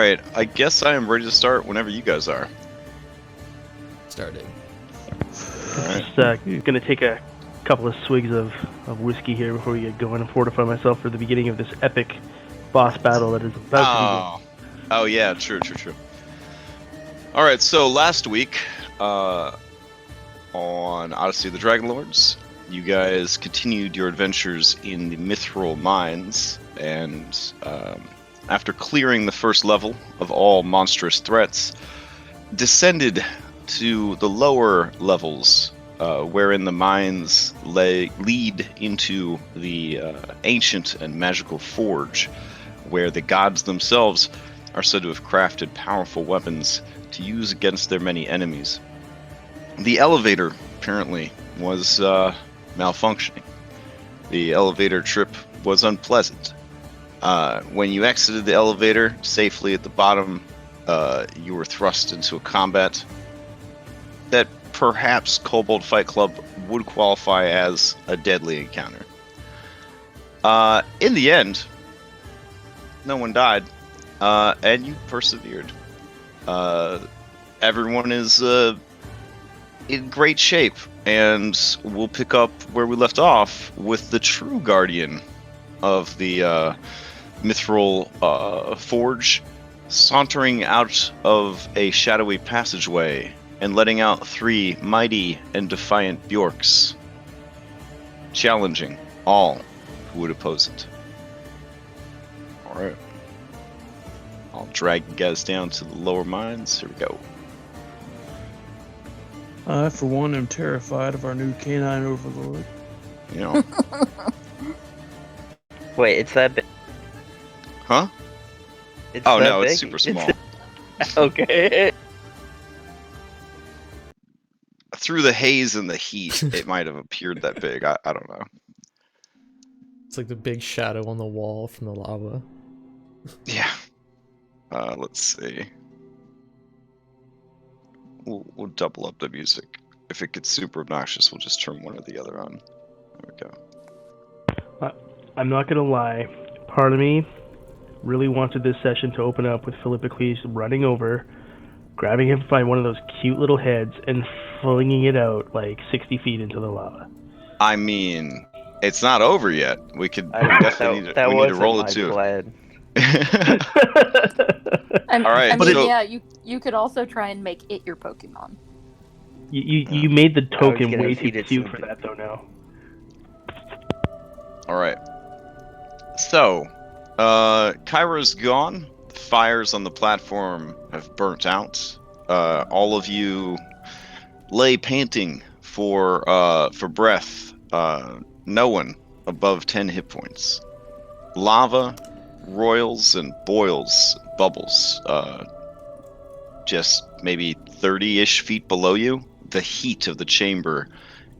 Alright, I guess I am ready to start whenever you guys are. Starting. Alright. Just gonna take a couple of swigs of whiskey here before we get going and fortify myself for the beginning of this epic boss battle that is about to begin. Oh yeah, true. Alright, so last week, on Odyssey of the Dragonlords, you guys continued your adventures in the Mithril mines, and after clearing the first level of all monstrous threats, descended to the lower levels, wherein the mines lead into the ancient and magical forge, where the gods themselves are said to have crafted powerful weapons to use against their many enemies. The elevator, apparently, was malfunctioning. The elevator trip was unpleasant. When you exited the elevator safely at the bottom, you were thrust into a combat that perhaps Kobold Fight Club would qualify as a deadly encounter. In the end, no one died, and you persevered. Everyone is in great shape, and we'll pick up where we left off with the true guardian of the Mithril Forge sauntering out of a shadowy passageway and letting out 3 mighty and defiant Bjorks, challenging all who would oppose it. Alright. I'll drag you guys down to the lower mines. Here we go. I, for one, am terrified of our new canine overlord. You know. Wait, it's that big? Huh? It's Oh that no, big? it's super small. Okay. Through the haze and the heat, it might have appeared that big. I don't know. It's like the big shadow on the wall from the lava. Yeah. Let's see. We'll double up the music. If it gets super obnoxious, we'll just turn one or the other on. There we go. I'm not gonna lie, part of me really wanted this session to open up with Philippocles running over, grabbing him by one of those cute little heads, and flinging it out like 60 feet into the lava. I mean, it's not over yet. We definitely need to roll it too. Plan. And, All right, I mean, so- yeah, you could also try and make it your Pokemon. You made the token gonna way too feed it cute some- for that though now. Alright. So, Kyra's gone. The fires on the platform have burnt out. All of you lay panting for breath. No one above 10 hit points. Lava roils and boils, bubbles, just maybe 30-ish feet below you. The heat of the chamber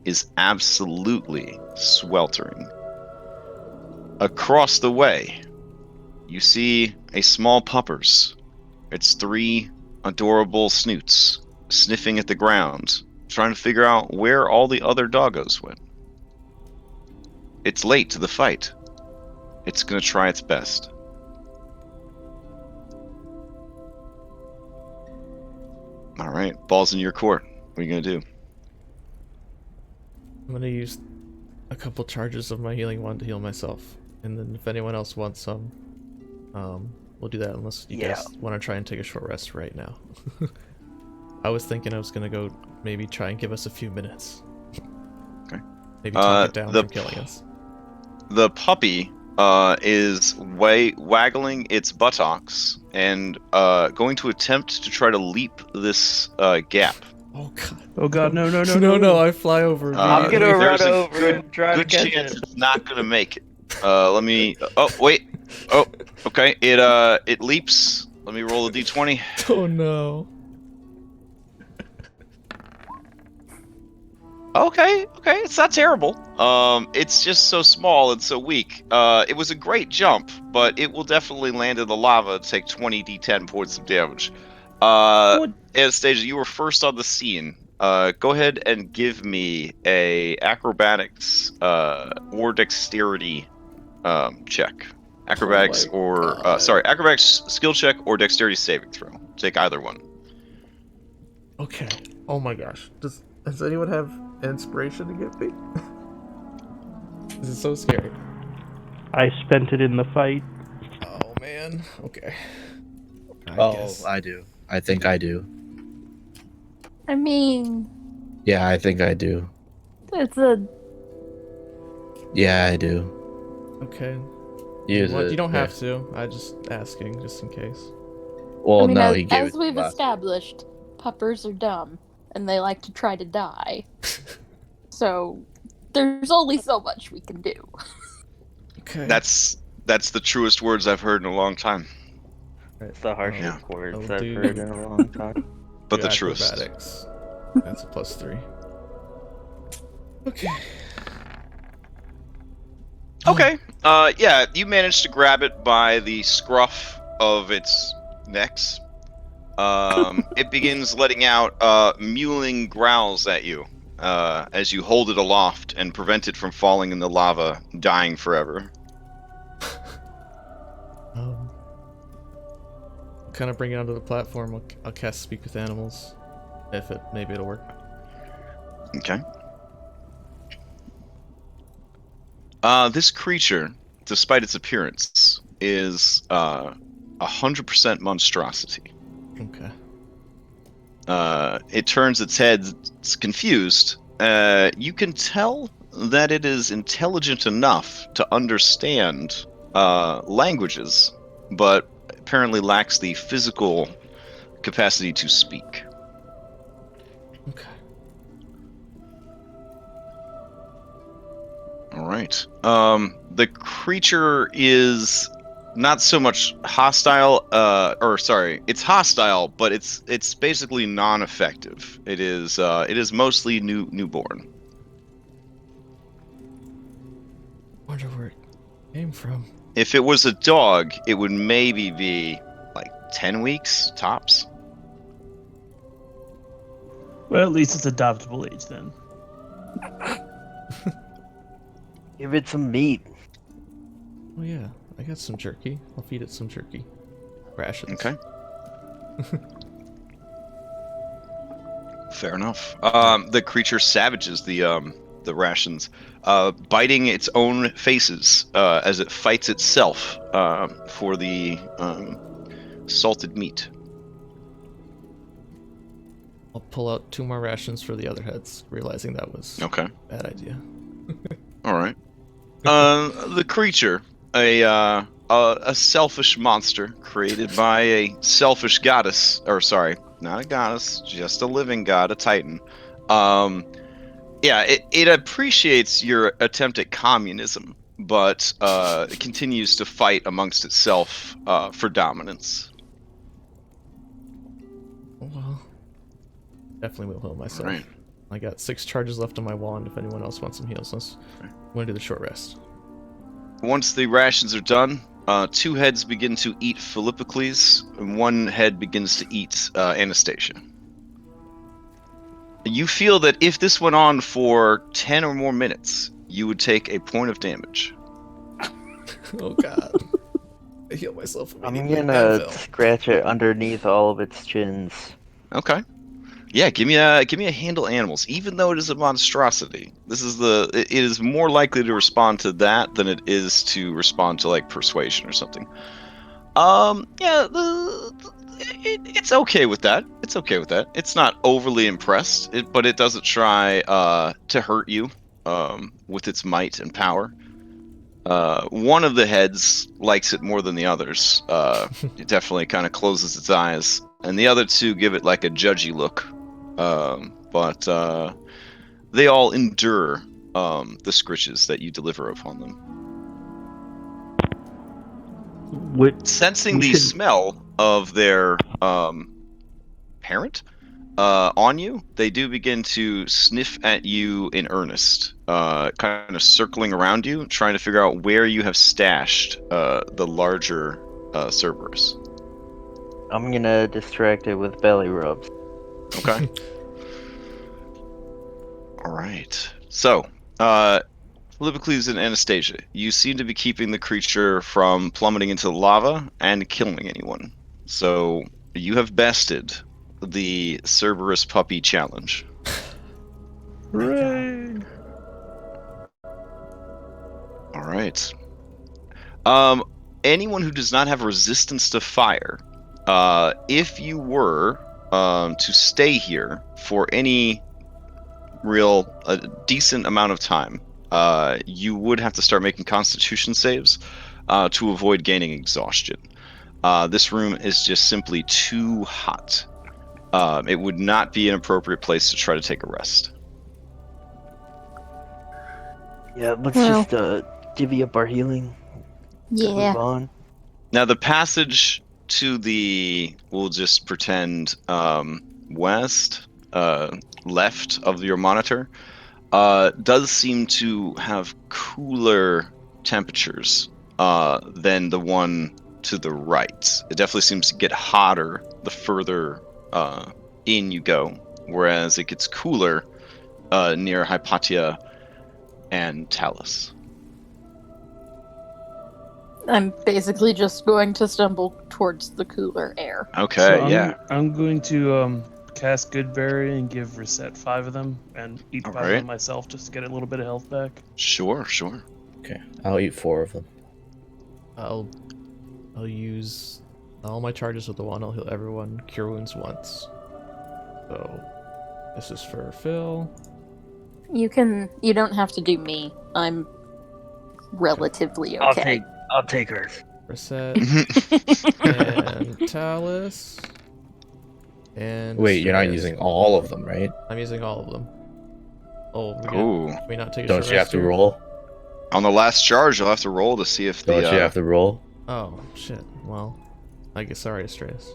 is absolutely sweltering. Across the way, you see a small puppers. It's 3 adorable snoots sniffing at the ground, trying to figure out where all the other doggos went. It's late to the fight. It's gonna try its best. Alright, ball's in your court. What are you gonna do? I'm gonna use a couple charges of my healing wand to heal myself, and then if anyone else wants some, we'll do that unless you guys want to try and take a short rest right now. I was thinking I was gonna go maybe try and give us a few minutes. Okay. Maybe talk it down from killing us. The puppy is waggling its buttocks and going to attempt to try to leap this gap. Oh god. Oh god, no. No, I fly over. I'm gonna there's run a over and try to Good catch chance it. it's not gonna make it. Let me. Oh wait. Oh, okay. It leaps. Let me roll a d20. Oh no. Okay, it's not terrible. It's just so small and so weak. It was a great jump, but it will definitely land in the lava and take 20 d10 points of damage. Anastasia, you were first on the scene. Go ahead and give me a acrobatics or dexterity check. Acrobatics Oh my or God. acrobatics skill check or dexterity saving throw. Take either one. Okay. Oh my gosh. Does anyone have inspiration to give me? This is so scary. I spent it in the fight. Oh man. Okay. I Oh, guess. I do. I think I do. I mean, Yeah, I think I do. it's a. Yeah, I do. Okay. Use it. You don't yeah. have to. I just asking just in case. Well, I mean, no, as, he gave as it we've last. established, puppers are dumb and they like to try to die. So there's only so much we can do. Okay. That's the truest words I've heard in a long time. It's the harshest Yeah. words I'll I've do- heard in a long time. But Do the truest. acrobatics. That's a +3. Okay. Okay. Yeah, you managed to grab it by the scruff of its necks. It begins letting out mewling growls at you as you hold it aloft and prevent it from falling in the lava, dying forever. Kind of bring it onto the platform. I'll cast Speak with Animals. Maybe it'll work. Okay. This creature, despite its appearance, is 100% monstrosity. Okay. It turns its head, it's confused. You can tell that it is intelligent enough to understand languages, but apparently lacks the physical capacity to speak. Okay. All right. The creature is not so much hostile, it's hostile, but it's basically non-effective. It is mostly newborn. Wonder where it came from. If it was a dog, it would maybe be like 10 weeks tops. Well, at least it's adoptable age then. Give it some meat. Oh yeah, I got some jerky. I'll feed it some jerky. Rations. Okay. Fair enough. The creature savages the rations, biting its own faces as it fights itself for the salted meat. I'll pull out 2 more rations for the other heads, realizing that was Okay. a bad idea. All right. The creature, a selfish monster created by a selfish goddess, or sorry, not a goddess, just a living god, a titan. Yeah, it appreciates your attempt at communism, but it continues to fight amongst itself for dominance. Oh, well, definitely will heal myself. Right. I got 6 charges left on my wand if anyone else wants some heals. I'm gonna do the short rest. Once the rations are done, 2 heads begin to eat Philippocles, and 1 head begins to eat Anastasia. You feel that if this went on for 10 or more minutes, you would take a point of damage. Oh god. I heal myself I'm immediately. gonna Advil. scratch it underneath all of its chins. Okay. Yeah, give me a handle animals. Even though it is a monstrosity, it is more likely to respond to that than it is to respond to like persuasion or something. Yeah, it's okay with that. It's okay with that. It's not overly impressed, but it doesn't try to hurt you with its might and power. One of the heads likes it more than the others. It definitely kind of closes its eyes, and the other 2 give it like a judgy look. But they all endure the scritches that you deliver upon them. Sensing the smell of their parent on you, they do begin to sniff at you in earnest, kind of circling around you, trying to figure out where you have stashed the larger Cerberus. I'm gonna distract it with belly rubs. Okay. All right. So, Philippocles and Anastasia, you seem to be keeping the creature from plummeting into lava and killing anyone. So you have bested the Cerberus puppy challenge. Hooray! All right. Anyone who does not have resistance to fire, if you were to stay here for any a decent amount of time, you would have to start making Constitution saves to avoid gaining exhaustion. This room is just simply too hot. It would not be an appropriate place to try to take a rest. Yeah, let's Well. just divvy up our healing. Yeah. Move on. Now the passage to the, we'll just pretend west, left of your monitor, does seem to have cooler temperatures than the one to the right. It definitely seems to get hotter the further in you go, whereas it gets cooler near Hypatia and Talus. I'm basically just going to stumble towards the cooler air. Okay, So yeah. I'm going to cast Goodberry and give Reset 5 of them, and eat 5 of them myself just to get a little bit of health back. Sure. Okay, I'll eat 4 of them. I'll use all my charges with the one. I'll heal everyone. Cure wounds once. So this is for Phil. You don't have to do me. I'm relatively okay. I'll take hers. Reset. And Talus. And Wait, you're not Stress. using all of them, right? I'm using all of them. Oh, Ooh. can we not take a Don't short you have rest to here? roll? On the last charge, you'll have to roll to see if the... Don't you have to roll? Oh, shit. Well, I guess sorry, Stress.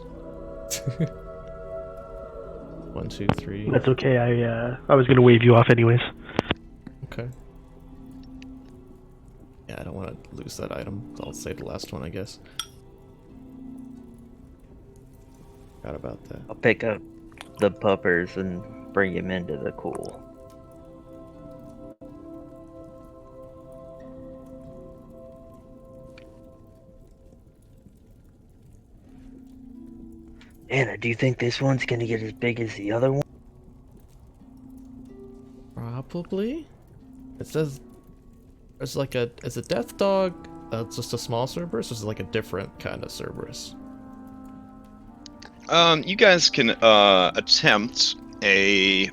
1, 2, 3. That's okay. I was gonna wave you off anyways. Okay. Yeah, I don't want to lose that item. I'll save the last one, I guess. Forgot about that. I'll pick up the puppers and bring him into the cool. Anna, do you think this one's gonna get as big as the other one? Probably. It says it's a death dog. It's just a small Cerberus. Or is it like a different kind of Cerberus? You guys can attempt I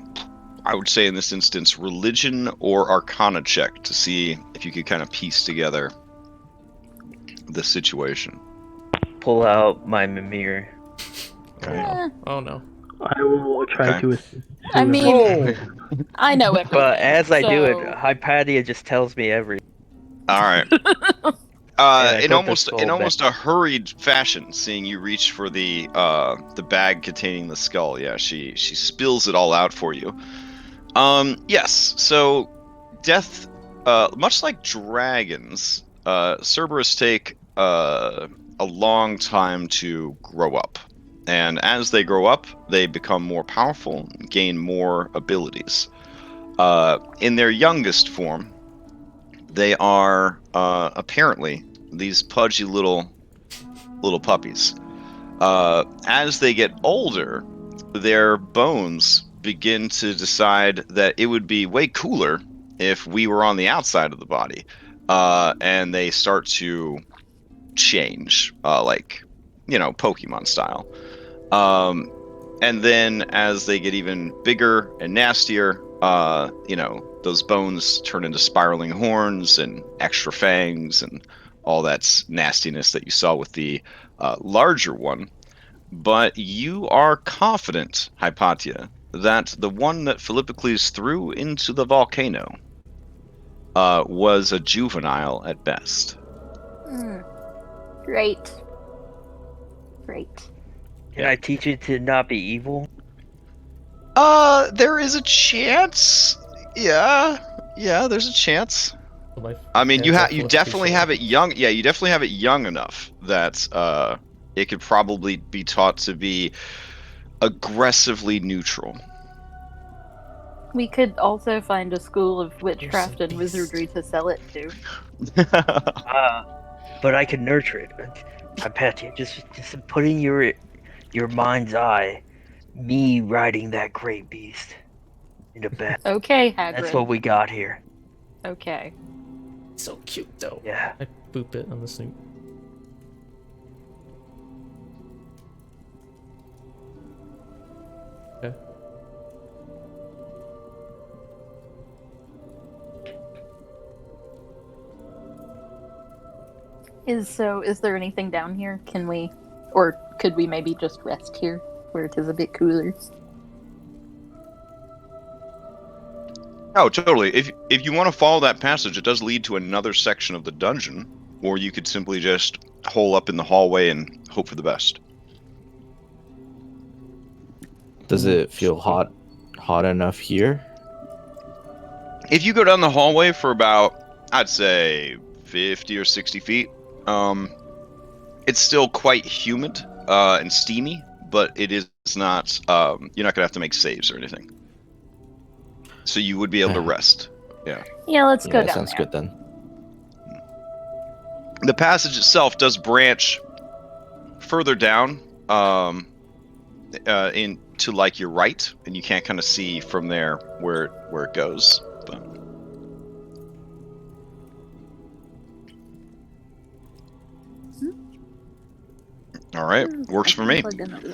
would say in this instance, religion or arcana check to see if you could kind of piece together the situation. Pull out my Mimir. Eh, Oh no. I will try Okay. to assist. I mean, I know everything. But as I do so- it, Hypatia just tells me everything. All right. I In put the almost skull in almost a hurried fashion, seeing you reach for the bag containing the skull. Yeah, she spills it all out for you. Yes. So, death, much like dragons, Cerberus take a long time to grow up, and as they grow up, they become more powerful, gain more abilities. In their youngest form, they are apparently these pudgy little puppies. As they get older, their bones begin to decide that it would be way cooler if we were on the outside of the body, and they start to change, like, Pokemon style. And then as they get even bigger and nastier, those bones turn into spiraling horns and extra fangs and all that nastiness that you saw with the larger one. But you are confident, Hypatia, that the one that Philippocles threw into the volcano was a juvenile at best. Great. Can I teach it to not be evil? There is a chance. Yeah, there's a chance. I mean, you definitely have it young. Yeah, you definitely have it young enough that it could probably be taught to be aggressively neutral. We could also find a school of witchcraft There's a and beast. wizardry to sell it to. But I can nurture it. I bet you. Just putting your mind's eye, me riding that great beast into bed. Okay, That's Hagrid. what we got here. Okay. So cute though. Yeah. I boop it on the snoot. Okay. Is there anything down here? Can we, or could we maybe just rest here, where it is a bit cooler? Oh, totally. If you want to follow that passage, it does lead to another section of the dungeon, or you could simply just hole up in the hallway and hope for the best. Does it feel hot enough here? If you go down the hallway for about, I'd say, 50 or 60 feet, it's still quite humid and steamy, but it is not. You're not gonna have to make saves or anything, so you would be able to rest. Yeah. Yeah, let's go That down sounds there. good then. The passage itself does branch further down, in to like your right, and you can't kind of see from there where it goes. But all right, works for me. Plug in over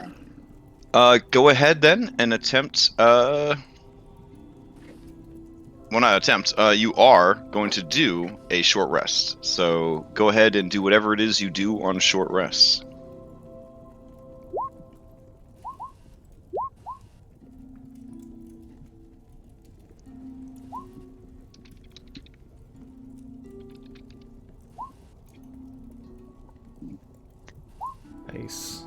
there. Go ahead then and attempt. Well, not attempt. You are going to do a short rest. So go ahead and do whatever it is you do on short rests. Nice.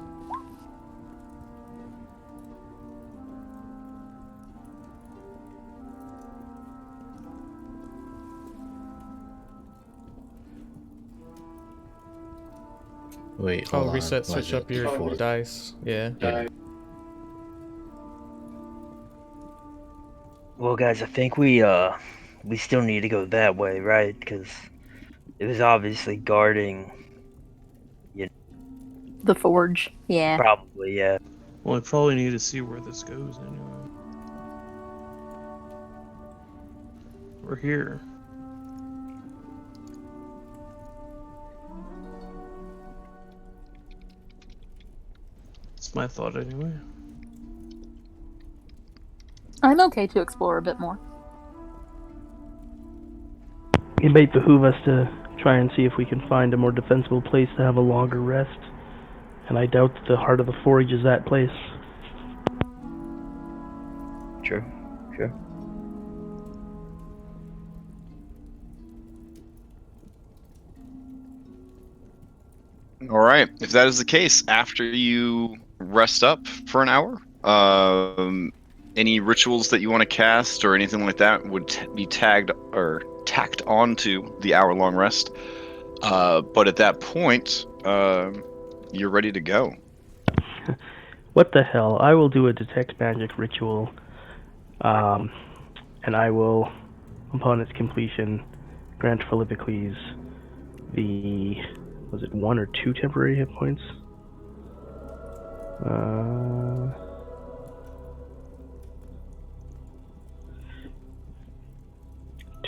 Wait, Oh, hold on. reset, What switch is up it? your dice. Yeah. Well, guys, I think we still need to go that way, right? Because it was obviously guarding. The forge. Yeah. Probably, yeah. Well, I probably need to see where this goes anyway. We're here. That's my thought anyway. I'm okay to explore a bit more. It might behoove us to try and see if we can find a more defensible place to have a longer rest. And I doubt that the heart of the forge is that place. True. All right. If that is the case, after you rest up for an hour, any rituals that you want to cast or anything like that would be tagged or tacked onto the hour-long rest. But at that point, you're ready to go. What the hell? I will do a detect magic ritual, and I will, upon its completion, grant Philippocles the, was it 1 or 2 temporary hit points?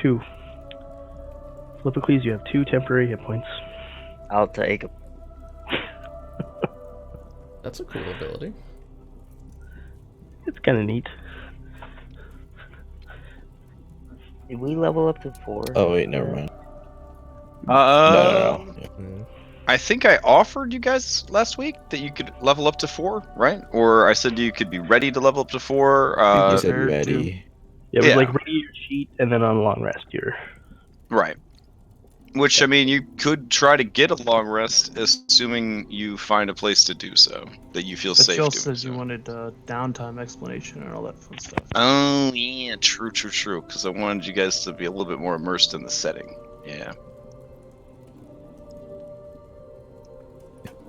2. Philippocles, you have 2 temporary hit points. I'll take them. That's a cool ability. It's kind of neat. Did we level up to 4? Oh wait, never mind. No. No. Yeah. I think I offered you guys last week that you could level up to 4, right? Or I said you could be ready to level up to 4. You said Prepared to. ready. Yeah, it was Yeah. like ready your sheet, and then on long rest you're... Right. Which, I mean, you could try to get a long rest, assuming you find a place to do so, that you feel But safe Jill doing says so. you wanted downtime explanation and all that fun stuff. Oh, yeah, true, because I wanted you guys to be a little bit more immersed in the setting. Yeah.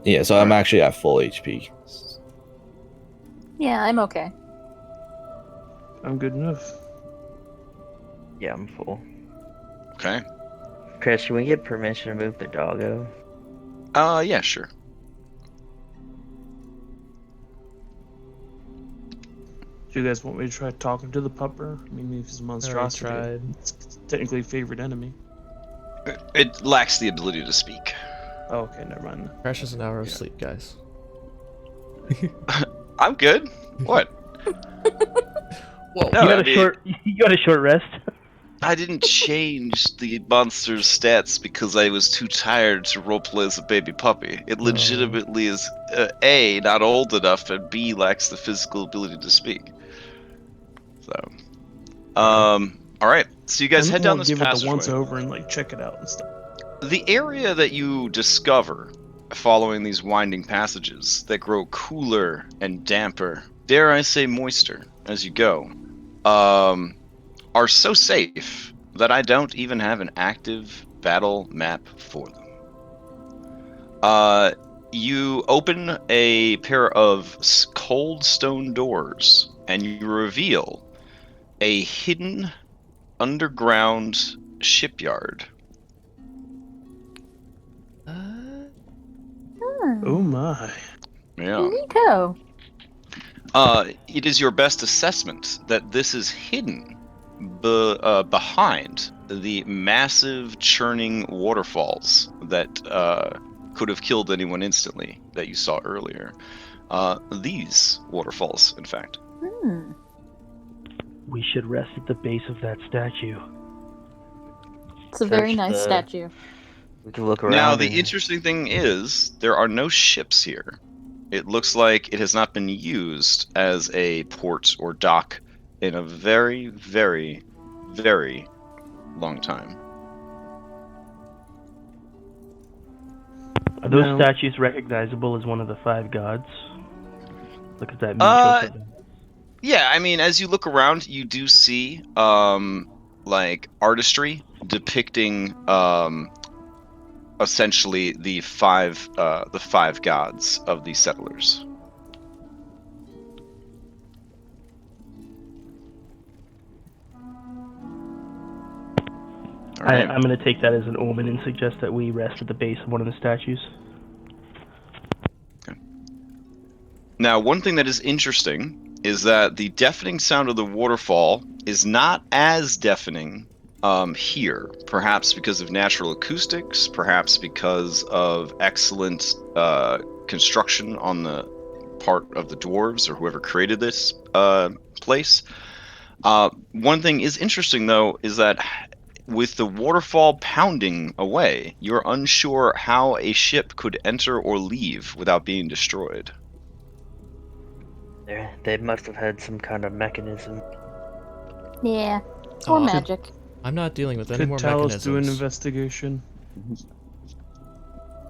Yeah, so I'm actually at full HP. Yeah, I'm okay. I'm good enough. Yeah, I'm full. Okay. Chris, should we get permission to move the doggo? Yeah, sure. Do you guys want me to try talking to the pupper? I mean, if he's a monstrosity, tried. it's technically a favorite enemy. It lacks the ability to speak. Oh, okay, never mind. Crash is an hour of sleep, guys. I'm good. What? Whoa. No, You got a short rest. I didn't change the monster's stats because I was too tired to roleplay as a baby puppy. It legitimately is A, not old enough, and B, lacks the physical ability to speak. So, all right. So you guys head down this give it the passageway. once over and like check it out and stuff. The area that you discover following these winding passages that grow cooler and damper, dare I say moister, as you go, are so safe that I don't even have an active battle map for them. You open a pair of cold stone doors, and you reveal a hidden underground shipyard. Oh my. Yeah. Neato. It is your best assessment that this is hidden behind the massive churning waterfalls that could have killed anyone instantly that you saw earlier. These waterfalls, in fact. We should rest at the base of that statue. It's a very nice statue. We can look around. Now, the interesting thing is, there are no ships here. It looks like it has not been used as a port or dock in a very, very, very long time. Are those statues recognizable as one of the 5 gods? Look at that. Yeah, I mean, as you look around, you do see like artistry depicting essentially the five gods of the settlers. Right. I'm going to take that as an omen and suggest that we rest at the base of one of the statues. Okay. Now, one thing that is interesting is that the deafening sound of the waterfall is not as deafening here, perhaps because of natural acoustics, perhaps because of excellent construction on the part of the dwarves or whoever created this place. One thing is interesting, though, is that with the waterfall pounding away, you're unsure how a ship could enter or leave without being destroyed. They must have had some kind of mechanism. Yeah, or magic. I'm not dealing with any more Could mechanisms. Talos do an investigation?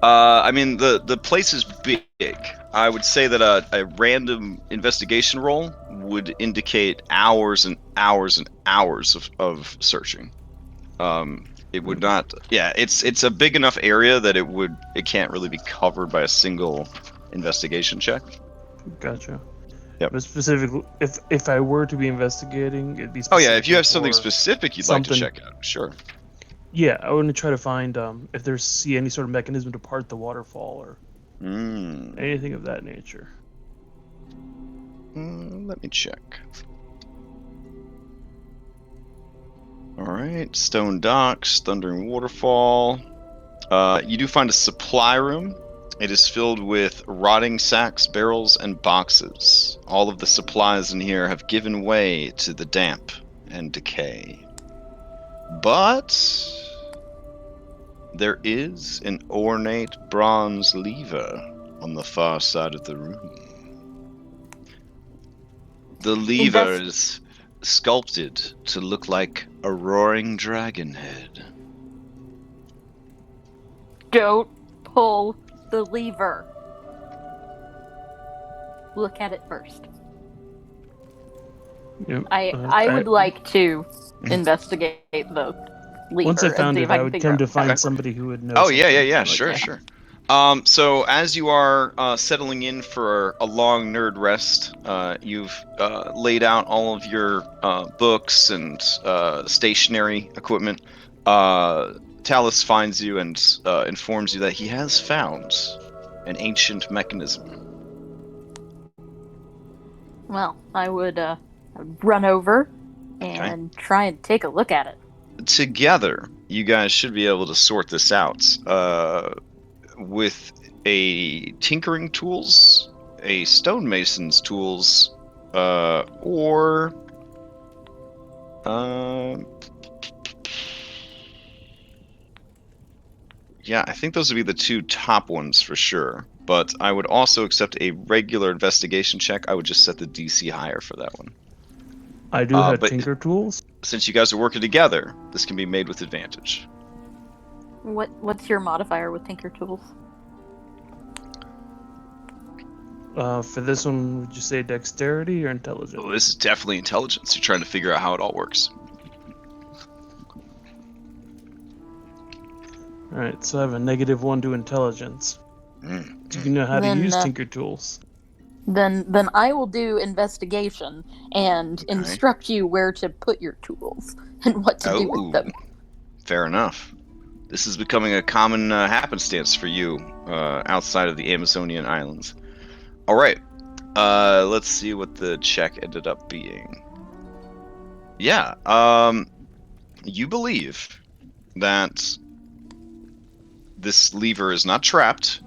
I mean, the place is big. I would say that a random investigation roll would indicate hours and hours and hours of searching. It would not. Yeah, it's a big enough area that it can't really be covered by a single investigation check. Gotcha. Yep. But specifically, if I were to be investigating, it'd be. Oh yeah, if you have something specific you'd like to something- check out, sure. Yeah, I want to try to find if there's any sort of mechanism to part the waterfall or anything of that nature. Let me check. Alright, stone docks, thundering waterfall. You do find a supply room. It is filled with rotting sacks, barrels, and boxes. All of the supplies in here have given way to the damp and decay. But there is an ornate bronze lever on the far side of the room. The lever is sculpted to look like a roaring dragon head. Don't pull the lever. Look at it first. Yep. I would like to investigate the lever. Once I found and see it, if I I can would figure tend to out- find somebody who would know. Oh yeah, something yeah, like sure, that. sure. So as you are settling in for a long nerd rest, you've laid out all of your books and stationary equipment. Talus finds you and informs you that he has found an ancient mechanism. Well, I would run over and try and take a look at it. Together, you guys should be able to sort this out. With a tinkering tools, a stonemason's tools, or yeah, I think those would be the two top ones for sure. But I would also accept a regular investigation check. I would just set the DC higher for that one. I do have but tinker tools. Since you guys are working together, this can be made with advantage. What's your modifier with Tinker Tools? For this one, would you say dexterity or intelligence? Well, this is definitely intelligence. You're trying to figure out how it all works. Alright, so I have a -1 to intelligence. Do you know how to use tinker tools? Then I will do investigation and instruct you where to put your tools and what to do with them. Fair enough. This is becoming a common happenstance for you outside of the Amazonian islands. All right. Let's see what the check ended up being. Yeah. You believe that this lever is not trapped,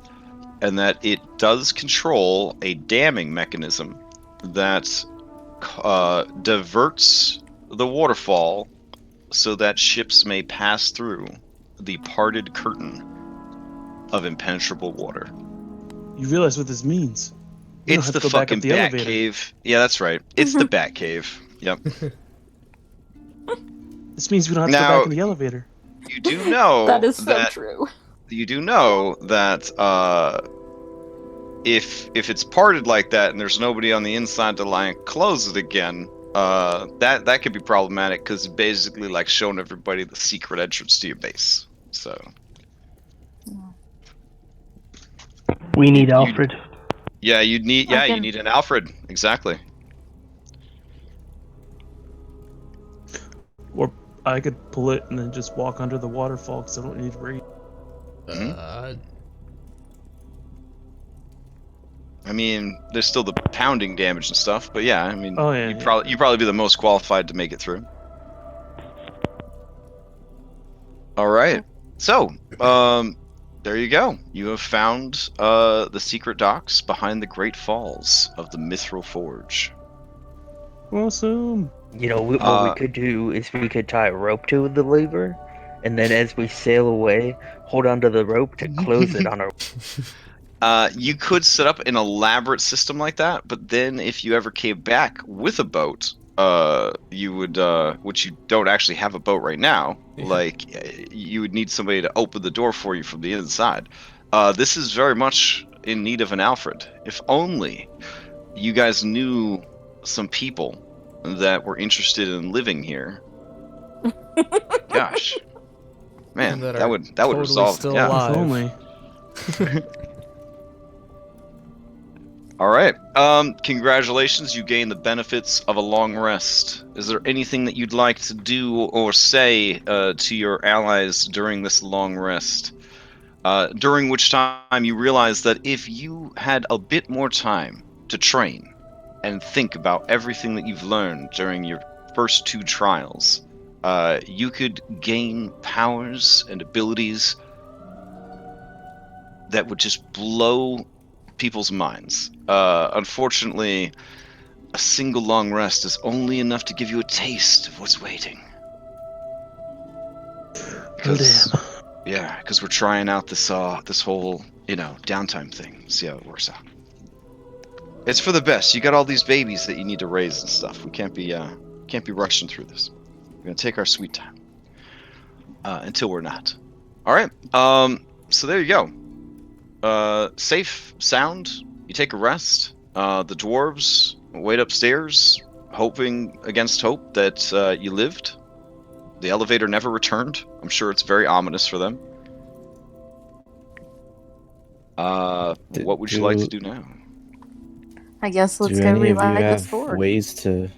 and that it does control a damming mechanism that diverts the waterfall so that ships may pass through the parted curtain of impenetrable water. You realize what this means? It's the fucking Bat Cave. Yeah, that's right. It's the Bat Cave. Yep. This means we don't have to go back in the elevator. You do know that is so true. You do know that if it's parted like that and there's nobody on the inside to close it again, that could be problematic because it's basically like showing everybody the secret entrance to your base. So we need Alfred. You need an Alfred, exactly. Or I could pull it and then just walk under the waterfall because I don't need rate. I mean, there's still the pounding damage and stuff, but yeah, I mean, you'd probably be the most qualified to make it through. All right, so there you go. You have found the secret docks behind the Great Falls of the Mithril Forge. Awesome. You know, what we could do is we could tie a rope to the lever, and then as we sail away, hold onto the rope to close it on our... You could set up an elaborate system like that, but then if you ever came back with a boat, you would, which you don't actually have a boat right now, you would need somebody to open the door for you from the inside. This is very much in need of an Alfred. If only you guys knew some people that were interested in living here. Gosh. Man, that would totally resolve it. Yeah. Alive. If only. All right. Congratulations, you gain the benefits of a long rest. Is there anything that you'd like to do or say to your allies during this long rest? During which time you realize that if you had a bit more time to train and think about everything that you've learned during your first 2 trials, you could gain powers and abilities that would just blow people's minds. Unfortunately, a single long rest is only enough to give you a taste of what's waiting. Because we're trying out this whole, downtime thing. See how it works out. It's for the best. You got all these babies that you need to raise and stuff. We can't be rushing through this. We're gonna take our sweet time until we're not. All right. So there you go. Safe, sound. You take a rest. The dwarves wait upstairs, hoping against hope that you lived. The elevator never returned. I'm sure it's very ominous for them. What would you like to do now? I guess let's Do go any of you relight this have forge. ways to?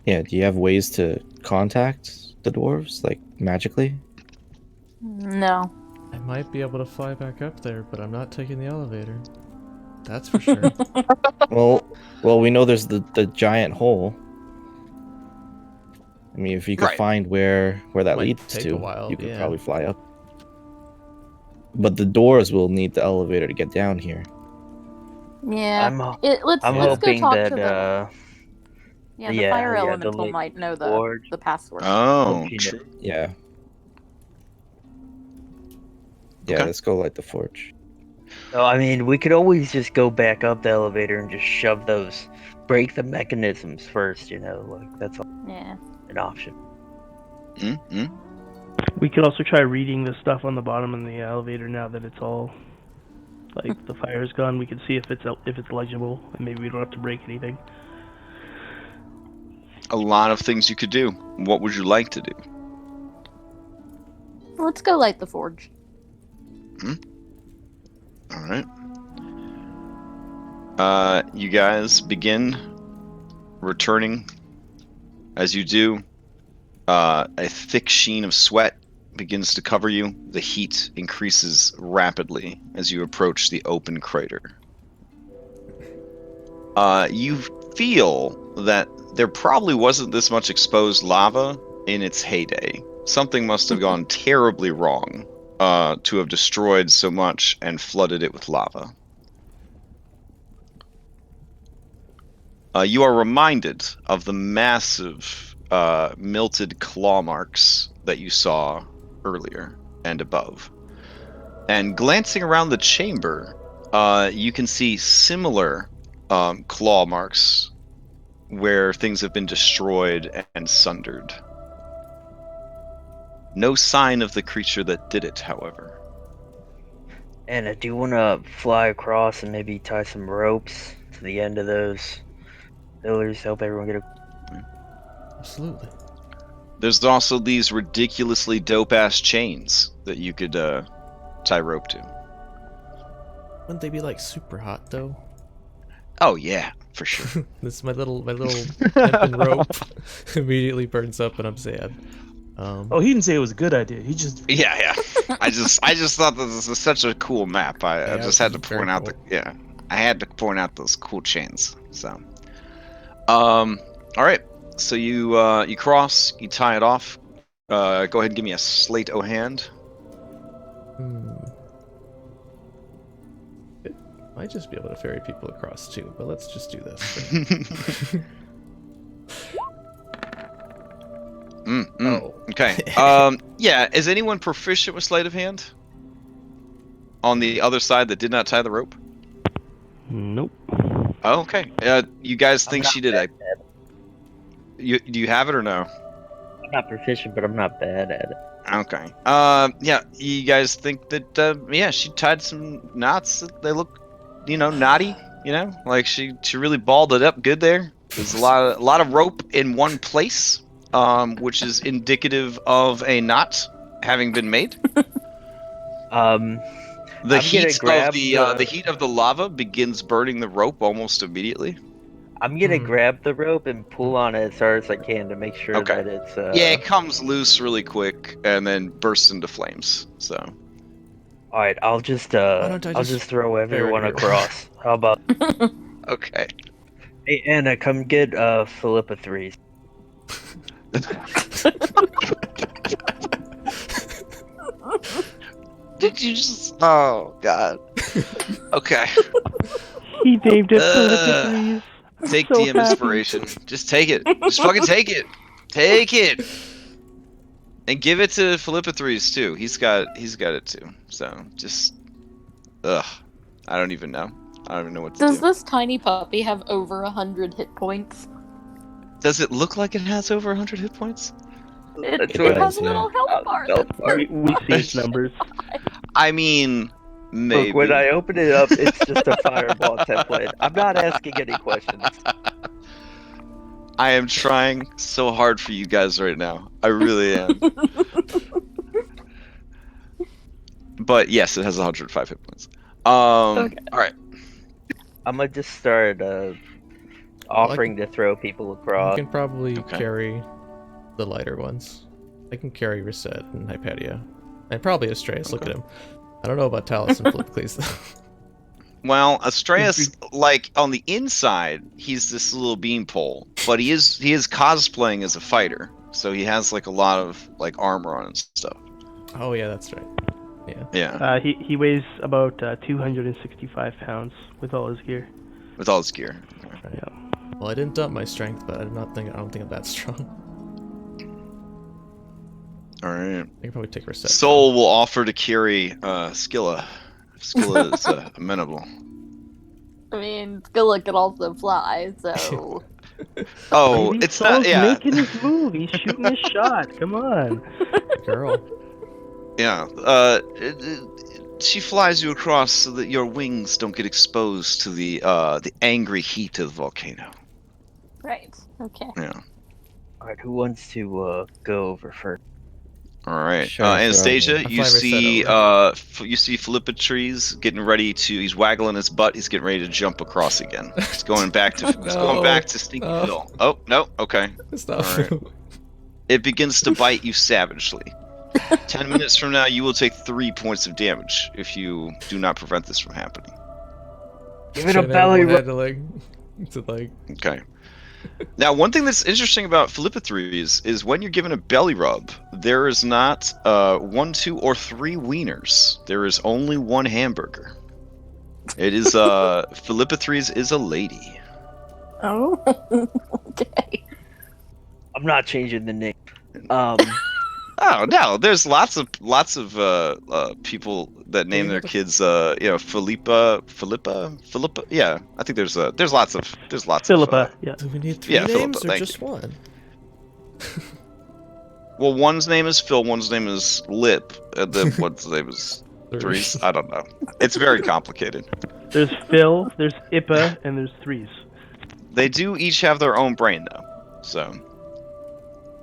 Yeah, do you have ways to contact the dwarves, like magically? No. I might be able to fly back up there, but I'm not taking the elevator. That's for sure. Well, we know there's the giant hole. I mean, if you could Right. find where that Might leads take to, a while, you could yeah. probably fly up. But the doors will need the elevator to get down here. Yeah. I'm Let's go hoping talk that to the the fire the elemental link might know forge. the password. Oh, you know. true. Yeah. Yeah, Okay. let's go light the forge. So I mean, we could always just go back up the elevator and just break the mechanisms first. Like that's Yeah. an option. Mm-hmm. We could also try reading the stuff on the bottom of the elevator now that it's all like the fire's gone. We could see if it's legible, and maybe we don't have to break anything. A lot of things you could do. What would you like to do? Let's go light the forge. All right. You guys begin returning. As you do, a thick sheen of sweat begins to cover you. The heat increases rapidly as you approach the open crater. You feel that there probably wasn't this much exposed lava in its heyday. Something must have gone terribly wrong to have destroyed so much and flooded it with lava. You are reminded of the massive milted claw marks that you saw earlier and above. And glancing around the chamber, you can see similar claw marks where things have been destroyed and sundered. No sign of the creature that did it, however. And I do want to fly across and maybe tie some ropes to the end of those pillars. Help everyone get a. Absolutely. There's also these ridiculously dope-ass chains that you could tie rope to. Wouldn't they be like super hot though? Oh yeah, for sure. This is my little hempen rope immediately burns up, and I'm sad. Oh, he didn't say it was a good idea. He just Yeah. I just thought that this was such a cool map. I just had to point out I had to point out those cool chains. So, all right. So you cross, you tie it off. Go ahead and give me a slate o' hand. It might just be able to ferry people across too, but let's just do this. Oh. Okay. Yeah. Is anyone proficient with sleight of hand? On the other side that did not tie the rope? Nope. Oh, okay. You guys think she did? Do you have it or no? I'm not proficient, but I'm not bad at it. Okay. Yeah. You guys think that? Yeah, she tied some knots. They look, knotty. Like she really balled it up good there. There's a lot of rope in one place. Which is indicative of a knot having been made. The heat of the lava begins burning the rope almost immediately. I'm gonna grab the rope and pull on it as hard as I can to make sure that it's. Yeah, it comes loose really quick and then bursts into flames. So. All right, I'll just throw everyone across. How about? Okay. Hey Anna, come get Philippa 3s. Did you just? Oh God. Okay. He named it Philippa 3s. Take so DM happy. inspiration. Just take it. Just fucking take it. Take it. And give it to Philippa 3s too. He's got it too. So just I don't even know. I don't even know what to do. Does this tiny puppy have over 100 hit points? Does it look like it has over 100 hit points? It does, has a yeah. little health bar. We see its numbers. I mean, maybe. Look, when I open it up, it's just a fireball template. I'm not asking any questions. I am trying so hard for you guys right now. I really am. But yes, it has 105 hit points. Okay. All right. I'm gonna just start offering to throw people You across. can probably Okay. carry the lighter ones. I can carry Reset and Hypatia. And probably Astreus, look at him. I don't know about Talus and Philippocles though. Well, Astreus, like on the inside, he's this little beanpole, but he is cosplaying as a fighter, so he has like a lot of like armor on and stuff. Oh yeah, that's right. Yeah. Yeah, He weighs about 265 pounds with all his gear. with all his gear. Right. Well, I didn't dump my strength, but I don't think I'm that strong. All right. I can probably take Reset. Soul will offer to carry Scylla. If Scylla is amenable. I mean, Skilla could also fly, so. Oh, Maybe it's Saul's not. Yeah, making his move. He's shooting his shot. Come on. Girl. yeah. She flies you across so that your wings don't get exposed to the angry heat of the volcano. Right. Okay. Yeah. All right, who wants to go over first? All right, Sure, Anastasia, throw you over. see, I you see Philippocles getting ready to. He's waggling his butt. He's getting ready to jump across again. He's going back to. He's going back to Stinky No. Phil. Oh no, okay. Stop. All right. It begins to bite you savagely. 10 minutes from now, you will take 3 points of damage if you do not prevent this from happening. Give it a belly rub. To like. Okay. Now, one thing that's interesting about Philippocles is when you're given a belly rub, there is not 1, 2, or 3 wieners. There is only 1 hamburger. It is Philippocles is a lady. Oh. Okay. I'm not changing the name. Oh no, there's lots of people that name their kids Philippa. Yeah, I think there's lots of Philippa, yeah. Do we need 3 Yeah, Philippa, names or thank just you. one? Well, one's name is Phil, one's name is Lip, and then one's name is Threes. I don't know. It's very complicated. There's Phil, there's Ippa, and there's Threes. They do each have their own brain though, so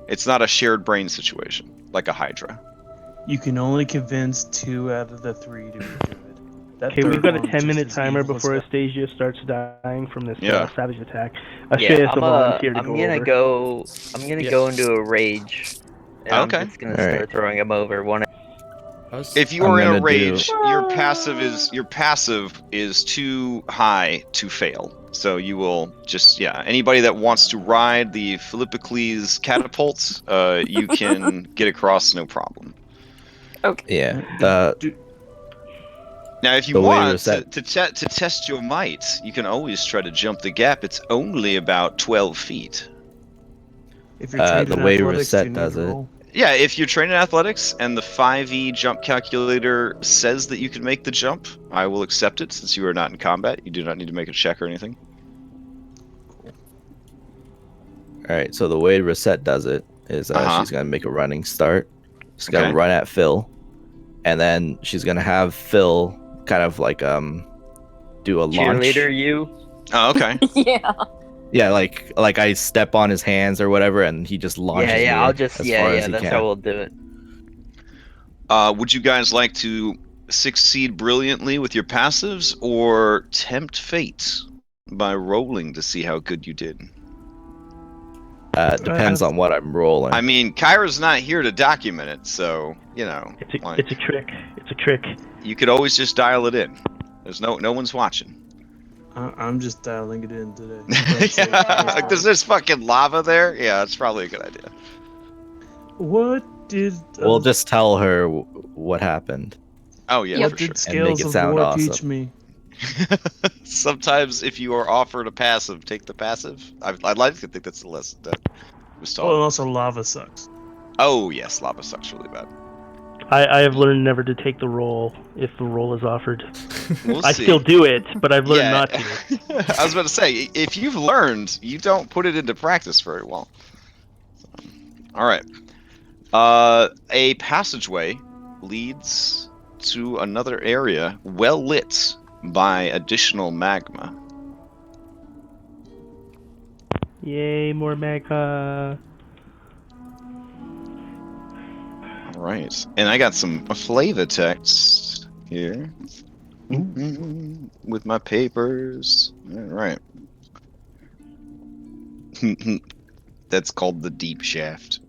it's not a shared brain situation like a Hydra. You can only convince 2 out of the 3 to be good. That Okay, we've third got a one 10-minute just as timer evil as before hell. Astasia starts dying from this Yeah. savage attack. Yeah, Astreus will volunteer to I'm go gonna over. go. I'm gonna Yeah. go into a rage. And Okay. I'm just gonna Alright. start throwing them over one. If you I'm are in a gonna rage, your passive is too high to fail. So you will just anybody that wants to ride the Philippocles catapult, you can get across no problem. Okay. Yeah. Now, if you The way want Reset- to test your might, you can always try to jump the gap. It's only about 12 feet. If you're trained the in way athletics, Reset you need does to it. roll. Yeah, if you're trained in athletics and the 5e jump calculator says that you can make the jump, I will accept it since you are not in combat. You do not need to make a check or anything. Alright, so the way Reset does it is she's gonna make a running start. She's gonna Okay. run at Phil, and then she's gonna have Phil kind of like do a launch. Cheerleader, you. Oh, okay. Yeah. Yeah, like I step on his hands or whatever, and he just launches. Yeah, me I'll just as far as he that's can. how we'll do it. Would you guys like to succeed brilliantly with your passives or tempt fate by rolling to see how good you did? Depends on what I'm rolling. I mean, Kyra's not here to document it, so, It's a trick. It's a trick. you could always just dial it in. There's no one's watching. I'm just dialing it in today. Yeah, like, there's fucking lava there? Yeah, it's probably a good idea. What did We'll just tell her what happened. Oh, yeah, Yep. for what sure. did Scales it of sound War awesome. teach me? Sometimes if you are offered a passive, take the passive. I'd like to think that's the lesson that was Oh, and taught. also lava sucks. Oh, yes, lava sucks really bad. I have learned never to take the roll if the roll is offered. We'll I see. still do it, but I've learned not to. I was about to say, if you've learned, you don't put it into practice very well. All right. A passageway leads to another area well lit by additional magma. Yay, more magma. All right. And I got some flavor text here. with my papers. All right. That's called the deep shaft.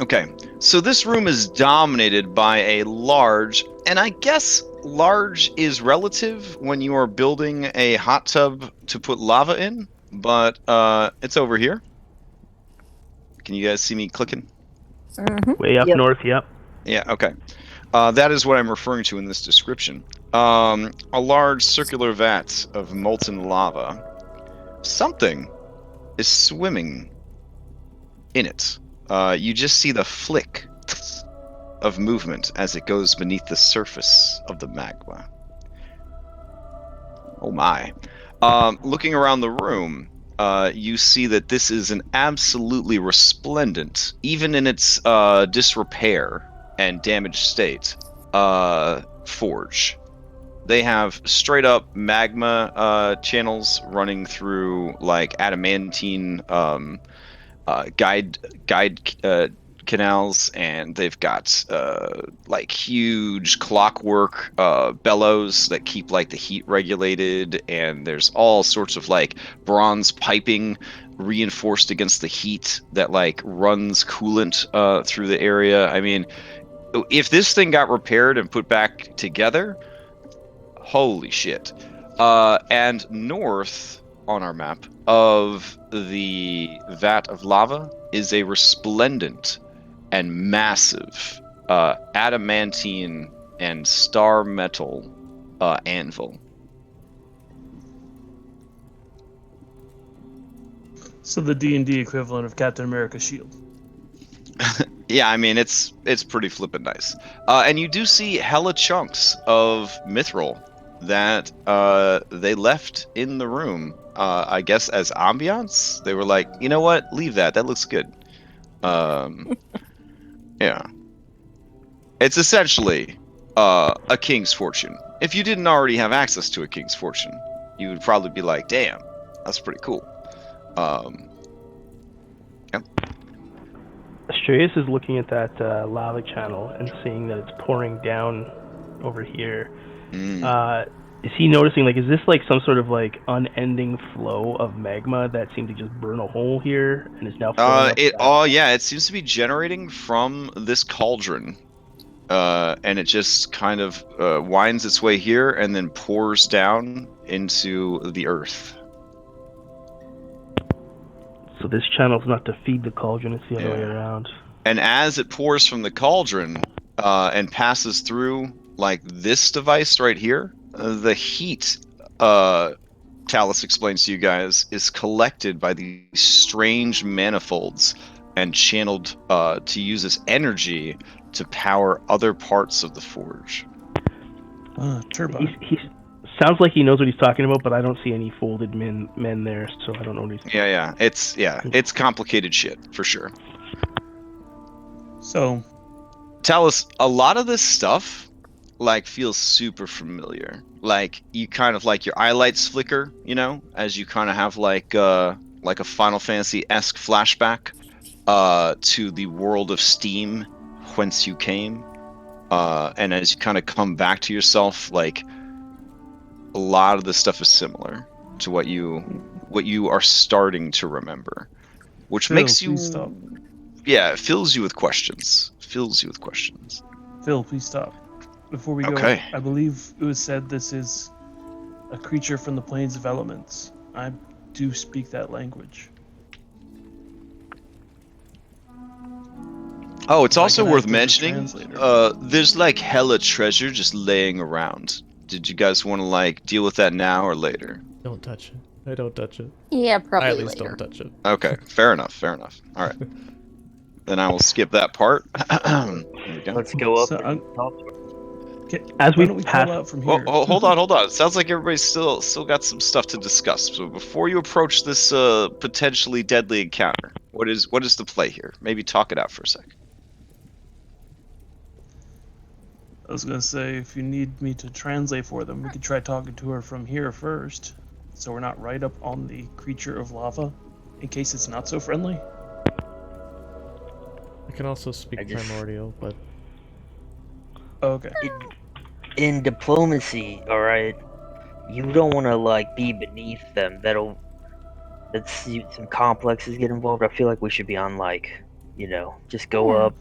Okay. So this room is dominated by a large, and I guess large is relative when you are building a hot tub to put lava in, but it's over here. Can you guys see me clicking? Way up Yep. north, yep. Yeah, okay. That is what I'm referring to in this description. A large circular vat of molten lava. Something is swimming in it. You just see the flick of movement as it goes beneath the surface of the magma. Oh my. Looking around the room, you see that this is an absolutely resplendent, even in its disrepair and damaged state, forge. They have straight up magma channels running through like adamantine guide canals, and they've got like huge clockwork bellows that keep like the heat regulated, and there's all sorts of like bronze piping reinforced against the heat that like runs coolant through the area. I mean, if this thing got repaired and put back together, holy shit. And north on our map of the vat of lava is a resplendent and massive adamantine and star metal anvil. So the D&D equivalent of Captain America's shield. Yeah, I mean, it's pretty flippin' nice. And you do see hella chunks of mithril that they left in the room, I guess as ambiance. They were like, you know what, leave that looks good. Yeah. It's essentially a king's fortune. If you didn't already have access to a king's fortune, you would probably be like, damn, that's pretty cool. Yep. Asturias is looking at that lava channel and seeing that it's pouring down over here. Is he noticing, like, is this like some sort of like unending flow of magma that seemed to just burn a hole here and is now flowing up yeah, it seems to be generating from this cauldron. And it just kind of winds its way here and then pours down into the earth. So this channel's not to feed the cauldron, it's the other way around. And as it pours from the cauldron and passes through like this device right here, the heat, Talus explains to you guys, is collected by these strange manifolds and channeled to use as energy to power other parts of the forge. Turbine. He sounds like he knows what he's talking about, but I don't see any folded men there, so I don't know what he's... It's complicated shit, for sure. So, Talus, a lot of this stuff like feels super familiar. Like you kind of like your eyelights flicker, you know, as you kind of have like a Final Fantasy-esque flashback to the world of Steam, whence you came. And as you kind of come back to yourself, like a lot of this stuff is similar to what you are starting to remember, which makes you stop. Yeah, it fills you with questions. Phil, please stop. Before we go, Okay. I believe it was said this is a creature from the planes of elements. I do speak that language. Oh, it's also worth active mentioning, translator. there's like hella treasure just laying around. Did you guys want to like deal with that now or later? Don't touch it. I don't touch it. Yeah, I probably at least later. don't touch it. Okay, fair enough. All right. Then I will skip that part. There we go. Let's go up So, and talk. As Why we don't we pass... call out from Oh, here? hold on. It sounds like everybody's still got some stuff to discuss. So before you approach this potentially deadly encounter, what is the play here? Maybe talk it out for a sec. I was gonna say, if you need me to translate for them, we could try talking to her from here first, so we're not right up on the creature of lava, in case it's not so friendly. I can also speak I just- primordial, but Okay. In diplomacy, all right, you don't want to like be beneath them. That's some complexes get involved. I feel like we should be on like, just go Yeah. up,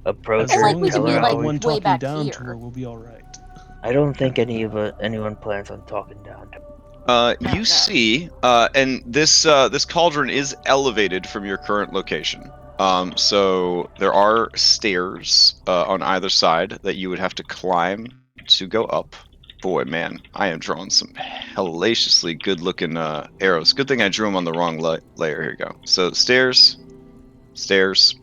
approach As I her, like long and we as could tell we're be her not the like how we. one way talking back down to her, here. we'll be all right. I don't think anyone plans on talking down to. You No. see, and this cauldron is elevated from your current location. So there are stairs on either side that you would have to climb to go up. Boy, man, I am drawing some hellaciously good-looking arrows. Good thing I drew them on the wrong layer. Here you go. So stairs, stairs.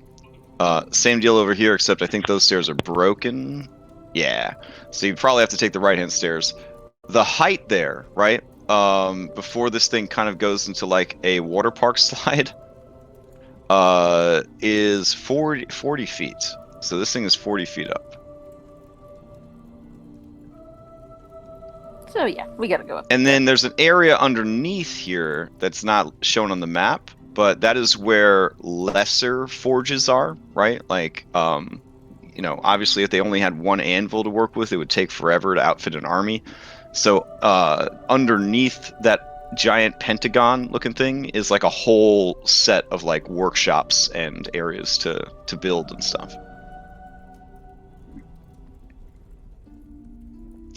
Same deal over here, except I think those stairs are broken. Yeah. So you probably have to take the right-hand stairs. The height there, right? Before this thing kind of goes into like a water park slide, is 40 feet. So this thing is 40 feet up. So yeah, we gotta go up. And then there's an area underneath here that's not shown on the map, but that is where lesser forges are, right? Like, obviously if they only had one anvil to work with, it would take forever to outfit an army. So underneath that giant pentagon looking thing is like a whole set of like workshops and areas to build and stuff.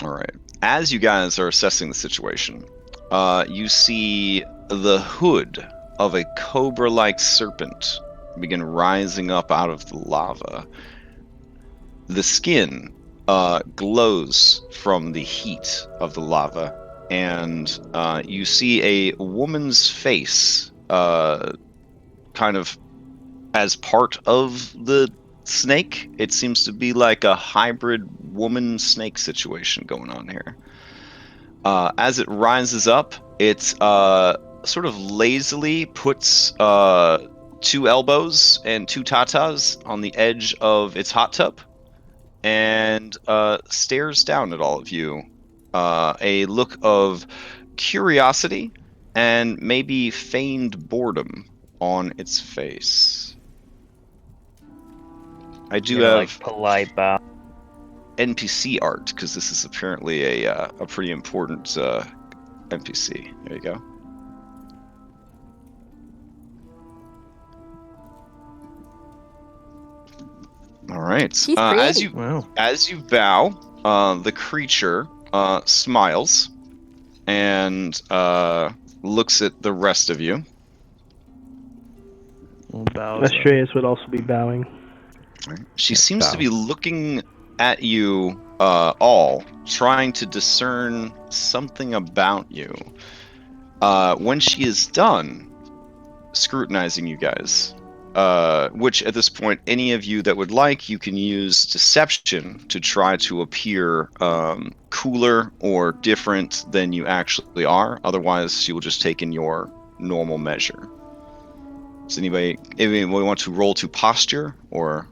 All right. As you guys are assessing the situation, you see the hood of a cobra-like serpent begin rising up out of the lava. The skin glows from the heat of the lava, and you see a woman's face kind of as part of the snake. It seems to be like a hybrid woman-snake situation going on here. As it rises up, it sort of lazily puts 2 elbows and 2 tatas on the edge of its hot tub and stares down at all of you. A look of curiosity and maybe feigned boredom on its face. I do have like polite bow. NPC art because this is apparently a pretty important NPC. There you go. All right. She's as you Wow. bow, the creature smiles and looks at the rest of you. We'll bow as well. Astreus would also be bowing. She Yeah, seems bow. to be looking at you all, trying to discern something about you. When she is done scrutinizing you guys, which at this point, any of you that would like, you can use deception to try to appear cooler or different than you actually are. Otherwise, she will just take in your normal measure. Does anybody want to roll to posture or?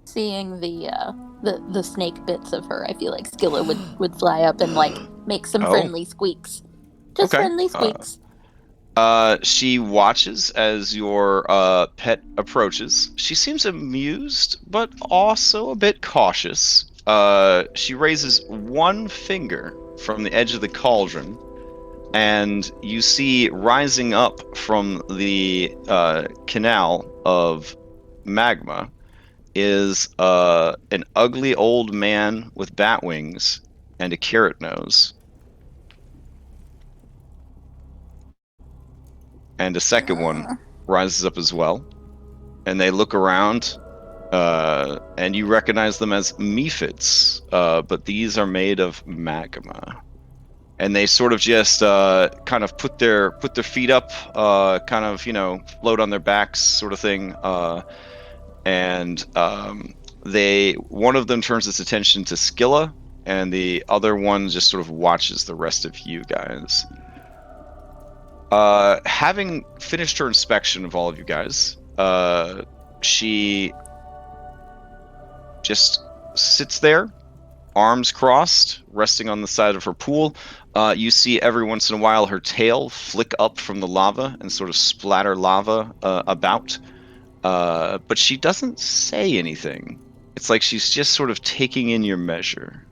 Seeing the snake bits of her, I feel like Skilla would fly up and like make some Oh. friendly squeaks. Just Okay. friendly squeaks. She watches as your pet approaches. She seems amused, but also a bit cautious. She raises one finger from the edge of the cauldron, and you see rising up from the canal of magma is an ugly old man with bat wings and a carrot nose. And a second one rises up as well. And they look around, and you recognize them as Mephits, but these are made of magma. And they sort of just kind of put their feet up, kind of, float on their backs sort of thing. And one of them turns its attention to Skilla, and the other one just sort of watches the rest of you guys. Having finished her inspection of all of you guys, she just sits there, arms crossed, resting on the side of her pool. You see every once in a while her tail flick up from the lava and sort of splatter lava about. But she doesn't say anything. It's like she's just sort of taking in your measure.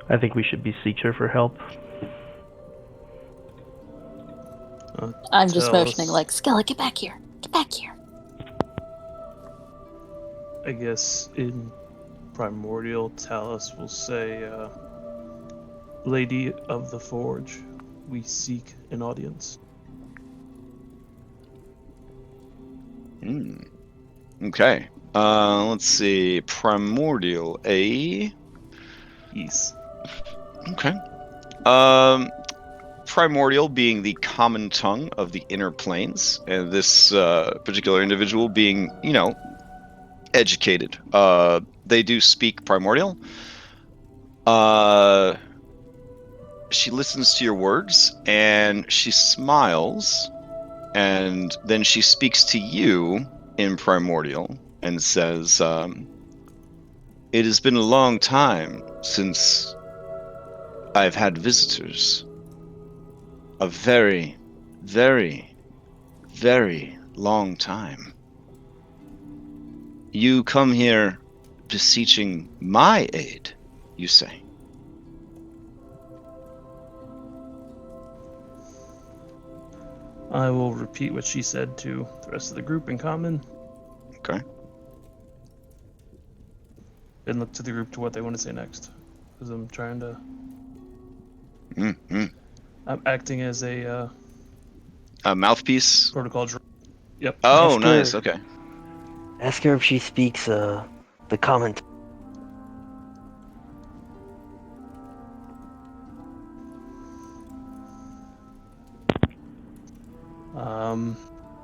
I think we should beseech her for help. I'm just Tell motioning us- like, Skella, get back here. Get back here. I guess in Primordial, Talus will say, Lady of the Forge, we seek an audience. Okay. Let's see. Primordial, eh? Yes. Okay. Primordial being the common tongue of the inner planes, and this particular individual being, educated. They do speak Primordial. She listens to your words, and she smiles, and then she speaks to you in Primordial and says, "It has been a long time since I've had visitors. A very, very, very long time. You come here beseeching my aid, you say?" I will repeat what she said to the rest of the group in common, Okay. and look to the group to what they want to say next. Because I'm trying to. Mm-hmm. I'm acting as a A mouthpiece? protocol. Yep. Oh, Ask nice. her. Okay. Ask her if she speaks the common.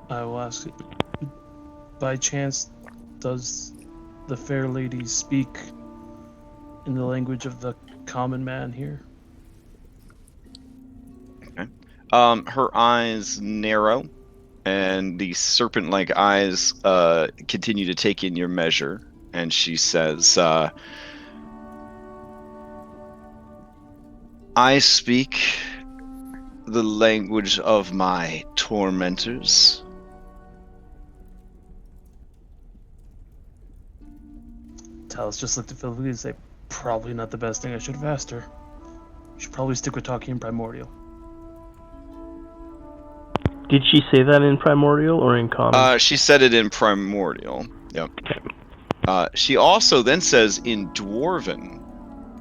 I will ask. By chance, does the fair lady speak in the language of the common man here? Her eyes narrow, and the serpent-like eyes continue to take in your measure, and she says, "I speak the language of my tormentors." Talus just looked at Philippi and say, "Probably not the best thing. I should have asked her. Should probably stick with talking in Primordial." Did she say that in Primordial or in Common? She said it in Primordial. Yep. She also then says in Dwarven,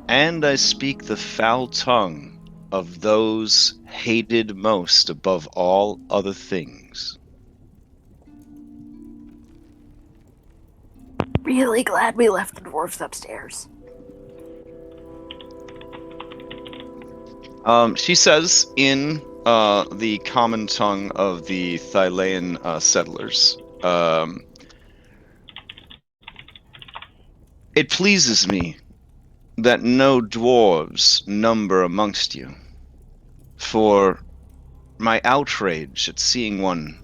"And I speak the foul tongue of those hated most above all other things." Really glad we left the dwarves upstairs. She says in the common tongue of the Thylean settlers, "It pleases me that no dwarves number amongst you, for my outrage at seeing one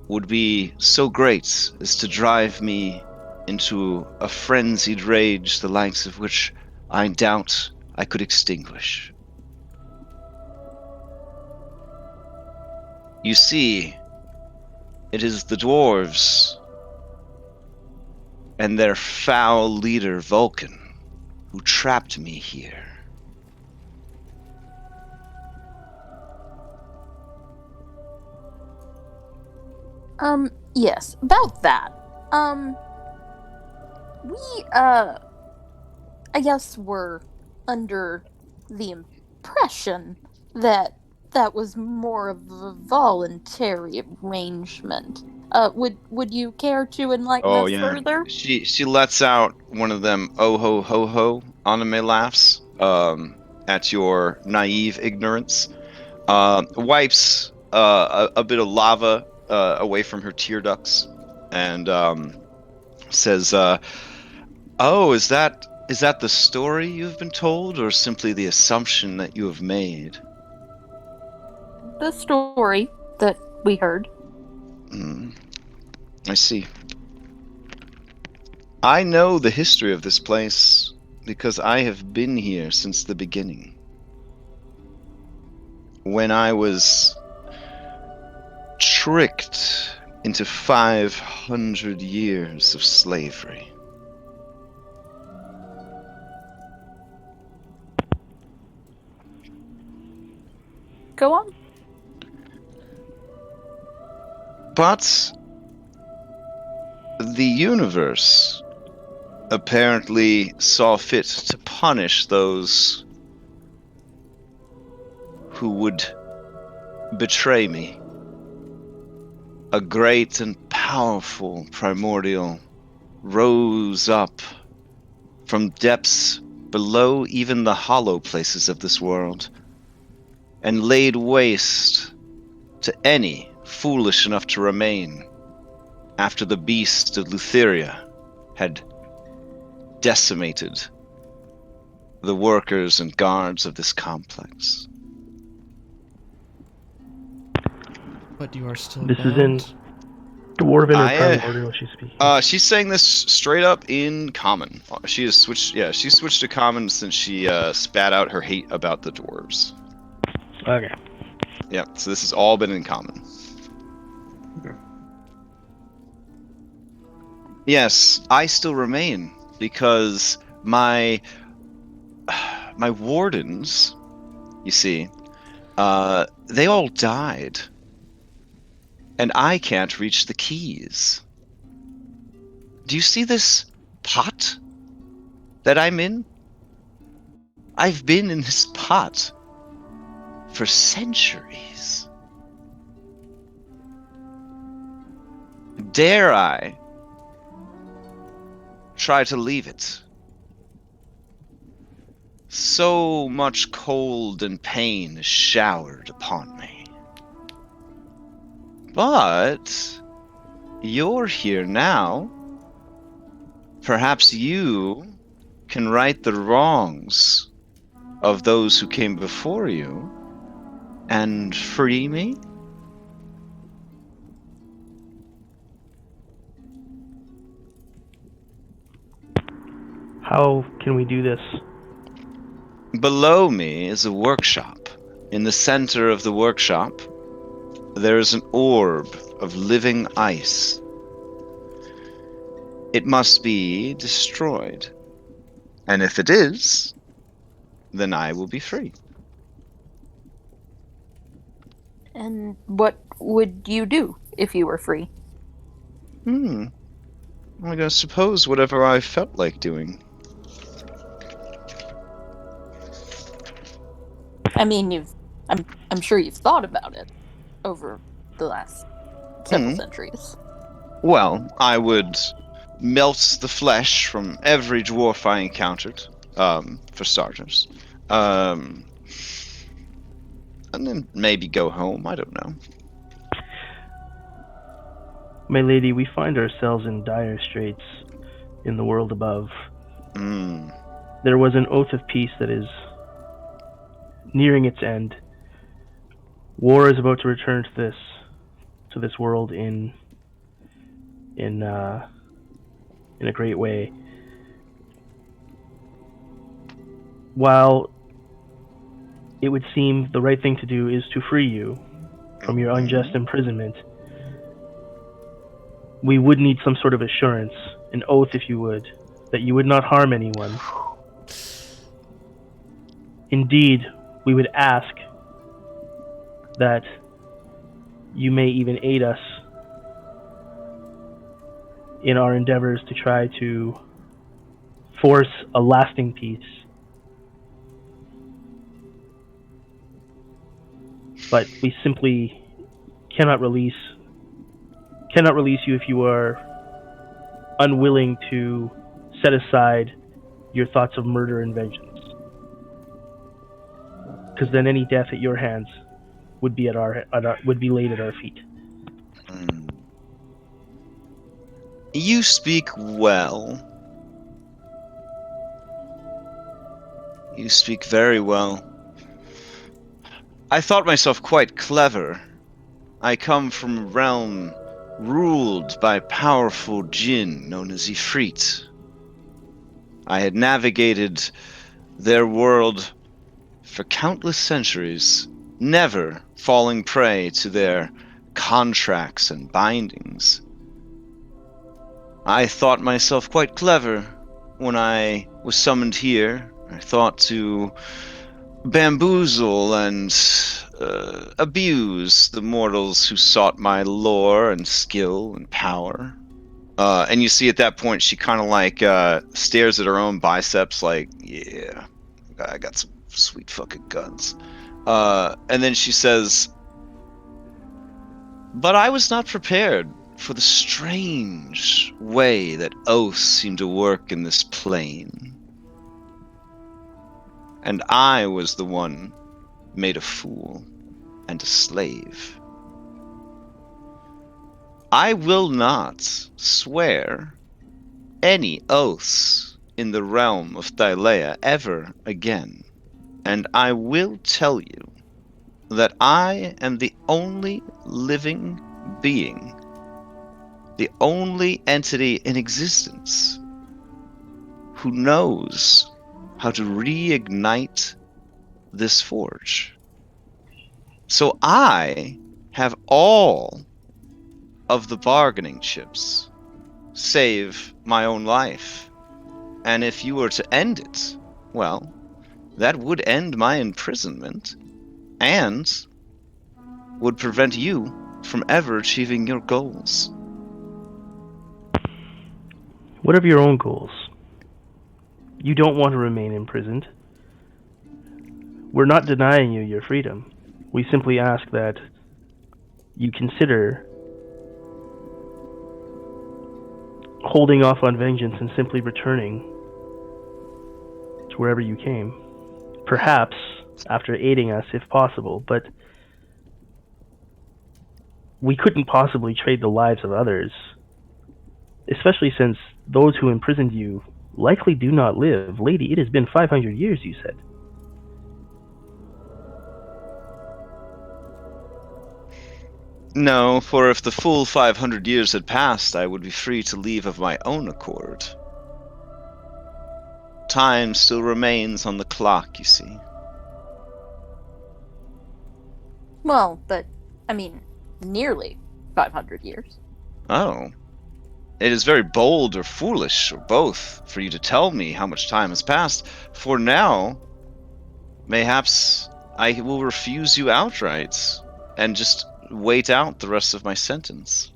would be so great as to drive me into a frenzied rage the likes of which I doubt I could extinguish. You see, it is the dwarves and their foul leader Vulcan who trapped me here." Yes, about that. We, I guess we're under the impression that that was more of a voluntary arrangement. Would you care to enlighten us further? She lets out one of them oh ho ho ho anime laughs at your naive ignorance. Wipes a bit of lava away from her tear ducts and says, "Oh, is that the story you've been told, or simply the assumption that you have made?" The story that we heard. I see. I know the history of this place because I have been here since the beginning. When I was tricked into 500 years of slavery. Go on. But the universe apparently saw fit to punish those who would betray me. A great and powerful primordial rose up from depths below even the hollow places of this world and laid waste to any foolish enough to remain after the beast of Lutheria had decimated the workers and guards of this complex. But you are still This is bound. in Dwarven or I, Primordial, was she speaking? She's saying this straight up in common. She has switched. Yeah, she switched to common since she spat out her hate about the dwarves. Okay. Yeah, so this has all been in common. Okay. Yes, I still remain because my wardens, you see, they all died, and I can't reach the keys. Do you see this pot that I'm in? I've been in this pot for centuries. Dare I try to leave it? So much cold and pain is showered upon me. But you're here now. Perhaps you can right the wrongs of those who came before you and free me? How can we do this? Below me is a workshop. In the center of the workshop, there is an orb of living ice. It must be destroyed. And if it is, then I will be free. And what would you do if you were free? I suppose whatever I felt like doing. I mean, I'm sure you've thought about it over the last several centuries. Well, I would melt the flesh from every dwarf I encountered, for starters. And then maybe go home, I don't know. My lady, we find ourselves in dire straits in the world above. There was an oath of peace that is nearing its end. War is about to return to this world in a great way. While it would seem the right thing to do is to free you from your unjust imprisonment, we would need some sort of assurance, an oath if you would, that you would not harm anyone. Indeed, we would ask that you may even aid us in our endeavors to try to force a lasting peace. But we simply cannot release you if you are unwilling to set aside your thoughts of murder and vengeance. Because then any death at your hands would be would be laid at our feet. You speak well. You speak very well. I thought myself quite clever. I come from a realm ruled by powerful djinn known as Ifrit. I had navigated their world for countless centuries, never falling prey to their contracts and bindings. I thought myself quite clever when I was summoned here. I thought to bamboozle and abuse the mortals who sought my lore and skill and power. And you see at that point she kind of like stares at her own biceps like, yeah, I got some sweet fucking guns. And then she says, but I was not prepared for the strange way that oaths seem to work in this plane. And I was the one made a fool and a slave. I will not swear any oaths in the realm of Thylea ever again. And I will tell you that I am the only living being, the only entity in existence who knows how to reignite this forge. So I have all of the bargaining chips, save my own life. And if you were to end it, well, that would end my imprisonment and would prevent you from ever achieving your goals. What are your own goals? You don't want to remain imprisoned. We're not denying you your freedom. We simply ask that you consider holding off on vengeance and simply returning to wherever you came. Perhaps after aiding us if possible, but we couldn't possibly trade the lives of others, especially since those who imprisoned you likely do not live. Lady, it has been 500 years, you said. No, for if the full 500 years had passed, I would be free to leave of my own accord. Time still remains on the clock, you see. Well, but, I mean, nearly 500 years. Oh. It is very bold or foolish, or both, for you to tell me how much time has passed. For now, mayhaps I will refuse you outright and just wait out the rest of my sentence.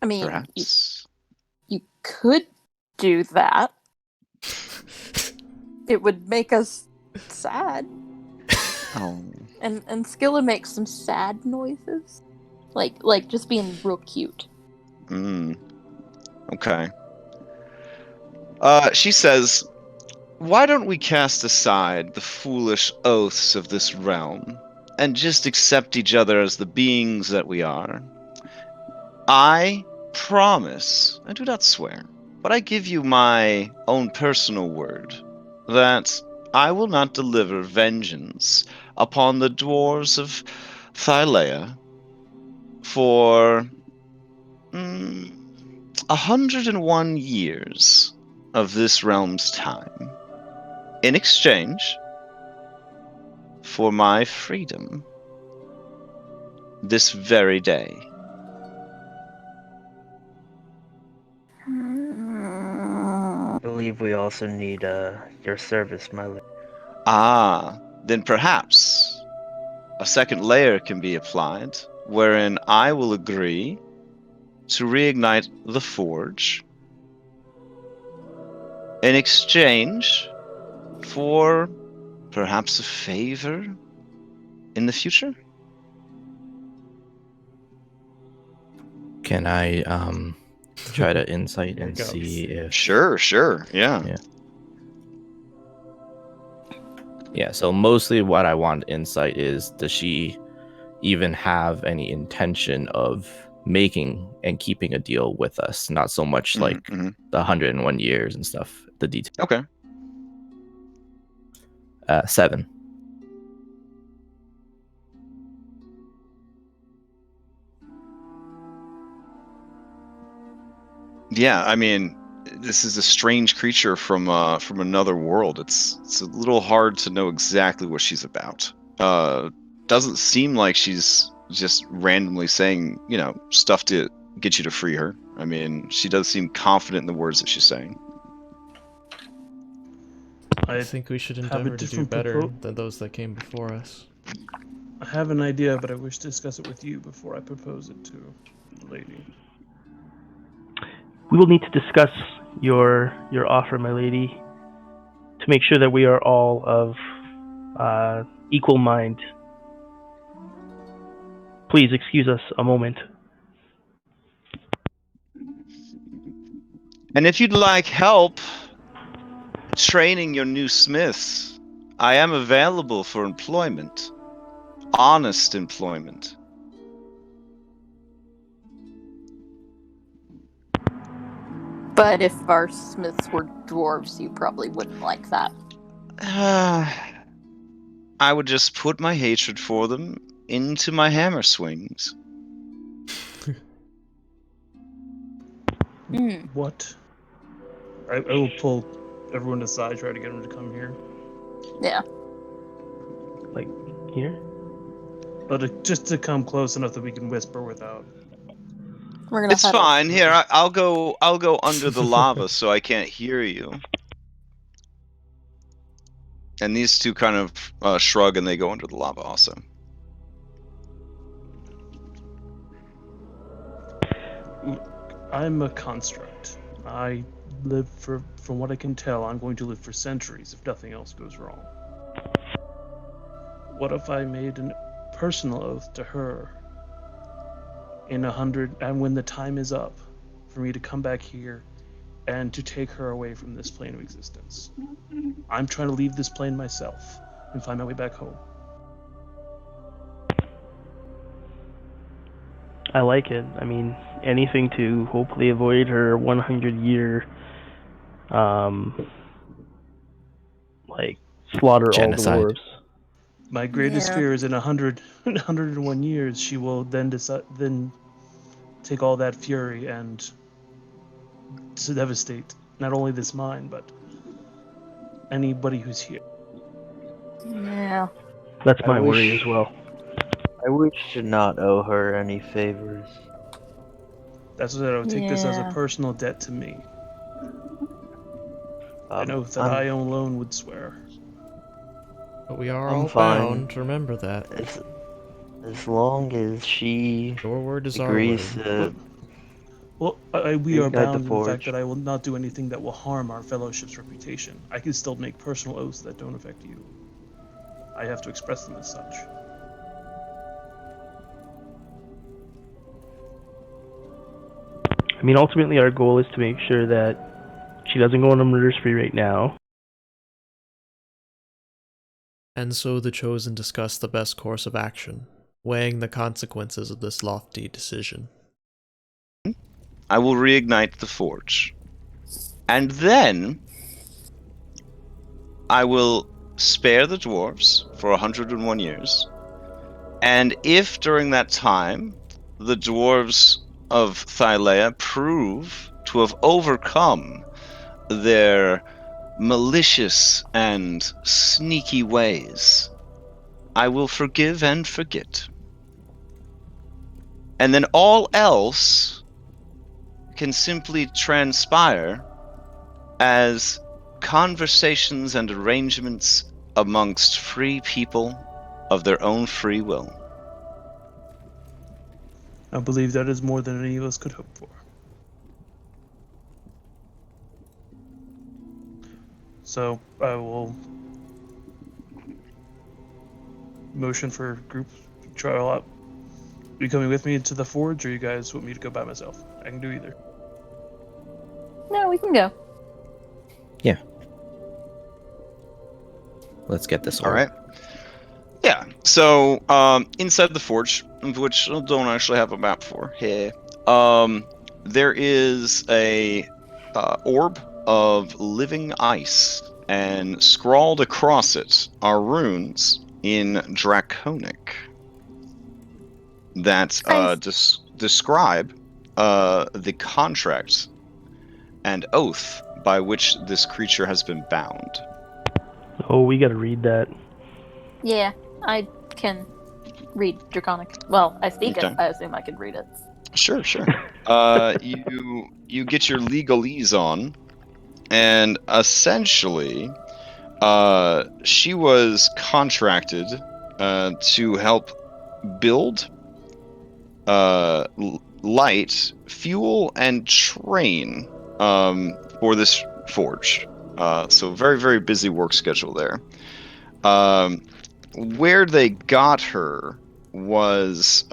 I mean, Perhaps. you could do that. It would make us sad. Oh. And Skilla makes some sad noises. Like just being real cute. Okay. She says, why don't we cast aside the foolish oaths of this realm and just accept each other as the beings that we are? I promise, I do not swear, but I give you my own personal word that I will not deliver vengeance upon the dwarves of Thylea for 101 years of this realm's time in exchange for my freedom this very day. I believe we also need your service, my lady. Then perhaps a second layer can be applied, wherein I will agree to reignite the forge in exchange for perhaps a favor in the future? Can I try to insight and Here it see if Sure, yeah. Yeah, so mostly what I want insight is, does she even have any intention of making and keeping a deal with us? Not so much like the 101 years and stuff, the detail. Okay. 7. Yeah, I mean, this is a strange creature from another world. It's a little hard to know exactly what she's about. Doesn't seem like she's just randomly saying, stuff to get you to free her. I mean, she does seem confident in the words that she's saying. I think we should endeavor to do better than those that came before us. I have an idea, but I wish to discuss it with you before I propose it to the lady. We will need to discuss your offer, my lady, to make sure that we are all of equal mind. Please excuse us a moment. And if you'd like help training your new smiths, I am available for employment. Honest employment. But if our smiths were dwarves, you probably wouldn't like that. I would just put my hatred for them into my hammer swings. What? I will pull everyone aside, try to get them to come here. Yeah. Like, here? But just to come close enough that we can whisper without. It's fine. Here, I'll go under the lava so I can't hear you. And these two kind of shrug and they go under the lava also. I'm a construct. I live from what I can tell, I'm going to live for centuries if nothing else goes wrong. What if I made a personal oath to her in 100, and when the time is up for me to come back here and to take her away from this plane of existence? I'm trying to leave this plane myself and find my way back home. I like it. I mean, anything to hopefully avoid her 100-year, slaughter genocide. all dwarves. My greatest fear is in 101 years, she will then take all that fury and to devastate not only this mine, but anybody who's here. Yeah. That's my worry as well. I wish to not owe her any favors. That's what I would take this as a personal debt to me. An oath that I alone would swear. But we are all bound to remember that. As long as she your word is agrees our word. Well, we are bound in the fact that I will not do anything that will harm our fellowship's reputation. I can still make personal oaths that don't affect you. I have to express them as such. I mean, ultimately our goal is to make sure that she doesn't go on a murder spree right now. And so the Chosen discuss the best course of action, weighing the consequences of this lofty decision. I will reignite the forge. And then I will spare the dwarves for 101 years. And if during that time the dwarves of Thylea prove to have overcome their malicious and sneaky ways, I will forgive and forget. And then all else can simply transpire as conversations and arrangements amongst free people of their own free will. I believe that is more than any of us could hope for. So I will motion for group trial up. Are you coming with me into the forge, or you guys want me to go by myself? I can do either. No, we can go. Yeah. Let's get this all right. Yeah. So inside the forge, which I don't actually have a map for here, there is a orb of living ice, and scrawled across it are runes in Draconic that describe the contract and oath by which this creature has been bound. Oh, we gotta read that. Yeah, I can read Draconic. Well, I speak Okay. it. I assume I could read it. Sure. You get your legalese on, and essentially, she was contracted to help build, light, fuel, and train for this forge. So very, very busy work schedule there. Where they got her was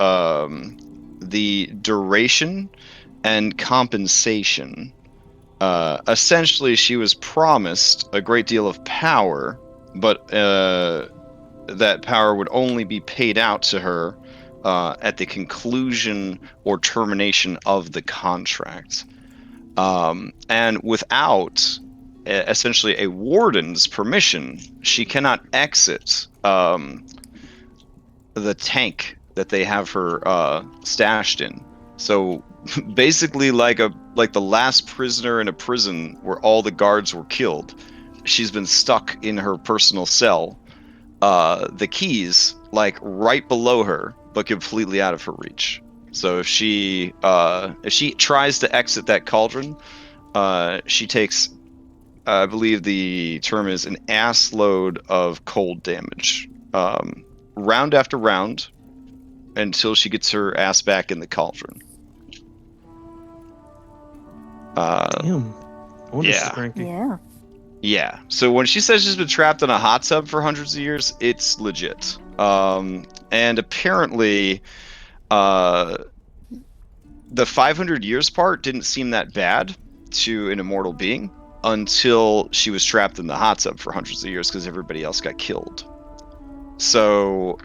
the duration and compensation. Essentially, she was promised a great deal of power, but that power would only be paid out to her at the conclusion or termination of the contract. And without essentially a warden's permission, she cannot exit the tank that they have her stashed in. So basically, like the last prisoner in a prison where all the guards were killed, she's been stuck in her personal cell. The keys, like, right below her, but completely out of her reach. So if she tries to exit that cauldron, she takes, I believe the term is, an ass load of cold damage, round after round, until she gets her ass back in the cauldron. Damn. I wonder if she's Yeah. cranky. Yeah. Yeah. So when she says she's been trapped in a hot tub for hundreds of years, it's legit. And apparently, the 500 years part didn't seem that bad to an immortal being until she was trapped in the hot tub for hundreds of years because everybody else got killed. So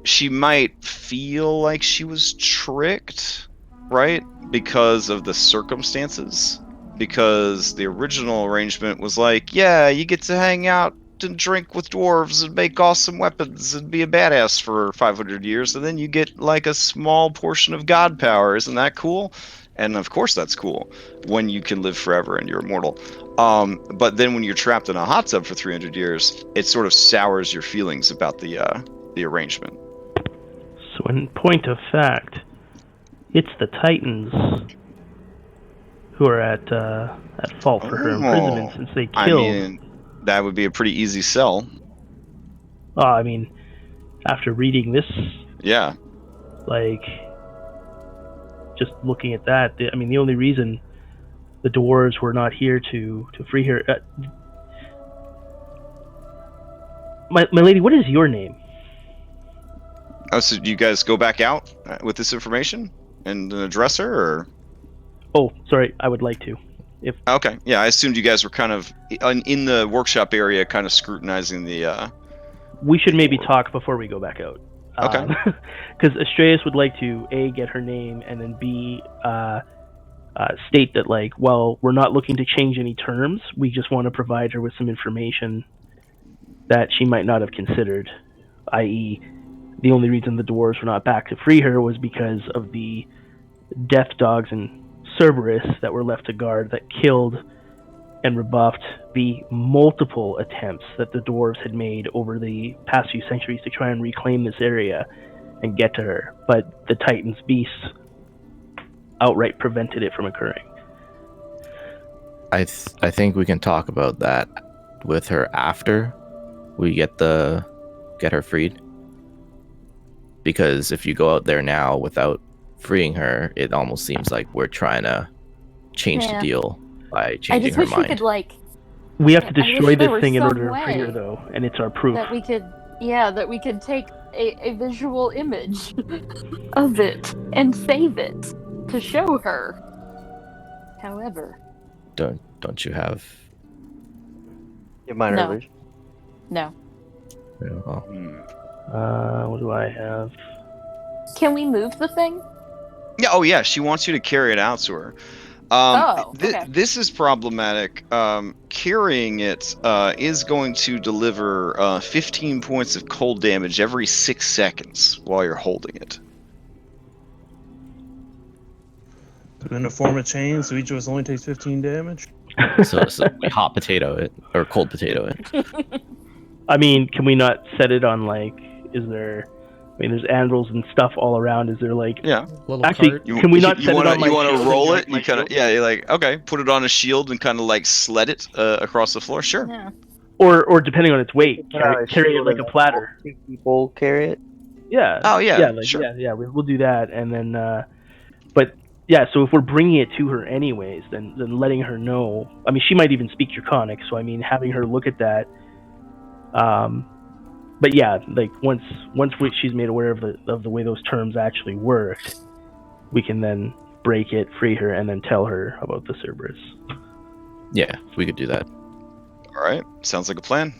she might feel like she was tricked, right? Because of the circumstances. Because the original arrangement was like, yeah, you get to hang out and drink with dwarves and make awesome weapons and be a badass for 500 years, and then you get like a small portion of god power. Isn't that cool? And of course that's cool when you can live forever and you're immortal. But then when you're trapped in a hot tub for 300 years, it sort of sours your feelings about the arrangement. So, in point of fact, it's the Titans who are at fault for her imprisonment since they killed. I mean, that would be a pretty easy sell. I mean, after reading this, Yeah. like, just looking at that, I mean, the only reason the dwarves were not here to free her. My lady, what is your name? Oh, so do you guys go back out with this information and address her, or? Oh, sorry, I would like to. Okay, yeah, I assumed you guys were kind of in the workshop area, kind of scrutinizing the. We should maybe talk before we go back out. Okay. Because Astraeus would like to A, get her name, and then B, state that, like, well, we're not looking to change any terms. We just want to provide her with some information that she might not have considered, i.e., the only reason the dwarves were not back to free her was because of the death dogs and Cerberus that were left to guard that killed and rebuffed the multiple attempts that the dwarves had made over the past few centuries to try and reclaim this area and get to her. But the Titans beasts outright prevented it from occurring. I think we can talk about that with her after we get her freed. Because if you go out there now without freeing her, it almost seems like we're trying to change the deal by changing her mind. I just wish We have to destroy this thing in some order to free her, though, and it's our proof. that we could take a visual image of it and save it to show her. However, don't you have? Your minor No. illusion. no. Yeah, well, What do I have? Can we move the thing? Yeah. Oh, yeah. She wants you to carry it out to her. Okay. This is problematic. Carrying it is going to deliver 15 points of cold damage every 6 seconds while you're holding it. Put them in a form of chain, so each of us only takes 15 damage. So we hot potato it or cold potato it. I mean, can we not set it on like? Is there? I mean, there's anvils and stuff all around. Is there like? Yeah. Little Actually, cart. can we not set it on my You want shield to and roll yank it? my You kind of shield? you're like, okay, put it on a shield and kind of like sled it across the floor. Sure. Yeah. Or depending on its weight, Put out a carry it shield like and a platter. 2 people carry it. Yeah. Oh, yeah, Like, sure. Yeah. We'll do that, and then. But yeah, so if we're bringing it to her anyways, then letting her know. I mean, she might even speak Draconic, so I mean, having her look at that. But yeah, like once she's made aware of the way those terms actually work, we can then break it, free her, and then tell her about the Cerberus. Yeah, we could do that. All right. Sounds like a plan.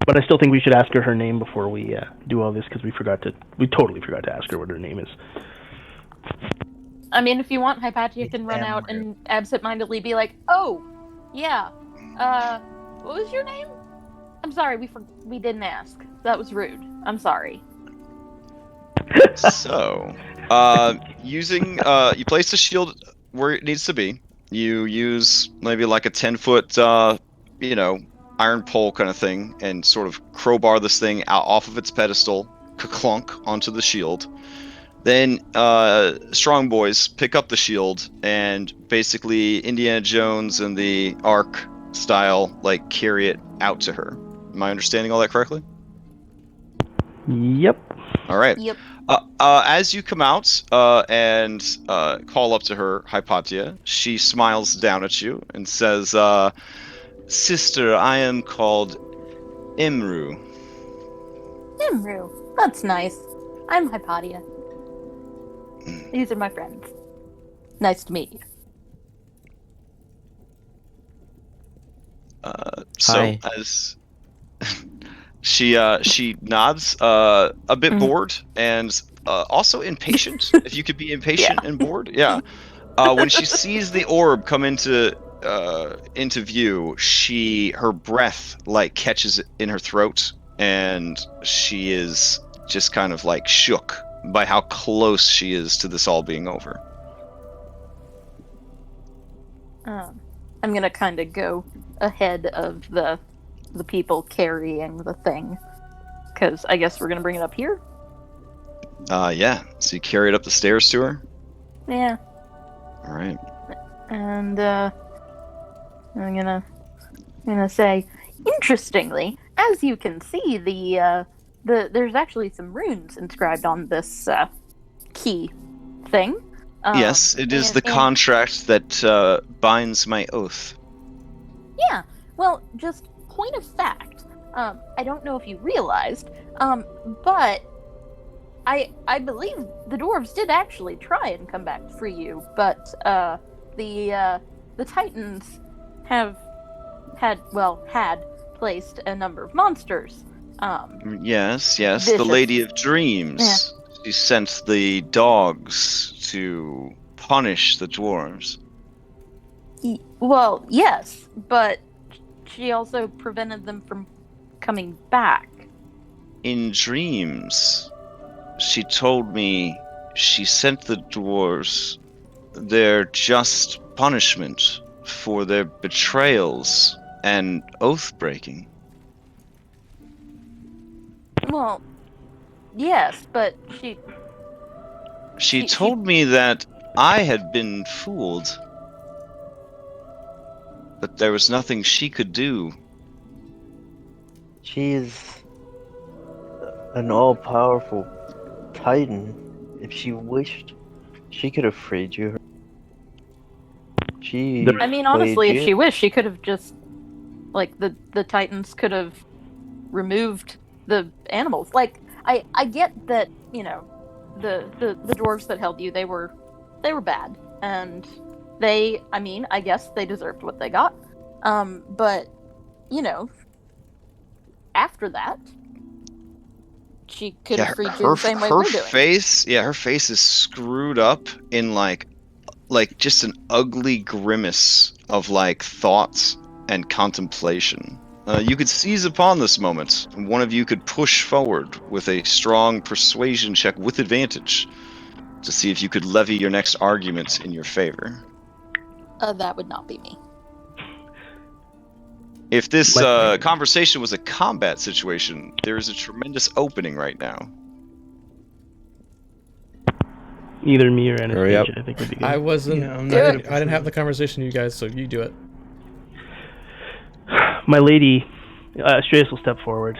But I still think we should ask her her name before we do all this, because we totally forgot to ask her what her name is. I mean, if you want, Hypatia can run out and absentmindedly be like, "Oh, yeah, what was your name? I'm sorry, we didn't ask. That was rude. I'm sorry." So, using you place the shield where it needs to be. You use maybe like a 10-foot, iron pole kind of thing, and sort of crowbar this thing out off of its pedestal, clunk onto the shield. Then strong boys pick up the shield and basically Indiana Jones and the Ark style, like carry it out to her. Am I understanding all that correctly? Yep. All right. Yep. As you come out and call up to her, Hypatia, she smiles down at you and says, "Sister, I am called Imru." Imru. That's nice. I'm Hypatia. These are my friends. Nice to meet you. So Hi. as she nods, a bit bored and also impatient. If you could be impatient and bored, yeah. When she sees the orb come into view, her breath like catches in her throat, and she is just kind of like shook by how close she is to this all being over. I'm gonna kind of go ahead of the people carrying the thing, because I guess we're gonna bring it up here. Yeah. So you carry it up the stairs to her. Yeah. All right. And I'm gonna say, interestingly, as you can see, there's actually some runes inscribed on this key thing. Yes, it is the contract that binds my oath. Yeah. Well, just point of fact. I don't know if you realized, but I believe the dwarves did actually try and come back to free you, but the Titans had placed a number of monsters. Yes, vicious. the Lady of Dreams. Yeah. She sent the dogs to punish the dwarves. Well, yes, but she also prevented them from coming back. In dreams, she told me she sent the dwarves their just punishment for their betrayals and oath-breaking. Well, yes, but She told me that I had been fooled, but there was nothing she could do. She is an all-powerful Titan. If she wished, she could have freed you. I mean, honestly, if she wished, she could have just, like, the Titans could have removed the animals. Like, I get that, the dwarves that held you, they were bad, and I guess they deserved what they got. But after that, she could have freed you the same way we're doing. Her face is screwed up in like just an ugly grimace of like thoughts and contemplation. You could seize upon this moment, and one of you could push forward with a strong persuasion check with advantage to see if you could levy your next arguments in your favor. That would not be me. If this conversation was a combat situation, there is a tremendous opening right now. Either me or Hurry up. Anastasia, I think would be good. I wasn't. Yeah, I'm I not didn't, I didn't have the conversation with you guys, so you do it. My lady, Strayus will step forward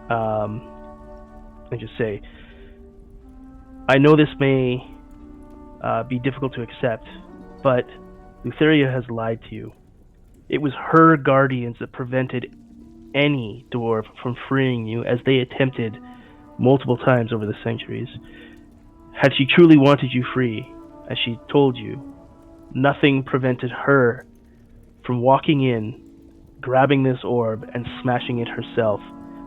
and just say, I know this may be difficult to accept, but Lutheria has lied to you. It was her guardians that prevented any dwarf from freeing you, as they attempted multiple times over the centuries. Had she truly wanted you free, as she told you, nothing prevented her from walking in, grabbing this orb, and smashing it herself,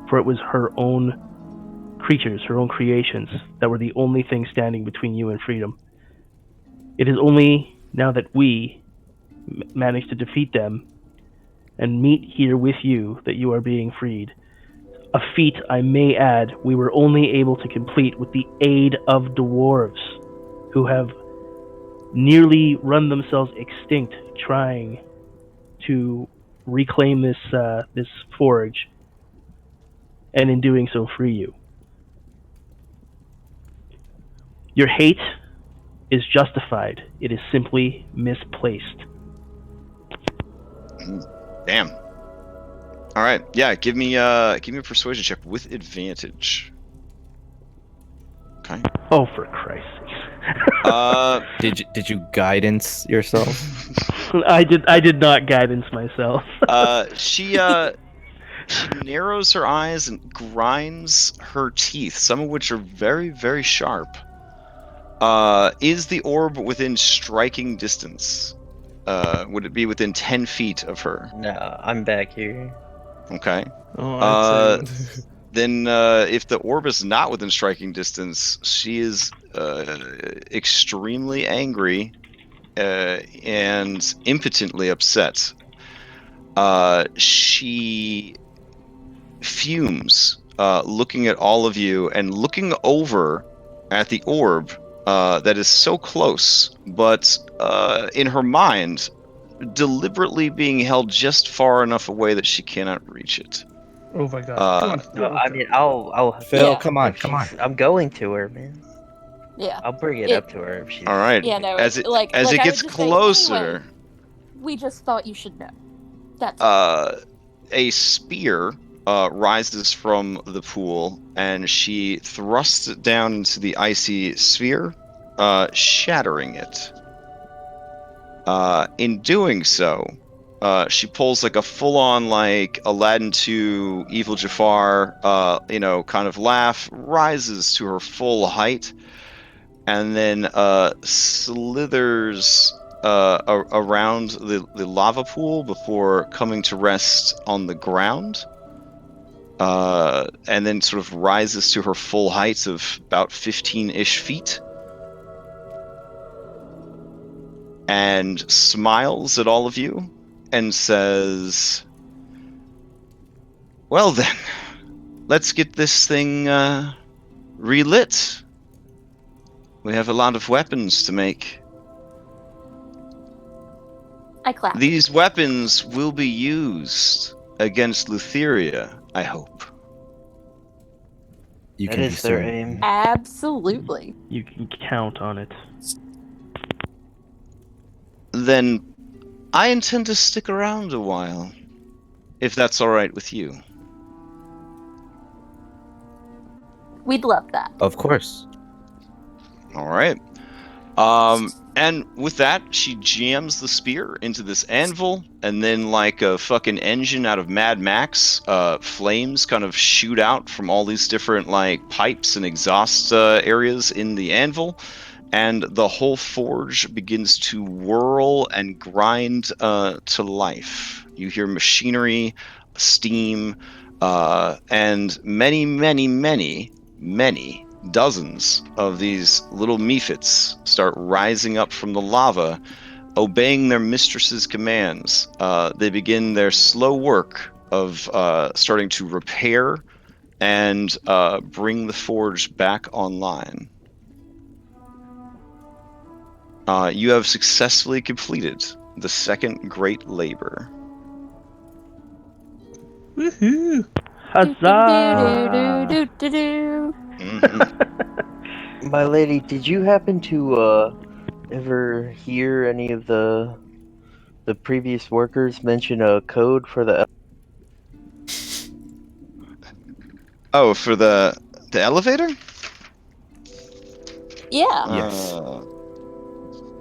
for it was her own creatures, her own creations, that were the only thing standing between you and freedom. It is only now that we managed to defeat them and meet here with you that you are being freed. A feat, I may add, we were only able to complete with the aid of dwarves, who have nearly run themselves extinct trying to reclaim this forge, and in doing so free you. Your hate is justified. It is simply misplaced. Damn. All right. Yeah. Give me a persuasion check with advantage. Okay. Oh, for Christ's sake. Did you guidance yourself? I did not guidance myself. She narrows her eyes and grinds her teeth, some of which are very, very sharp. Is the orb within striking distance? Would it be within 10 feet of her? No, I'm back here. Okay. Oh, I'd say Then, if the orb is not within striking distance, she is extremely angry and impotently upset. She fumes, looking at all of you and looking over at the orb that is so close, but in her mind, deliberately being held just far enough away that she cannot reach it. oh my god. No, I mean, I'll. Phil, Yeah. come on. I'm going to her, man. Yeah. I'll bring it up to her if she's. All right. Yeah, no. As it like as I it would gets just say, closer, anyway, we just thought you should know. That's a spear rises from the pool, and she thrusts it down into the icy sphere, shattering it. In doing so, she pulls like a full-on like Aladdin 2 Evil Jafar, kind of laugh, rises to her full height, and then slithers around the lava pool before coming to rest on the ground, and then sort of rises to her full height of about 15-ish feet, and smiles at all of you and says, well then, let's get this thing relit. We have a lot of weapons to make. I clap. These weapons will be used against Lutheria, I hope. You That can is their aim. Absolutely. You can count on it. Then I intend to stick around a while, if that's all right with you. We'd love that. Of course. All right. And with that, she jams the spear into this anvil, and then like a fucking engine out of Mad Max, flames kind of shoot out from all these different like pipes and exhaust areas in the anvil, and the whole forge begins to whirl and grind to life. You hear machinery, steam, and many dozens of these little mephits start rising up from the lava, obeying their mistress's commands. They begin their slow work of starting to repair and bring the forge back online. you have successfully completed the second great labor. Woohoo! Huzzah! Mhm. My lady, did you happen to ever hear any of the previous workers mention a code for the? Oh, for the elevator? Yeah. Yes.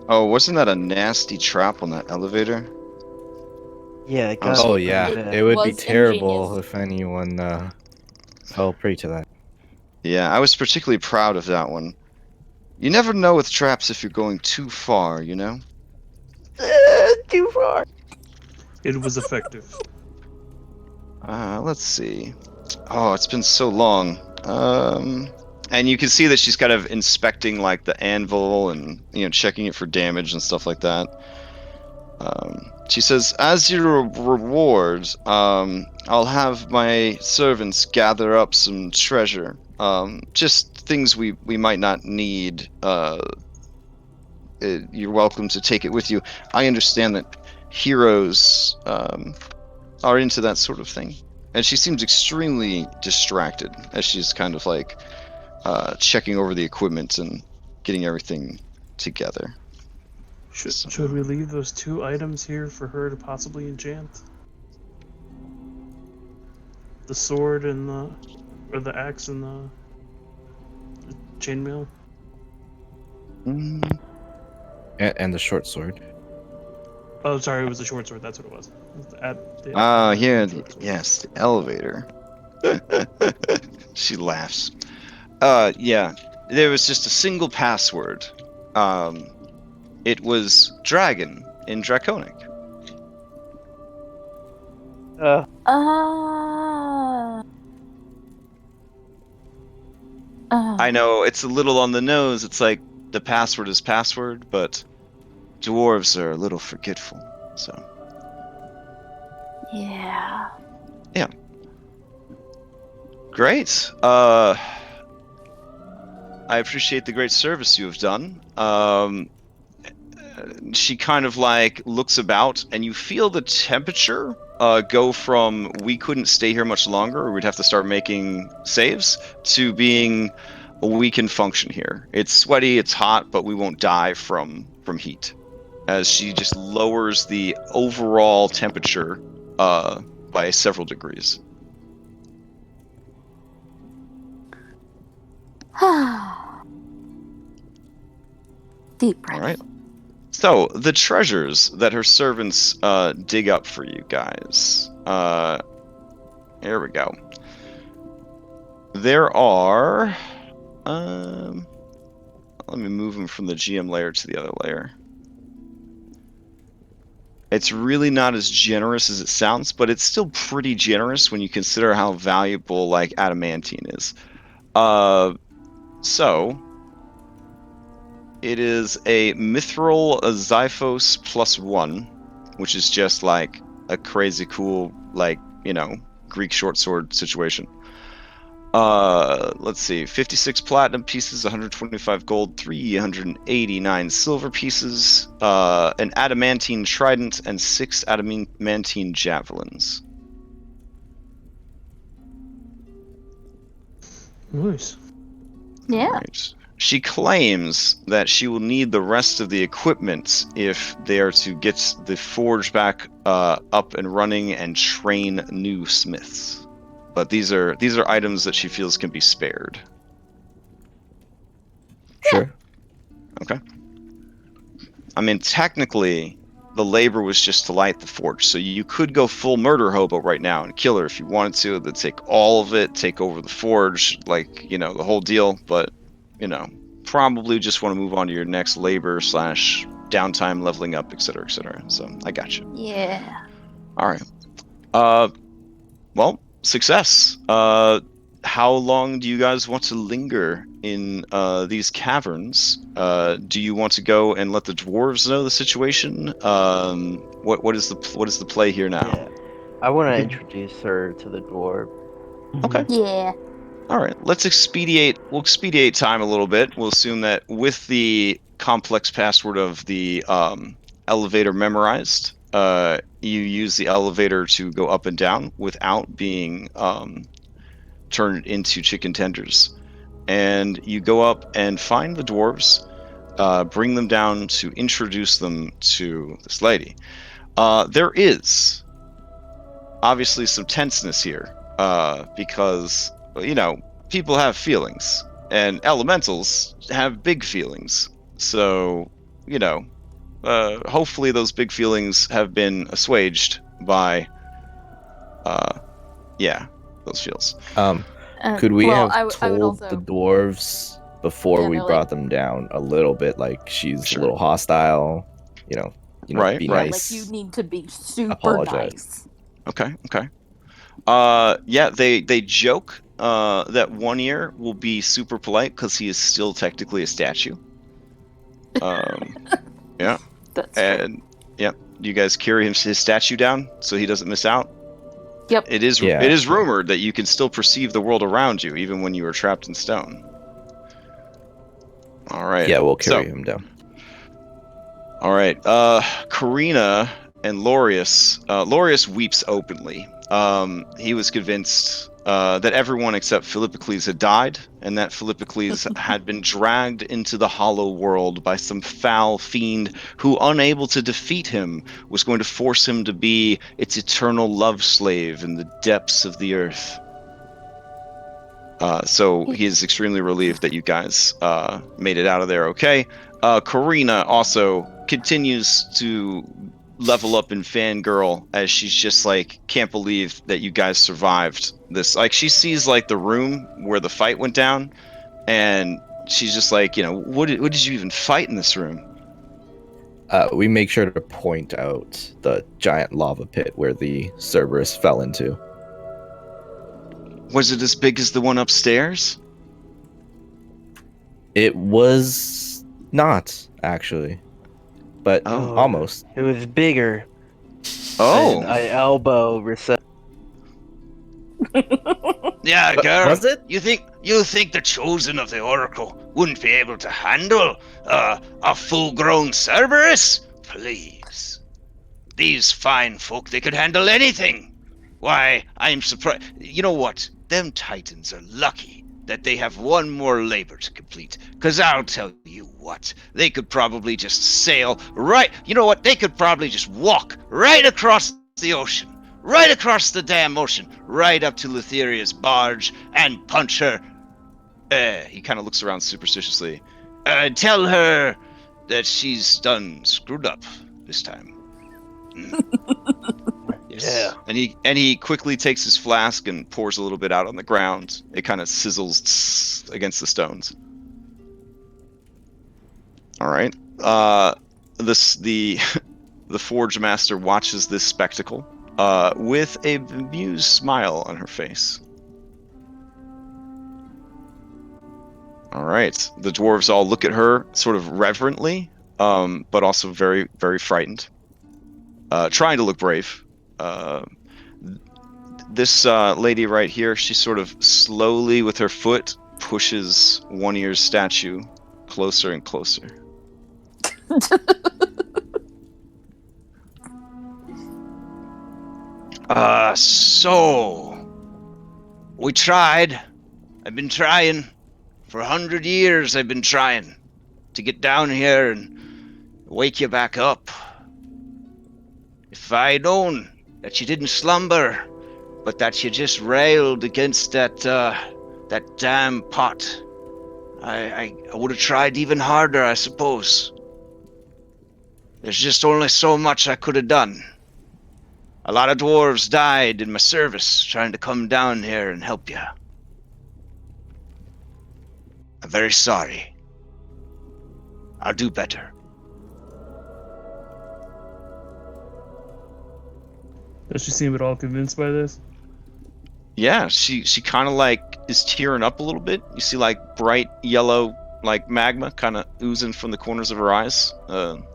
Oh, wasn't that a nasty trap on that elevator? Yeah, it I was- got Oh me yeah, pretty bad. it would be was terrible ingenious. if anyone fell prey to that. Yeah, I was particularly proud of that one. You never know with traps if you're going too far, you know? Too far. It was effective. Let's see. Oh, it's been so long. And you can see that she's kind of inspecting like the anvil and checking it for damage and stuff like that. She says, as your reward, I'll have my servants gather up some treasure. Just things we might not need. You're welcome to take it with you. I understand that heroes are into that sort of thing. And she seems extremely distracted as she's kind of like checking over the equipment and getting everything together. Should we leave those 2 items here for her to possibly enchant? The sword and the axe and the chainmail? Mm, And the short sword. Oh, sorry, it was the short sword. That's what it was. The here, short sword. yes, the elevator. She laughs. Yeah, there was just a single password. It was dragon in Draconic. I know it's a little on the nose. It's like the password is password, but dwarves are a little forgetful. So Yeah. great. I appreciate the great service you have done. She kind of like looks about, and you feel the temperature go from we couldn't stay here much longer, or we'd have to start making saves, to being we can function here. It's sweaty, it's hot, but we won't die from heat. As she just lowers the overall temperature by several degrees. Deep breath. All right. So the treasures that her servants dig up for you guys. Here we go. There are. Let me move them from the GM layer to the other layer. It's really not as generous as it sounds, but it's still pretty generous when you consider how valuable like adamantine is. So it is a Mithril Zyphos +1, which is just like a crazy cool, like, Greek short sword situation. Let's see, 56 platinum pieces, 125 gold, 389 silver pieces, an adamantine trident, and 6 adamantine javelins. Nice. Yeah. Right. She claims that she will need the rest of the equipment if they are to get the forge back up and running and train new smiths. But these are items that she feels can be spared. Sure. Okay. I mean, technically, the labor was just to light the forge, so you could go full murder hobo right now and kill her if you wanted to. Then take all of it, take over the forge, like, the whole deal. But, probably just want to move on to your next labor / downtime, leveling up, etc., etc. So I got you. Yeah. All right. Well, success. How long do you guys want to linger in these caverns? Do you want to go and let the dwarves know the situation? What is the play here now? Yeah. I want to introduce her to the dwarf. Okay. Yeah. All right, let's expedite. We'll expedite time a little bit. We'll assume that with the complex password of the elevator memorized, you use the elevator to go up and down without being turned into chicken tenders. And you go up and find the dwarves, bring them down to introduce them to this lady. There is obviously some tenseness here, because, you know, people have feelings, and elementals have big feelings. So, you know, hopefully those big feelings have been assuaged by, those feels. Could we well, have I would told also, the dwarves before we Generally. brought them down a little bit, like she's Sure. a little hostile, Right, be right. nice. like you need to be super Apologize. nice. Okay. They joke that One Ear will be super polite because he is still technically a statue. Yeah. That's true. And you guys carry his statue down so he doesn't miss out. Yep. It is rumored that you can still perceive the world around you even when you are trapped in stone. All right. Yeah, we'll carry him down. All right. Karina and Lorius. Lorius weeps openly. He was convinced that everyone except Philippocles had died, and that Philippocles had been dragged into the hollow world by some foul fiend who, unable to defeat him, was going to force him to be its eternal love slave in the depths of the earth. So he is extremely relieved that you guys made it out of there okay. Karina also continues to level up in fangirl as she's just like, can't believe that you guys survived this. Like, she sees like the room where the fight went down, and she's just like, what did you even fight in this room? We make sure to point out the giant lava pit where the Cerberus fell into. Was it as big as the one upstairs? It was not, actually. But almost. It was bigger. Oh. Than I elbow reset. Yeah, girl. Was it? You think the chosen of the Oracle wouldn't be able to handle a full-grown Cerberus? Please. These fine folk, they could handle anything. Why, I'm surprised. You know what? Them Titans are lucky that they have one more labor to complete. Because I'll tell you what, they could probably just sail right... You know what? They could probably just walk right across the ocean. Right across the damn ocean. Right up to Letheria's barge and punch her. He kind of looks around superstitiously. Tell her that she's done screwed up this time. Yes. Yeah. And he quickly takes his flask and pours a little bit out on the ground. It kind of sizzles against the stones. All right. The Forge Master watches this spectacle with a bemused smile on her face. All right. The dwarves all look at her sort of reverently, but also very, very frightened. Trying to look brave. This lady right here, she sort of slowly with her foot pushes One Ear's statue closer and closer. So we tried. I've been trying for 100 years. I've been trying to get down here and wake you back up. If I'd known that you didn't slumber, but that you just railed against that damn pot, I would have tried even harder, I suppose. There's just only so much I could have done. A lot of dwarves died in my service trying to come down here and help you. I'm very sorry. I'll do better. Does she seem at all convinced by this? Yeah, she kind of like is tearing up a little bit. You see like bright yellow like magma kind of oozing from the corners of her eyes.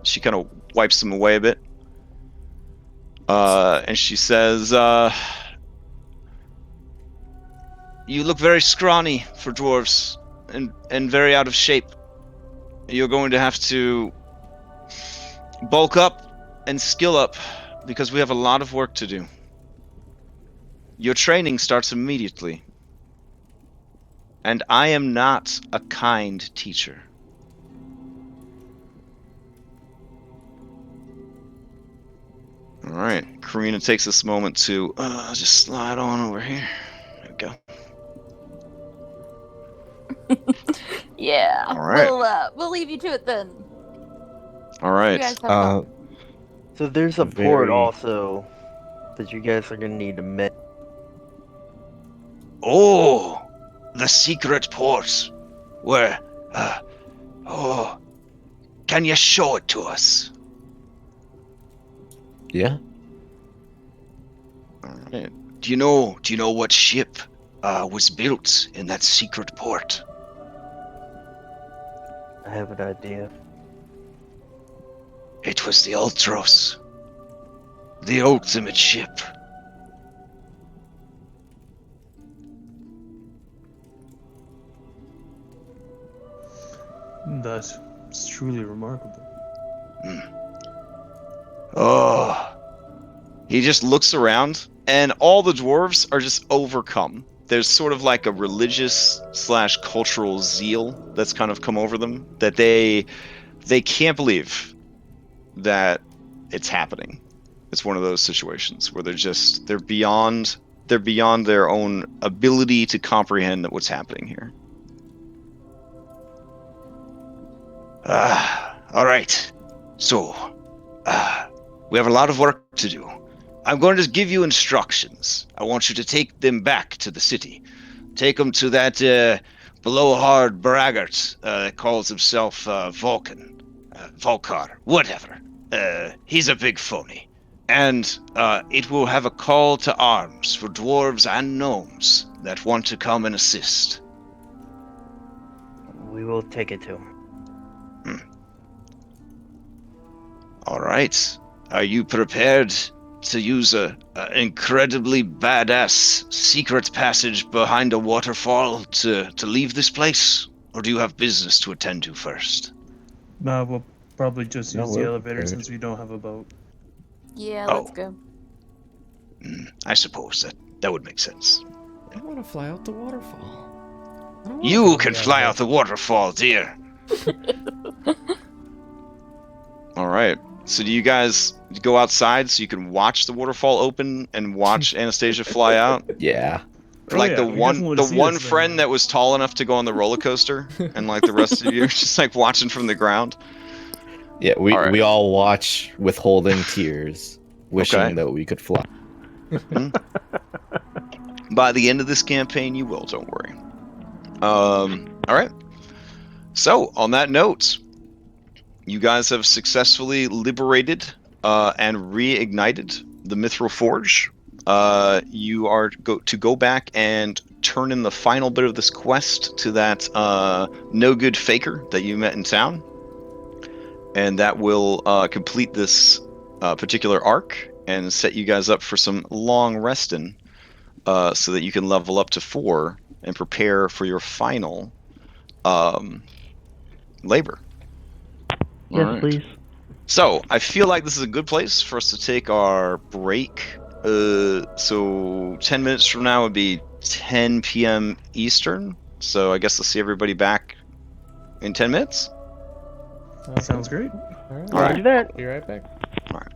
She kind of wipes them away a bit. And she says, you look very scrawny for dwarves and very out of shape. You're going to have to bulk up and skill up because we have a lot of work to do. Your training starts immediately. And I am not a kind teacher. All right, Karina takes this moment to just slide on over here. There we go. Yeah. All right. We'll leave you to it then. All You right. guys have fun. So there's a port Very- also that you guys are gonna need to met. Oh, the secret port. Where, can you show it to us? Yeah. All right. Do you know what ship was built in that secret port? I have an idea. It was the Ultros. The ultimate ship. That is truly remarkable. Oh, He just looks around, and all the dwarves are just overcome. There's sort of like a religious / cultural zeal that's kind of come over them that they can't believe that it's happening. It's one of those situations where they're beyond their own ability to comprehend what's happening here. all right. So, we have a lot of work to do. I'm going to give you instructions. I want you to take them back to the city. Take them to that blowhard braggart that calls himself Vulcan. Volkar, whatever. He's a big phony. And it will have a call to arms for dwarves and gnomes that want to come and assist. We will take it to him. All right. Are you prepared to use an incredibly badass secret passage behind a waterfall to leave this place? Or do you have business to attend to first? We'll probably just No, use the we're elevator prepared. since we don't have a boat. Yeah, Oh. let's go. I suppose that would make sense. I want to fly out the waterfall. I don't wanna You go can down fly there. out the waterfall, dear. All right. So do you guys go outside so you can watch the waterfall open and watch Anastasia fly out? Yeah. Oh, Like yeah, the we one definitely wanna see one this thing, friend man. that was tall enough to go on the roller coaster, and like the rest of you are just like watching from the ground. Yeah, we All right. we all watch withholding tears, wishing Okay. that we could fly. By the end of this campaign, you will. Don't worry. All right. So on that note, you guys have successfully liberated and reignited the Mithril Forge. You are to go back and turn in the final bit of this quest to that no good faker that you met in town, and that will complete this particular arc and set you guys up for some long resting, so that you can level up to 4 and prepare for your final labor. Yes, All right. please. So I feel like this is a good place for us to take our break. So 10 minutes from now would be 10 p.m. Eastern. So I guess I'll see everybody back in 10 minutes. Sounds great. All right. All right. Do that. Be right back. All right.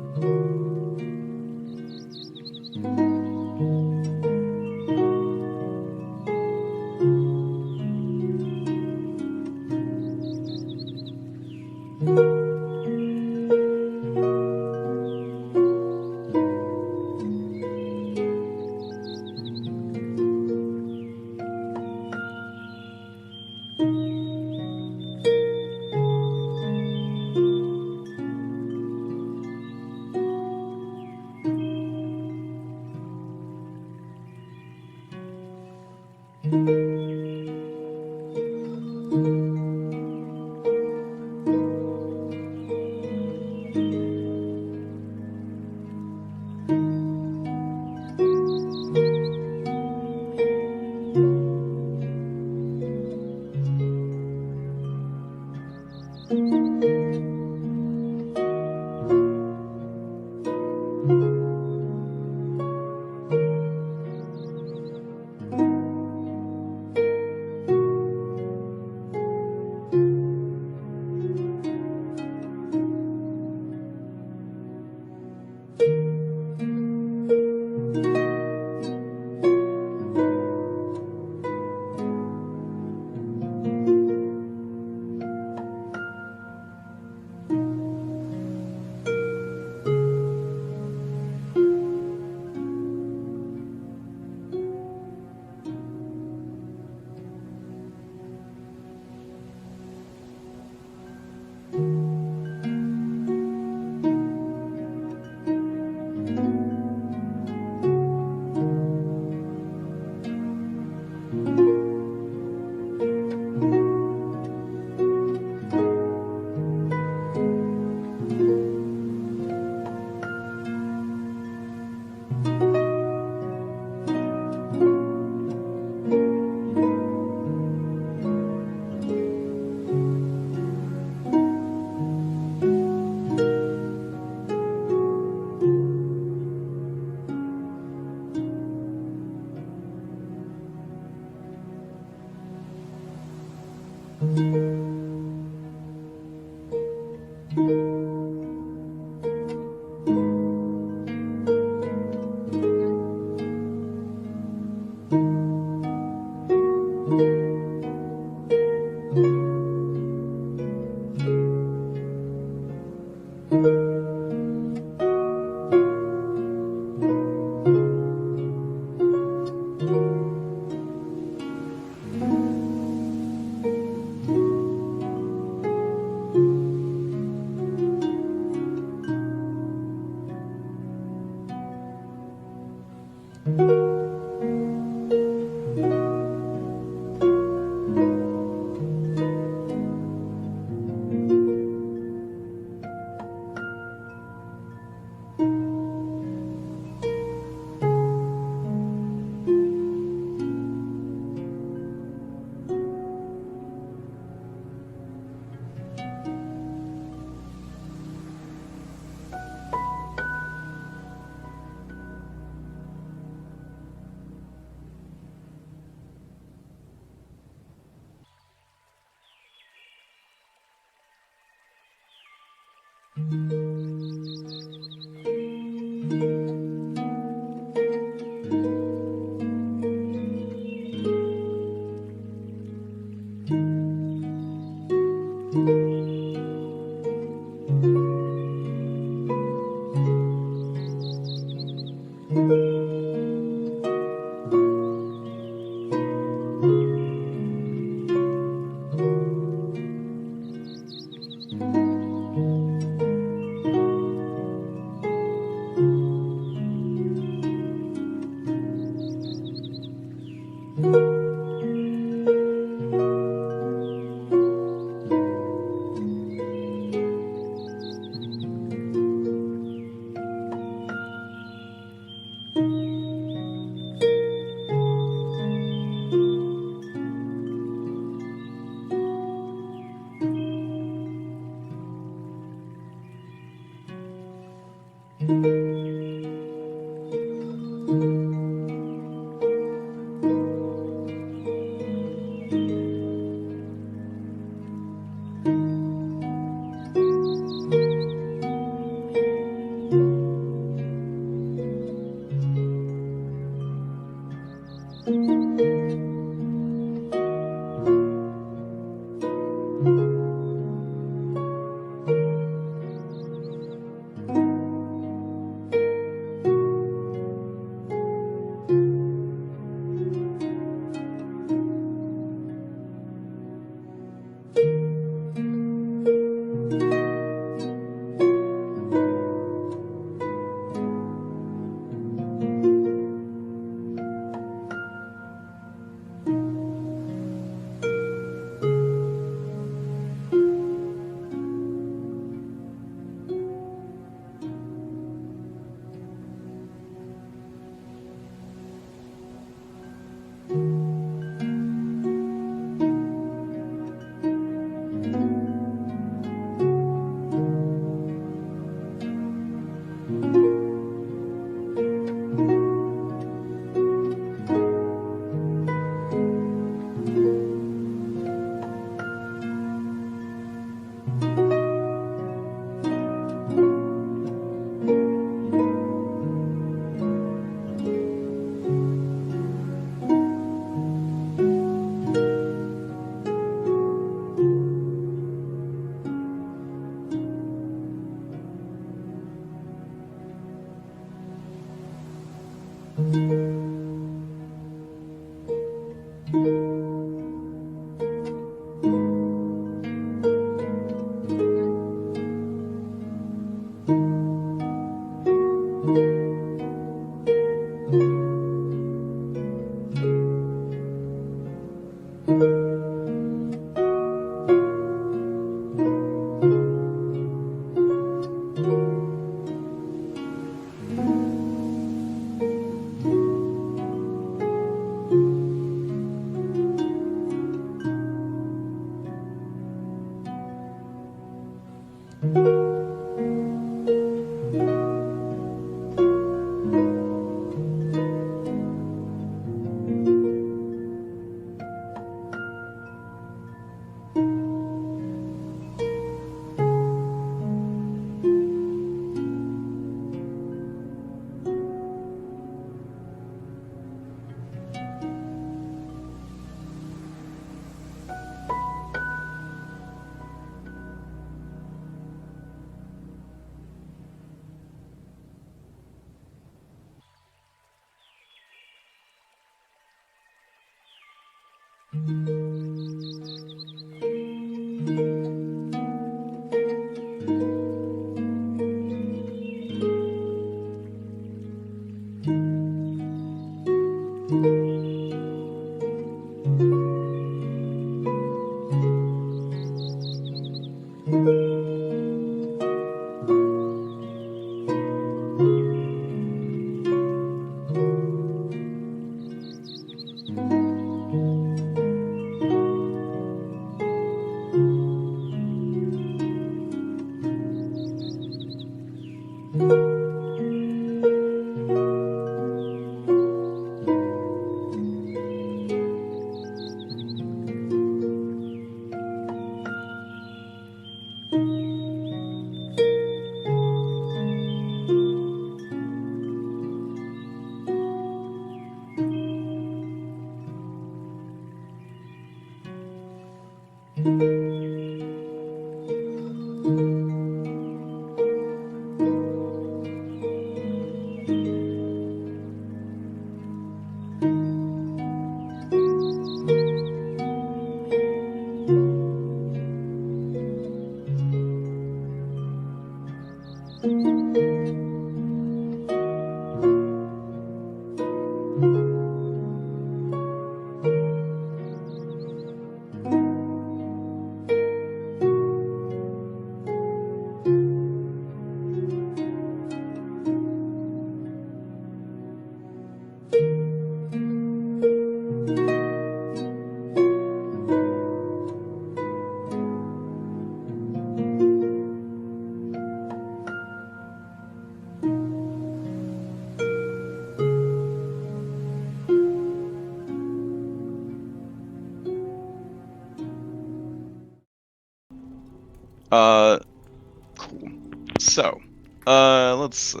Cool. So, let's see.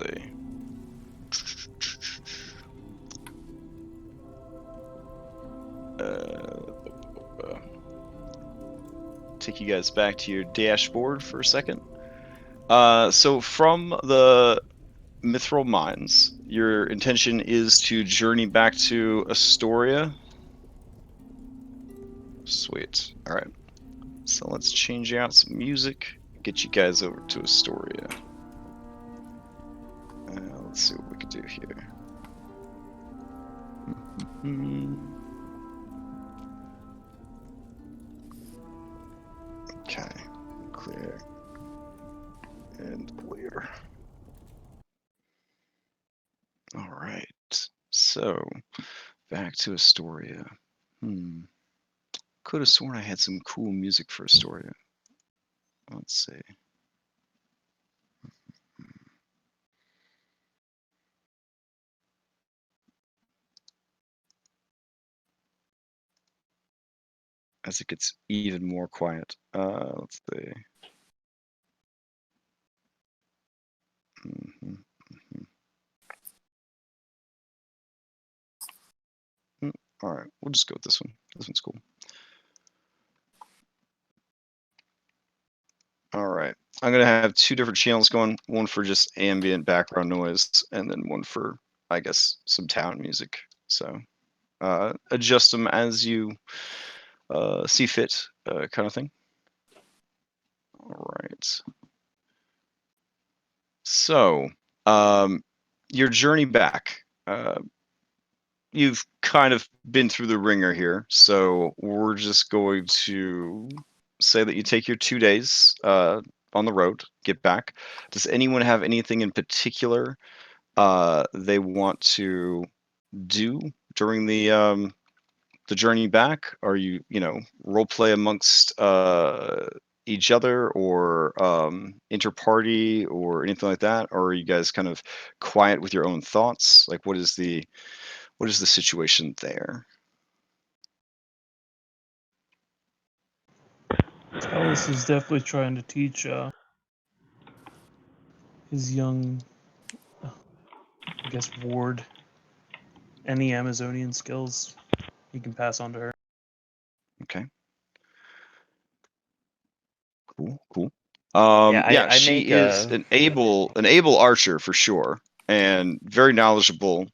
Take you guys back to your dashboard for a second. So from the Mithril Mines, your intention is to journey back to Astoria. Sweet. All right. So let's change out some music, get you guys over to Astoria. Let's see what we can do here. Okay, clear and clear. All right, so back to Astoria. Could have sworn I had some cool music for Astoria. Let's see. As it gets even more quiet. Let's see. All right, we'll just go with this one. This one's cool. All right, I'm gonna have two different channels going. One for just ambient background noise, and then one for I guess, some town music. So adjust them as you see fit, kind of thing. All right. So, your journey back. You've kind of been through the ringer here, so we're just going to say that you take your 2 days on the road, get back. Does anyone have anything in particular they want to do during the journey back? Are you role play amongst each other, or inter-party, or anything like that? Or are you guys kind of quiet with your own thoughts? Like, what is the situation there? Alice is definitely trying to teach his young, I guess, ward any Amazonian skills he can pass on to her. Okay. Cool. I She make is an able archer for sure, and very knowledgeable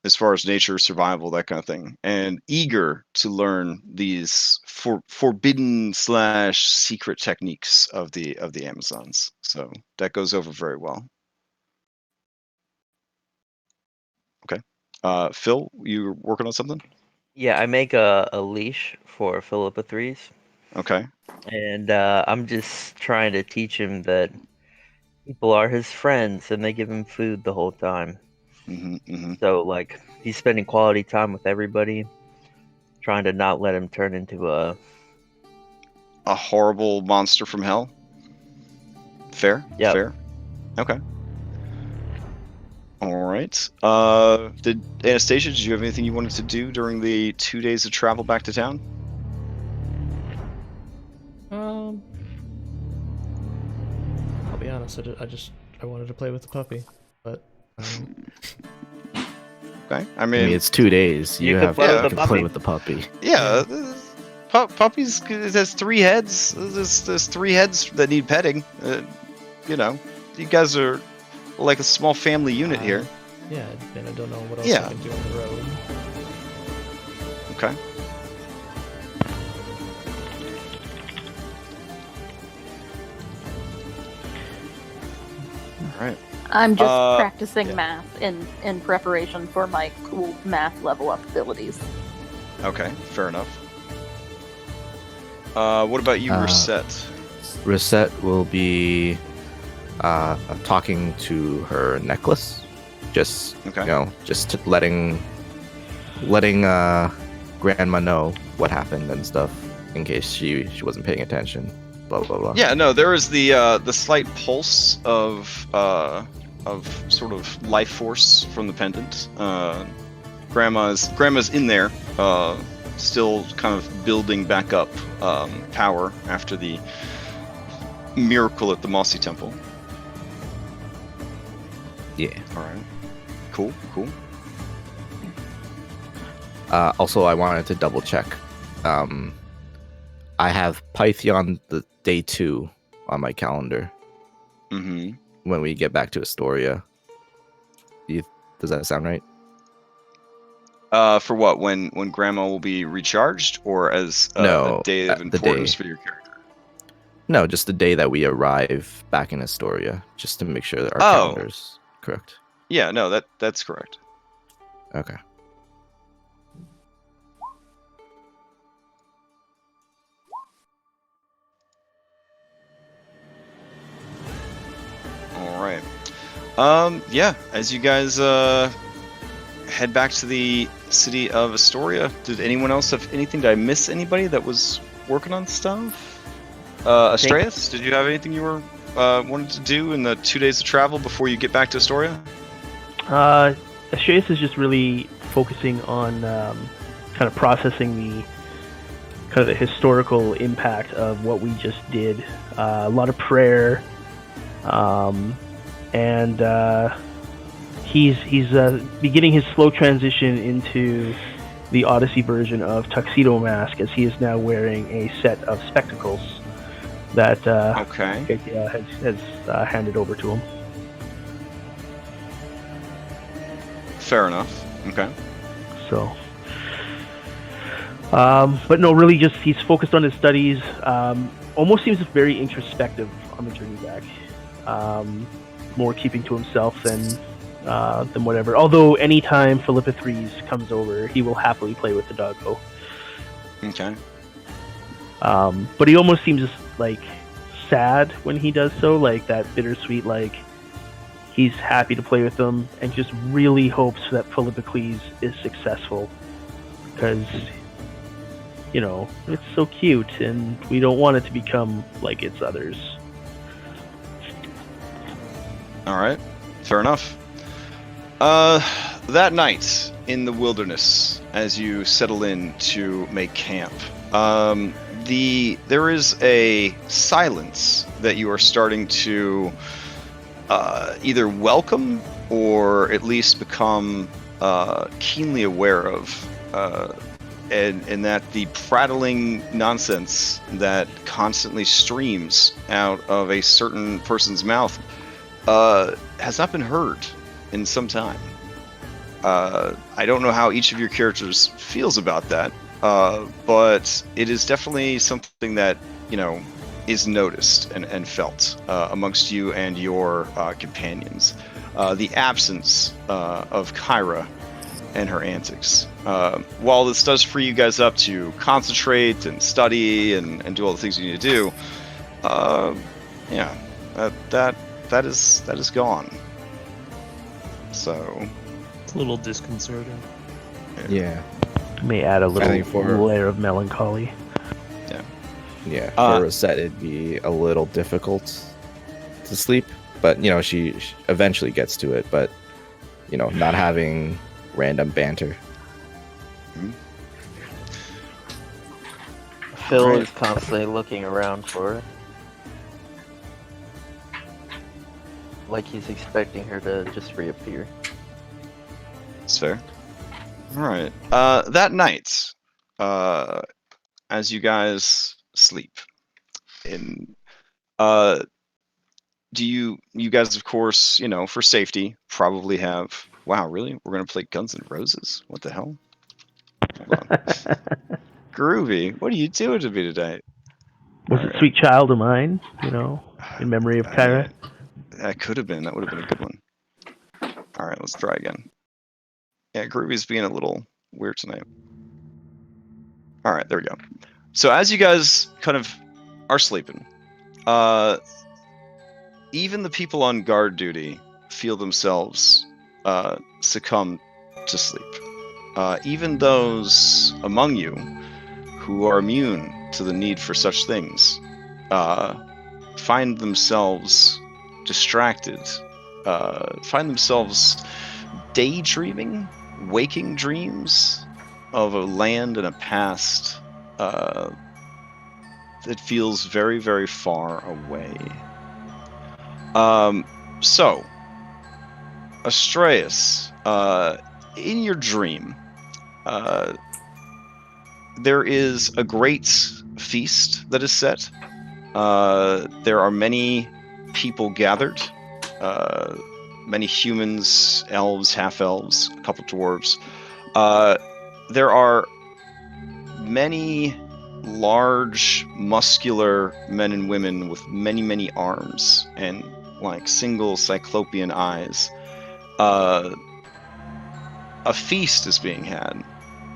as far as nature, survival, that kind of thing, and eager to learn these forbidden / secret techniques of the Amazons. So that goes over very well. Okay. Phil, you working on something? Yeah, I make a leash for Philippa Threes. Okay. And I'm just trying to teach him that people are his friends and they give him food the whole time. So, like, he's spending quality time with everybody, trying to not let him turn into a horrible monster from hell. Fair? Yep. Fair. Okay. All right. Did Anastasia, did you have anything you wanted to do during the 2 days of travel back to town? I'll be honest. I wanted to play with the puppy, but. Okay. I I mean, mean, it's 2 days. You can can play play with with the puppy. yeah. Puppies. It has 3 heads. There's 3 heads that need petting. You guys are like a small family unit here. Yeah, and I don't know what else Yeah. I can do on the road. Okay. All right. I'm just practicing yeah. math in preparation for my cool math level up abilities. Okay. Fair enough. What about you, Reset? Reset will be talking to her necklace. Just Okay. Just letting Grandma know what happened and stuff in case she wasn't paying attention. Blah blah blah. Yeah, no, there is the slight pulse of sort of life force from the pendant. Grandma's in there, still kind of building back up power after the miracle at the Mossy Temple. Yeah. All right. Cool. Also, I wanted to double check. I have Pythion the day 2 on my calendar. Mm-hmm. When we get back to Astoria. Does that sound right? For what? When Grandma will be recharged, or as a day of importance for your character? No, just the day that we arrive back in Astoria, just to make sure that our calendar's correct. Yeah, no, that's correct. Okay. All right. Yeah, as you guys head back to the city of Astoria, did anyone else have anything? Did I miss anybody that was working on stuff? Astraeus, did you have anything you were wanted to do in the 2 days of travel before you get back to Astoria? Astraeus is just really focusing on kind of processing the historical impact of what we just did. A lot of prayer, and he's beginning his slow transition into the Odyssey version of Tuxedo Mask, as he is now wearing a set of spectacles that has handed over to him. Fair enough. Okay. So, but no, really, just he's focused on his studies. Almost seems very introspective on the journey back. More keeping to himself than whatever. Although anytime Philippa Threes comes over, he will happily play with the doggo. Okay. But he almost seems like sad when he does so, like that bittersweet, like he's happy to play with them and just really hopes that Philippocles is successful because, you know, it's so cute and we don't want it to become like its others. All right. Fair enough. That night in the wilderness, as you settle in to make camp, there is a silence that you are starting to either welcome or at least become keenly aware of, and that the prattling nonsense that constantly streams out of a certain person's mouth has not been heard in some time. I don't know how each of your characters feels about that, but it is definitely something that, you know, is noticed and felt amongst you and your companions. The absence of Kyra and her antics. While this does free you guys up to concentrate and study and do all the things you need to do, yeah, that is gone. So It's a little disconcerting. Yeah. May add a think for- little layer of melancholy. Yeah, for Rosette, it'd be a little difficult to sleep, but you know, she eventually gets to it. But you know, not having random banter. Phil Right. is constantly looking around for her. Like he's expecting her to just reappear. That's fair. All right. That night, as you guys sleep, do you guys, of course, you know, for safety, probably have. Wow, really? We're gonna play Guns N' Roses? What the hell? Hold on. Groovy. What are you doing to me today? Was All it right. Sweet Child of Mine, you know, in memory of Kyra? That could have been. That would have been a good one. All right, let's try again. Yeah, Groovy's being a little weird tonight. All right, there we go. So as you guys kind of are sleeping, even the people on guard duty feel themselves succumb to sleep. Even those among you who are immune to the need for such things find themselves distracted, find themselves daydreaming, waking dreams of a land and a past that feels very, very far away. So, Astreus, in your dream, there is a great feast that is set. There are many people gathered, many humans, elves, half-elves, a couple dwarves. There are many large, muscular men and women with many, many arms and like single cyclopean eyes. A feast is being had,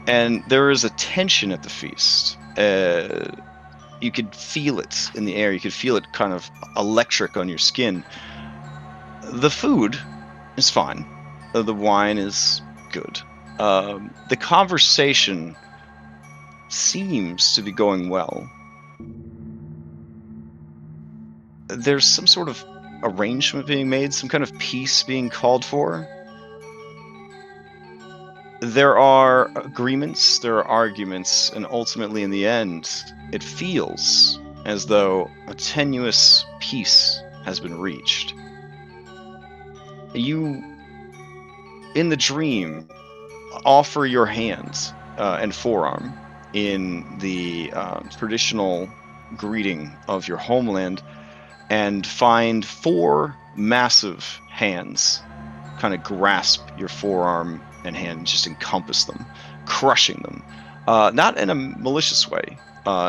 and there is a tension at the feast. You could feel it in the air. You could feel it kind of electric on your skin. The food is fine. The wine is good. The conversation seems to be going well. There's some sort of arrangement being made, some kind of peace being called for. There are agreements, there are arguments, and ultimately in the end, it feels as though a tenuous peace has been reached. You, in the dream, offer your hand and forearm in the traditional greeting of your homeland and find 4 massive hands kind of grasp your forearm and hand and just encompass them, crushing them. Not in a malicious way,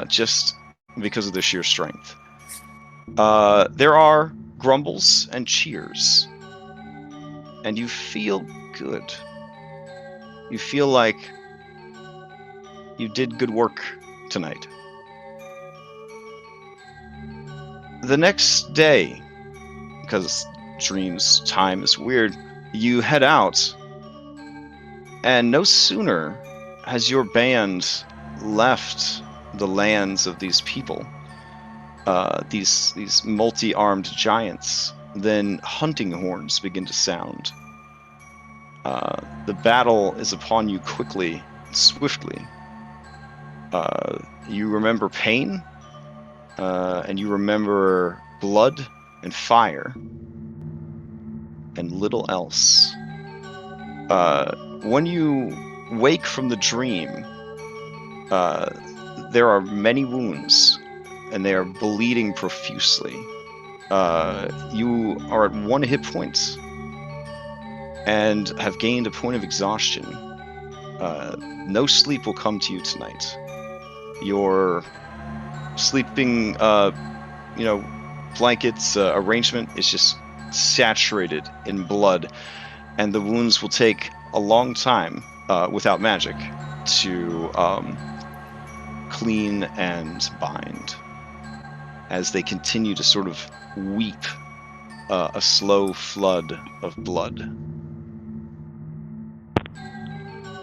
just because of their sheer strength. There are grumbles and cheers, and you feel good. You feel like you did good work tonight. The next day, because dreams, time is weird, you head out, and no sooner has your band left the lands of these people, these multi-armed giants, then hunting horns begin to sound. The battle is upon you quickly, swiftly. You remember pain, and you remember blood and fire, and little else. When you wake from the dream, there are many wounds, and they are bleeding profusely. You are at 1 hit point, and have gained a point of exhaustion. No sleep will come to you tonight. Your sleeping, blankets arrangement is just saturated in blood, and the wounds will take a long time, without magic, to clean and bind, as they continue to sort of weep a slow flood of blood.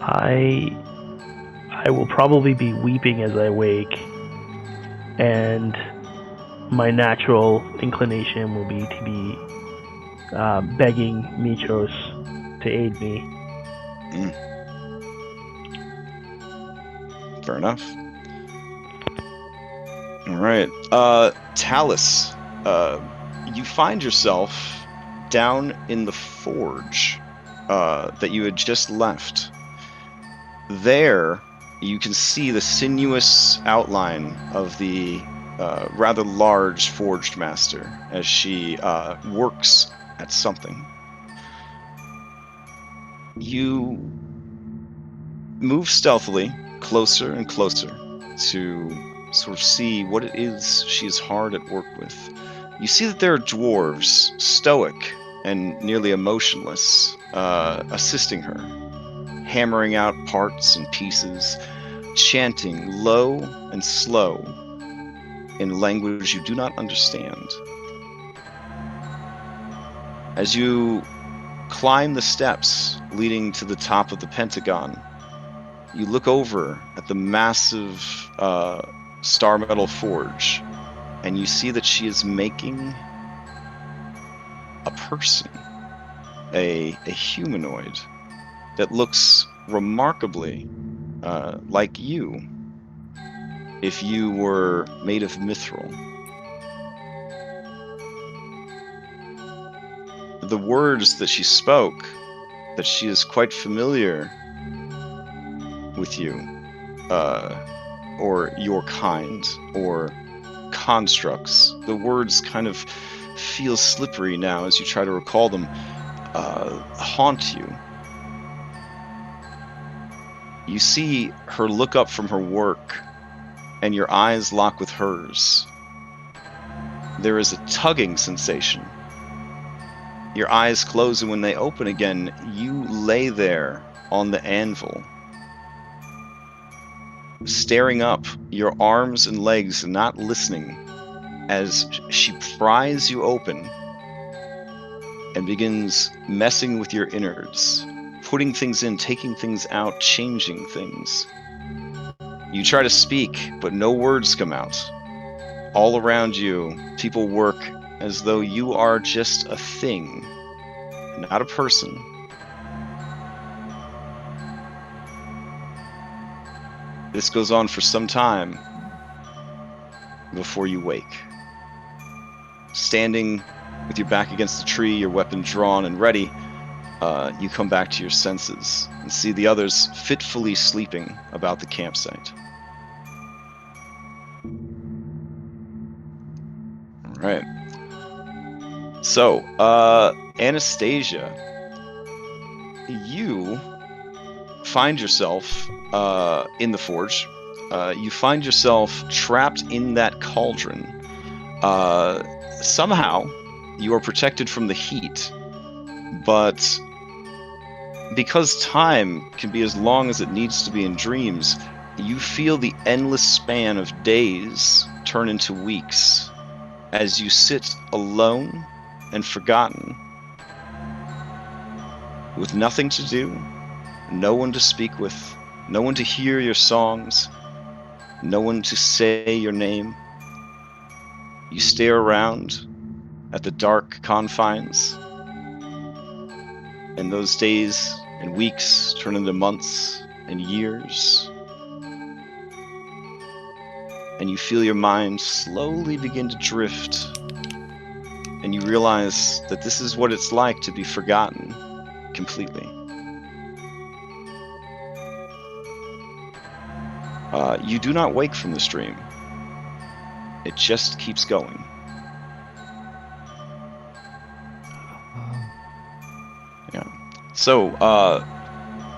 I will probably be weeping as I wake, and my natural inclination will be to be begging Mitros to aid me. Fair enough. All right. Talus, you find yourself down in the forge that you had just left. There, you can see the sinuous outline of the rather large forged master as she works at something. You move stealthily closer and closer to sort of see what it is she is hard at work with. You see that there are dwarves, stoic and nearly emotionless, assisting her, hammering out parts and pieces, chanting low and slow in language you do not understand. As you climb the steps leading to the top of the Pentagon, you look over at the massive star metal forge, and you see that she is making a person, a humanoid that looks remarkably like you if you were made of mithril. The words that she spoke, that she is quite familiar with you, or your kind, or constructs. The words kind of feel slippery now as you try to recall them, haunt you. You see her look up from her work, and your eyes lock with hers. There is a tugging sensation. Your eyes close, and when they open again, you lay there on the anvil, staring up, your arms and legs not listening, as she pries you open and begins messing with your innards, putting things in, taking things out, changing things. You try to speak, but no words come out. All around you, people work as though you are just a thing, not a person. This goes on for some time before you wake. Standing with your back against the tree, your weapon drawn and ready, you come back to your senses and see the others fitfully sleeping about the campsite. All right. So, Anastasia, you find yourself in the forge. You find yourself trapped in that cauldron. Somehow, you are protected from the heat, but because time can be as long as it needs to be in dreams, you feel the endless span of days turn into weeks as you sit alone and forgotten, with nothing to do, no one to speak with, no one to hear your songs, no one to say your name. You stare around at the dark confines, and those days and weeks turn into months and years. And you feel your mind slowly begin to drift, and you realize that this is what it's like to be forgotten completely. You do not wake from this dream. It just keeps going. Yeah. So,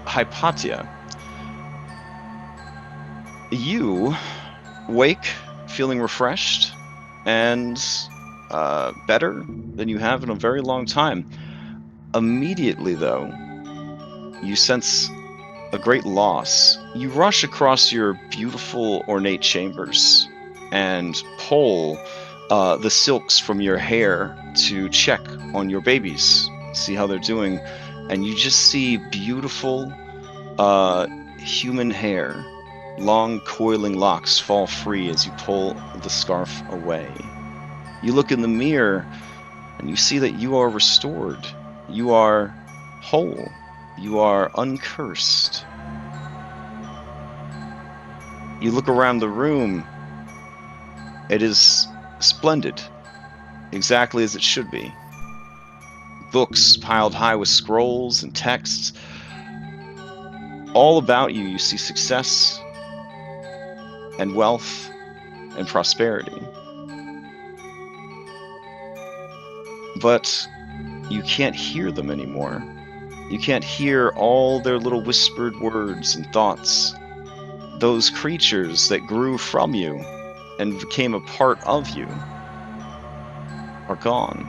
Hypatia, you wake feeling refreshed and better than you have in a very long time. Immediately, though, you sense a great loss. You rush across your beautiful, ornate chambers and pull the silks from your hair to check on your babies, see how they're doing, and you just see beautiful human hair, long coiling locks fall free as you pull the scarf away. You look in the mirror and you see that you are restored. You are whole. You are uncursed. You look around the room. It is splendid, exactly as it should be. Books piled high with scrolls and texts. All about you, you see success and wealth and prosperity. But you can't hear them anymore. You can't hear all their little whispered words and thoughts. Those creatures that grew from you and became a part of you are gone.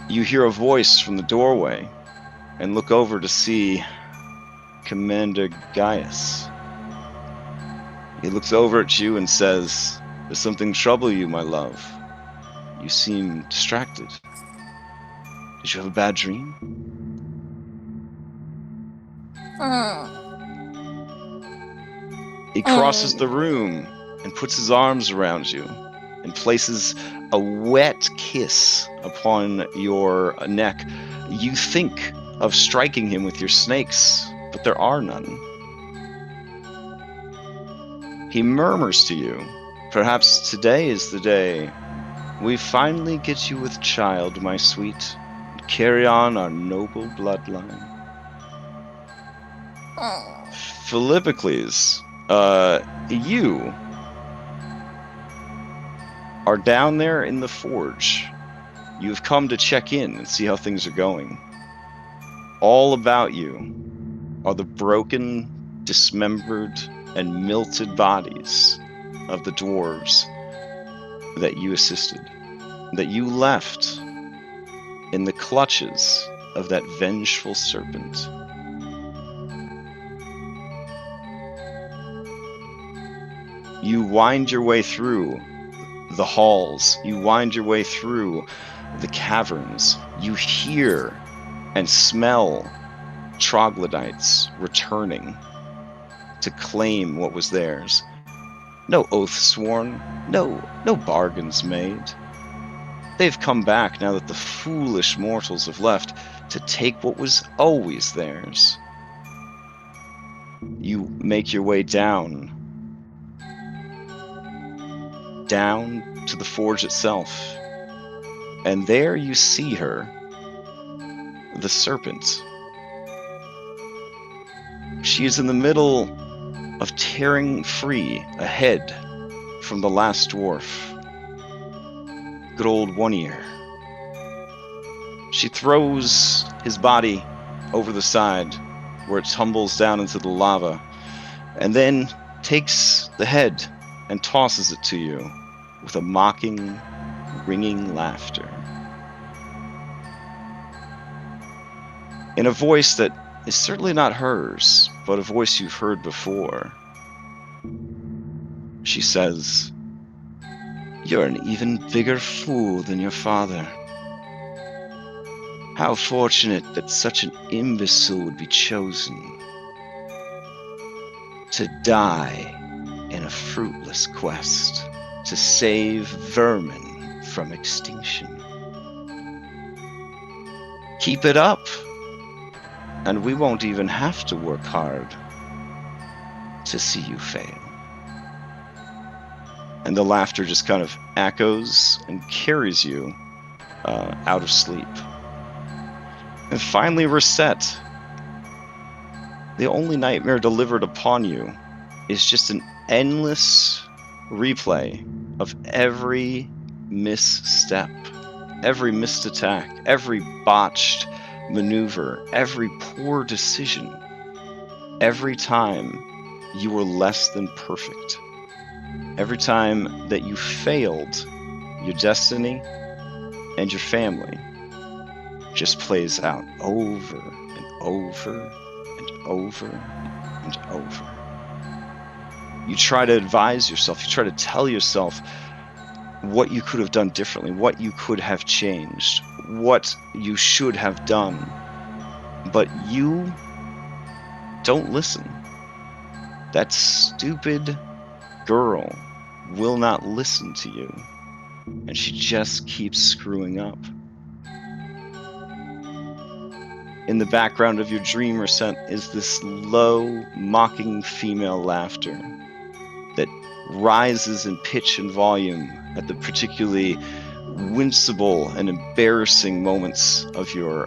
You hear a voice from the doorway and look over to see Commander Gaius. He looks over at you and says, "Does something trouble you, my love? You seem distracted. Did you have a bad dream?" He crosses the room and puts his arms around you and places a wet kiss upon your neck. You think of striking him with your snakes, but there are none. He murmurs to you, "Perhaps today is the day we finally get you with child, my sweet, and carry on our noble bloodline." Philippocles, you are down there in the forge. You've come to check in and see how things are going. All about you are the broken, dismembered, and melted bodies of the dwarves that you assisted, that you left in the clutches of that vengeful serpent. You wind your way through the halls, you wind your way through the caverns, you hear and smell troglodytes returning to claim what was theirs. No oath sworn, no bargains made. They've come back now that the foolish mortals have left to take what was always theirs. You make your way down to the forge itself, and there you see her, the serpent. She is in the middle of tearing free a head from the last dwarf, good old One Ear. She throws his body over the side where it tumbles down into the lava, and then takes the head and tosses it to you with a mocking, ringing laughter. In a voice that is certainly not hers, but a voice you've heard before. She says, "You're an even bigger fool than your father. How fortunate that such an imbecile would be chosen to die in a fruitless quest to save vermin from extinction. Keep it up, and we won't even have to work hard to see you fail." And the laughter just kind of echoes and carries you out of sleep. And finally, Reset. The only nightmare delivered upon you is just an endless replay of every misstep, every missed attack, every botched maneuver, every poor decision. Every time you were less than perfect. Every time that you failed your destiny and your family just plays out over and over and over and over. You try to advise yourself, you try to tell yourself what you could have done differently, what you could have changed, what you should have done, but you don't listen. That stupid girl will not listen to you, and she just keeps screwing up. In the background of your dream, Reset, is this low, mocking female laughter that rises in pitch and volume at the particularly wincible and embarrassing moments of your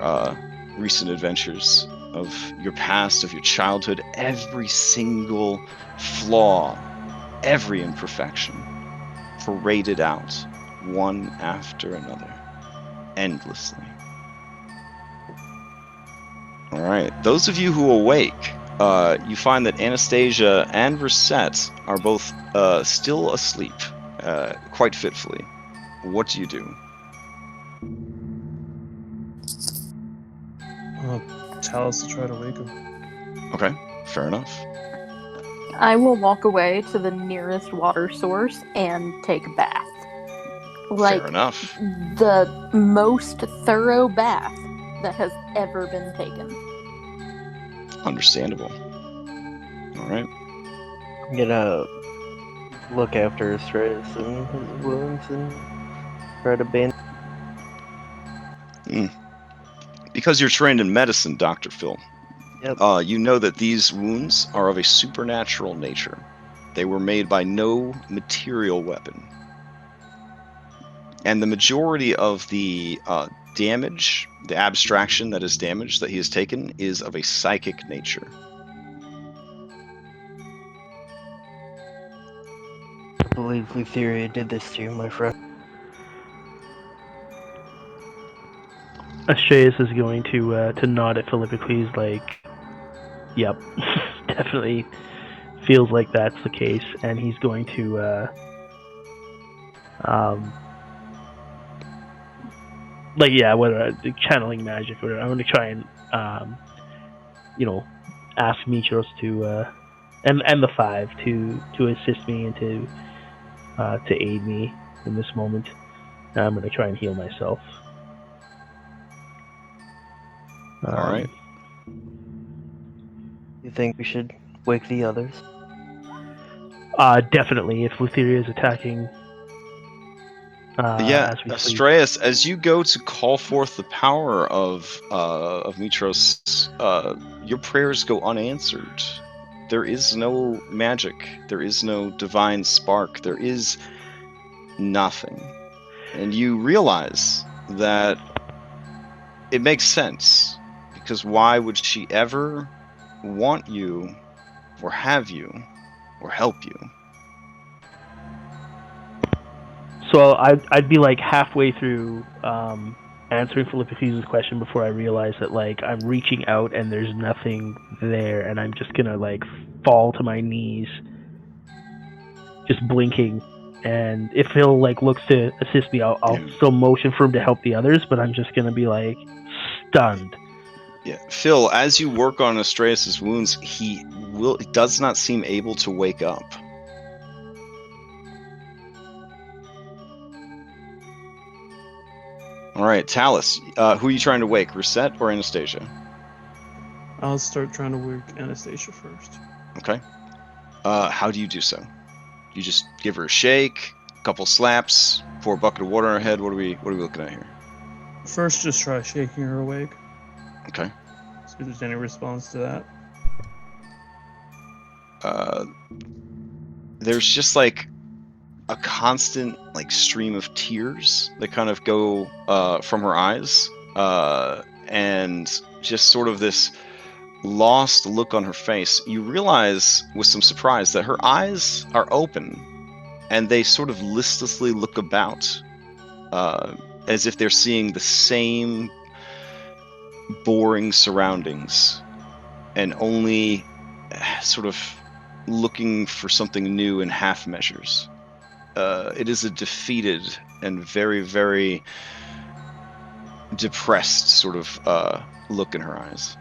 recent adventures, of your past, of your childhood. Every single flaw, every imperfection, paraded out one after another, endlessly. All right, those of you who awake, you find that Anastasia and Reset are both still asleep, quite fitfully. What do you do? Tell us to try to wake him. Okay, fair enough. I will walk away to the nearest water source and take a bath. Like Fair enough. the most thorough bath that has ever been taken. Understandable. All right. I'm gonna look after Astreus and his wounds and try to bandage. Because you're trained in medicine, Dr. Phil, Yep. you know that these wounds are of a supernatural nature. They were made by no material weapon. And the majority of the damage, the abstraction that is damage that he has taken, is of a psychic nature. I believe Lutheria did this to you, my friend. Astreus is going to nod at Philippocles like, yep, definitely feels like that's the case, and he's going to channeling magic or whatever. I'm going to try and ask Mitros to and the five to assist me and to aid me in this moment. I'm going to try and heal myself. All right. You think we should wake the others? Definitely. If Lutheria is attacking, as we sleep. Astreus, as you go to call forth the power of Mitros, your prayers go unanswered. There is no magic. There is no divine spark. There is nothing. And you realize that it makes sense, because why would she ever want you or have you or help you? So I'd be like halfway through answering Philippe's question before I realize that like I'm reaching out and there's nothing there, and I'm just gonna like fall to my knees, just blinking. And if Phil like looks to assist me, I'll still motion for him to help the others, but I'm just gonna be like stunned. Yeah, Phil, as you work on Astreus' wounds, he does not seem able to wake up. All right, Talus, who are you trying to wake, Reset or Anastasia? I'll start trying to wake Anastasia first. Okay. How do you do so? You just give her a shake, a couple slaps, pour a bucket of water on her head. What are we looking at here? First, just try shaking her awake. Okay. See if there's any response to that. There's just like a constant like stream of tears that kind of go from her eyes, and just sort of this lost look on her face. You realize with some surprise that her eyes are open and they sort of listlessly look about, as if they're seeing the same boring surroundings and only sort of looking for something new in half measures. It is a defeated and very, very depressed sort of look in her eyes.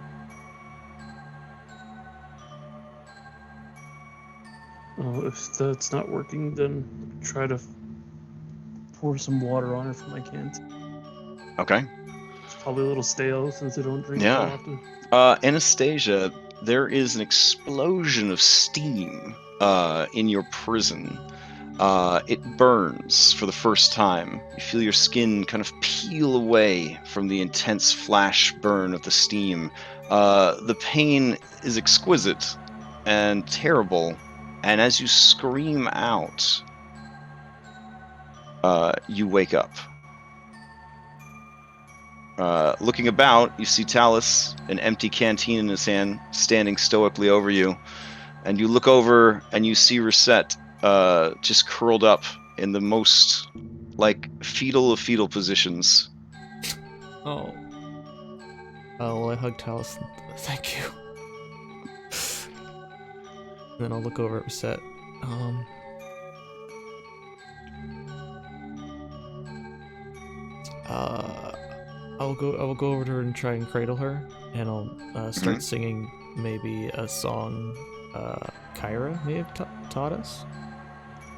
Oh, if that's not working, then try to pour some water on her from my canteen. Okay. It's probably a little stale since I don't drink Yeah. so often. Anastasia, there is an explosion of steam in your prison. It burns for the first time. You feel your skin kind of peel away from the intense flash burn of the steam. The pain is exquisite and terrible, and as you scream out, you wake up. Looking about, you see Talus, an empty canteen in his hand, standing stoically over you. And you look over and you see Reset just curled up in the most, like, fetal of fetal positions. Oh. Well, I hug Talus. Thank you. And then I'll look over at Reset. I will go over to her and try and cradle her, and I'll start singing maybe a song Kyra may have taught us.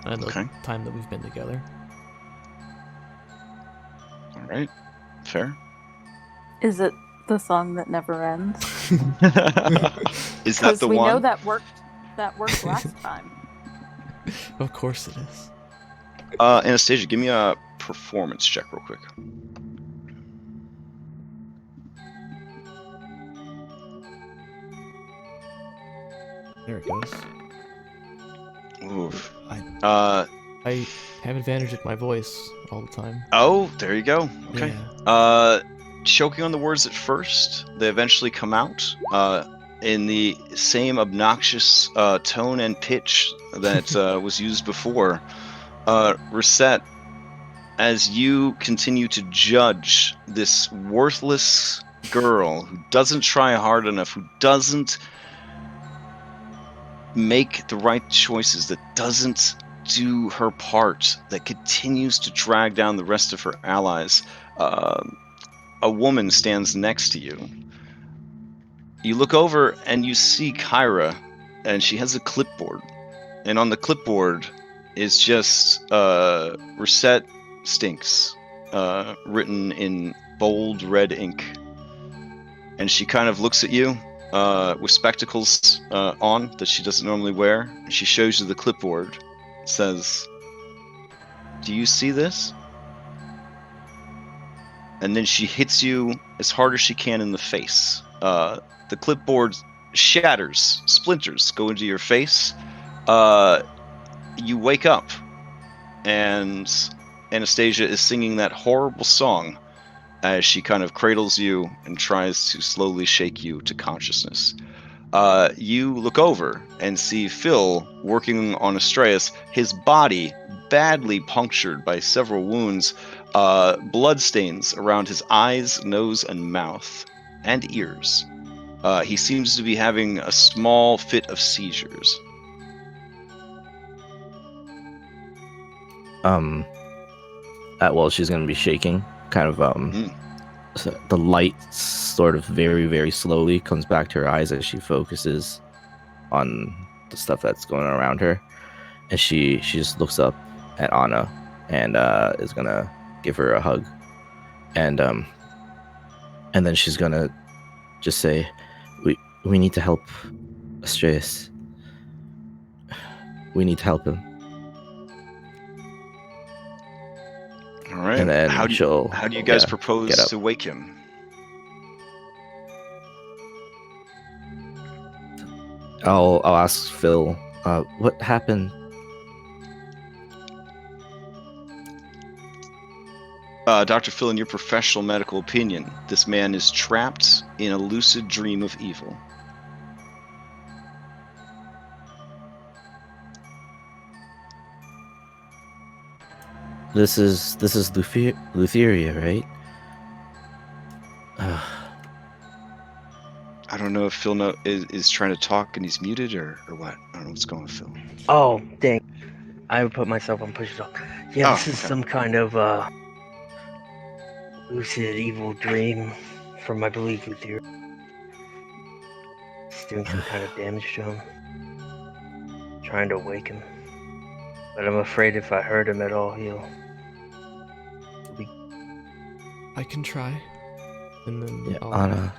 And the time that we've been together. All right, fair. Is it the song that never ends? Is that the we one? know that worked. That worked last time. Of course it is. Anastasia, give me a performance check real quick. There it goes. Oof. I have advantage with my voice all the time. Oh, there you go. Okay. Yeah. Choking on the words at first, they eventually come out in the same obnoxious tone and pitch that was used before. Reset, as you continue to judge this worthless girl who doesn't try hard enough, who doesn't make the right choices, that doesn't do her part, that continues to drag down the rest of her allies, a woman stands next to you. You look over and you see Kyra, and she has a clipboard. And on the clipboard is just Reset Stinks, written in bold red ink. And she kind of looks at you with spectacles on that she doesn't normally wear. And she shows you the clipboard. It says, "Do you see this?" And then she hits you as hard as she can in the face. The clipboard shatters, splinters go into your face. You wake up, and Anastasia is singing that horrible song as she kind of cradles you and tries to slowly shake you to consciousness. You look over and see Phil working on Astreus, his body badly punctured by several wounds, bloodstains around his eyes, nose, and mouth, and ears. He seems to be having a small fit of seizures. Well, she's gonna be shaking, kind of. So the light sort of very, very slowly comes back to her eyes as she focuses on the stuff that's going on around her, and she just looks up at Anna and is gonna give her a hug, and then she's gonna just say, "We need to help Astreus. We need to help him." All right. And then how do you guys propose to wake him? I'll ask Phil, what happened? Dr. Phil, in your professional medical opinion, this man is trapped in a lucid dream of evil. This is Lutheria, right? I don't know if Phil is trying to talk and he's muted or what. I don't know what's going on with Phil. Oh, dang. I would put myself on push talk. Yeah, this is some kind of lucid evil dream from, I believe, Lutheria. It's doing some kind of damage to him. Trying to wake him. But I'm afraid if I hurt him at all, he'll be... I can try, and then Yeah, Anna.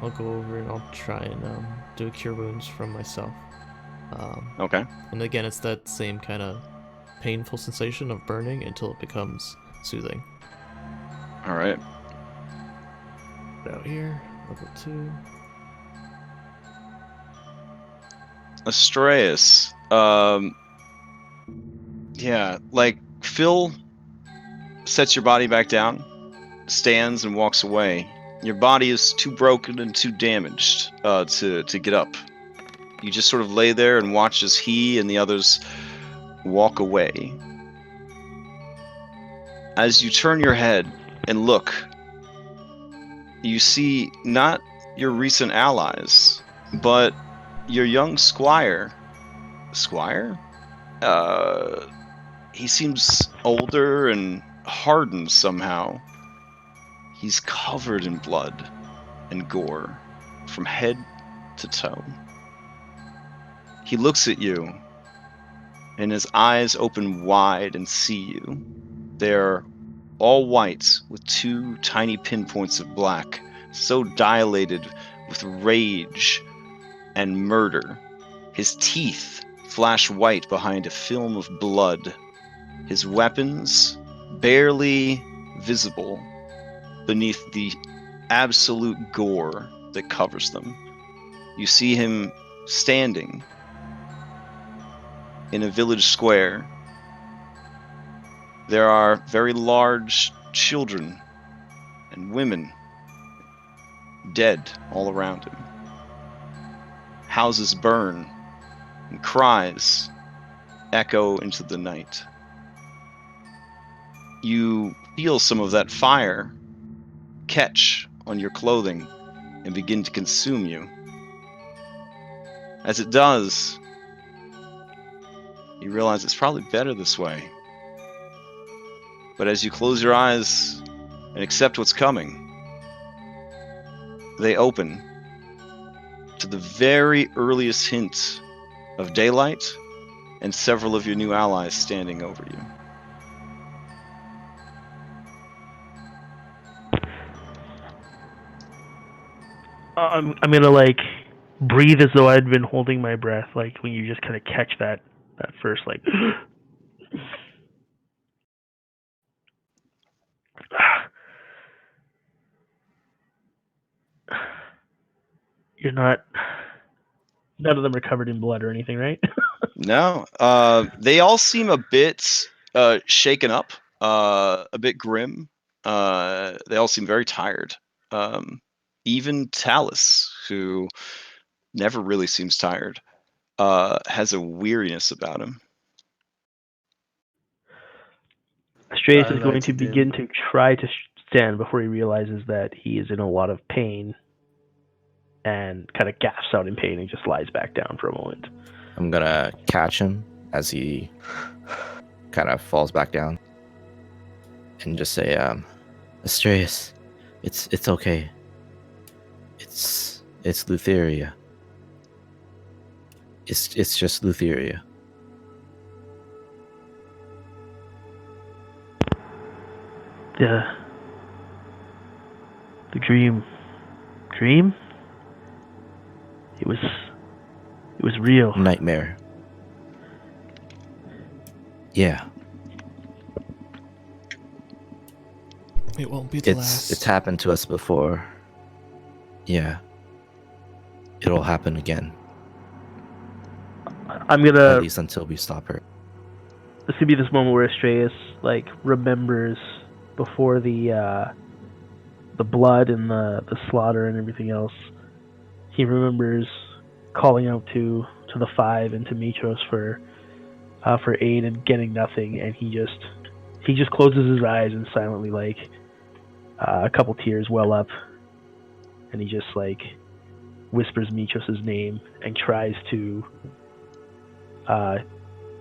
I'll go over and I'll try and do a cure wounds from myself. Okay. And again, it's that same kind of painful sensation of burning until it becomes soothing. All right. Out here, level 2. Astreus. Yeah, like Phil sets your body back down, stands and walks away. Your body is too broken and too damaged to get up. You just sort of lay there and watch as he and the others walk away. As you turn your head and look, you see not your recent allies, but your young squire. Squire? He seems older and hardened somehow. He's covered in blood and gore from head to toe. He looks at you, and his eyes open wide and see you. They're all white with 2 tiny pinpoints of black, so dilated with rage and murder. His teeth flash white behind a film of blood. His weapons barely visible beneath the absolute gore that covers them. You see him standing in a village square. There are very large children and women dead all around him. Houses burn, and cries echo into the night. You feel some of that fire catch on your clothing and begin to consume you. As it does, you realize it's probably better this way. But as you close your eyes and accept what's coming, they open to the very earliest hint of daylight and several of your new allies standing over you. I'm gonna like breathe as though I'd been holding my breath, like when you just kind of catch that first like. You're not. None of them are covered in blood or anything, right? No, they all seem a bit shaken up, a bit grim. They all seem very tired. Even Talus, who never really seems tired, has a weariness about him. Astreus is I going like to to do. begin to try to stand before he realizes that he is in a lot of pain, and kind of gasps out in pain and just lies back down for a moment. I'm gonna catch him as he kind of falls back down, and just say, Astreus, it's okay. It's Lutheria. It's just Lutheria. The dream. It was real. Nightmare. Yeah. It won't be the last. It's happened to us before. Yeah. It'll happen again. I'm gonna. At least until we stop her. This could be this moment where Astreus remembers before the blood and the slaughter and everything else. He remembers calling out to the five and to Mitros for aid and getting nothing, and he just closes his eyes and silently a couple tears well up, and he just whispers Mitros' name and tries to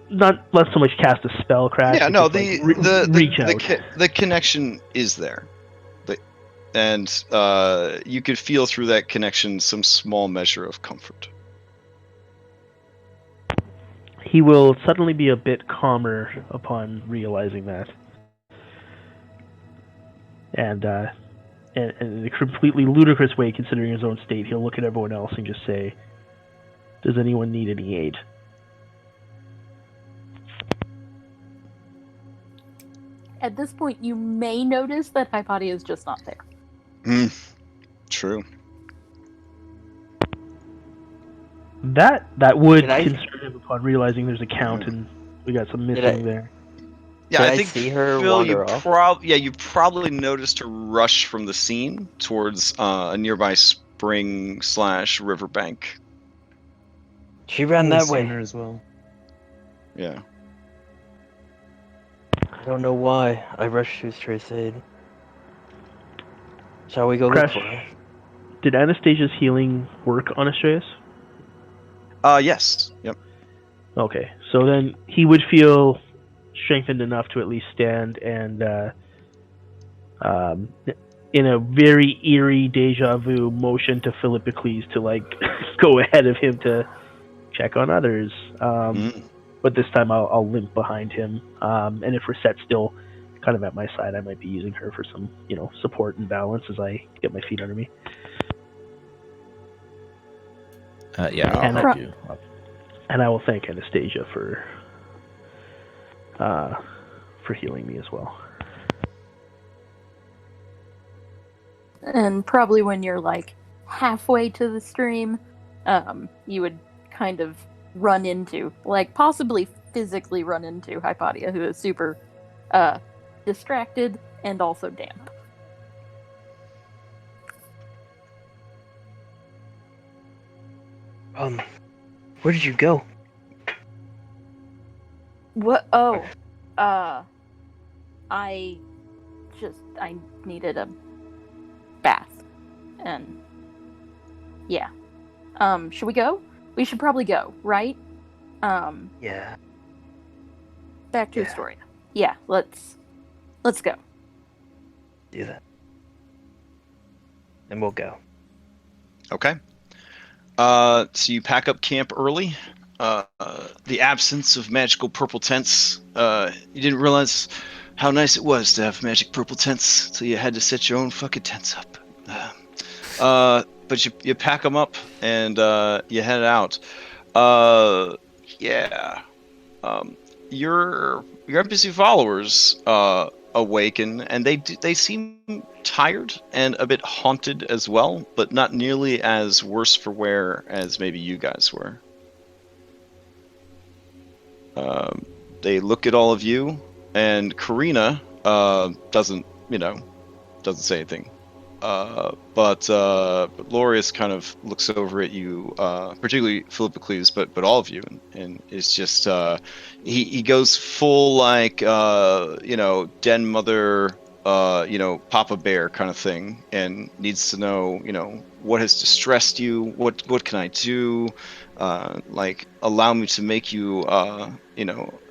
not so much cast a spell, Crash. Yeah, no, reach out. The connection is there, and you could feel through that connection some small measure of comfort. He will suddenly be a bit calmer upon realizing that, and in a completely ludicrous way, considering his own state, he'll look at everyone else and just say, "Does anyone need any aid?" At this point, you may notice that Hypatia is just not there. True. That would concern him upon realizing there's a count and we got some missing there. Yeah, Did I I think see her Phil, wander off? you probably noticed her rush from the scene towards a nearby spring/riverbank. She ran that way. Her as well. Yeah. I don't know why. I rushed to Astreus' aid. Shall we go Crash, look for her? did Anastasia's healing work on Astreus? Yes. Yep. Okay, so then he would feel strengthened enough to at least stand and, in a very eerie deja vu motion to Philippocles to go ahead of him to check on others. But this time I'll limp behind him. And if Resette's still kind of at my side, I might be using her for some, support and balance as I get my feet under me. Yeah, I'll help you. And I will thank Anastasia for healing me as well. And probably when you're halfway to the stream, you would kind of run into, possibly physically run into Hypatia, who is super distracted and also damp. Where did you go? What? Oh, I needed a bath, and yeah. Should we go? We should probably go, right? Yeah. Back to Astoria. Yeah, let's go. Do that. And we'll go. Okay. So you pack up camp early. The absence of magical purple tents. You didn't realize how nice it was to have magic purple tents until you had to set your own fucking tents up. But you pack them up and you head out. Your NPC followers awaken, and they seem tired and a bit haunted as well, but not nearly as worse for wear as maybe you guys were. They look at all of you, and Karina doesn't say anything. But Lorius kind of looks over at you, particularly Philippocles, but all of you, and it's just he goes full like den mother, Papa Bear kind of thing, and needs to know what has distressed you, what can I do, like allow me to make you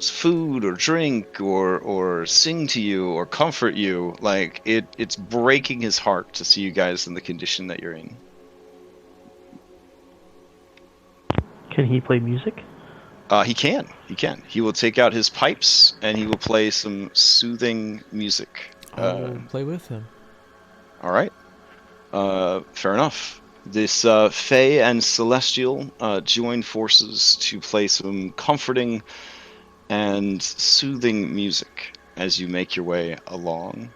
food or drink or sing to you or comfort you. Like it's breaking his heart to see you guys in the condition that you're in. Can he play music? He can. He will take out his pipes and he will play some soothing music. I'll play with him. All right. Fair enough. This Fae and Celestial join forces to play some comforting and soothing music as you make your way along.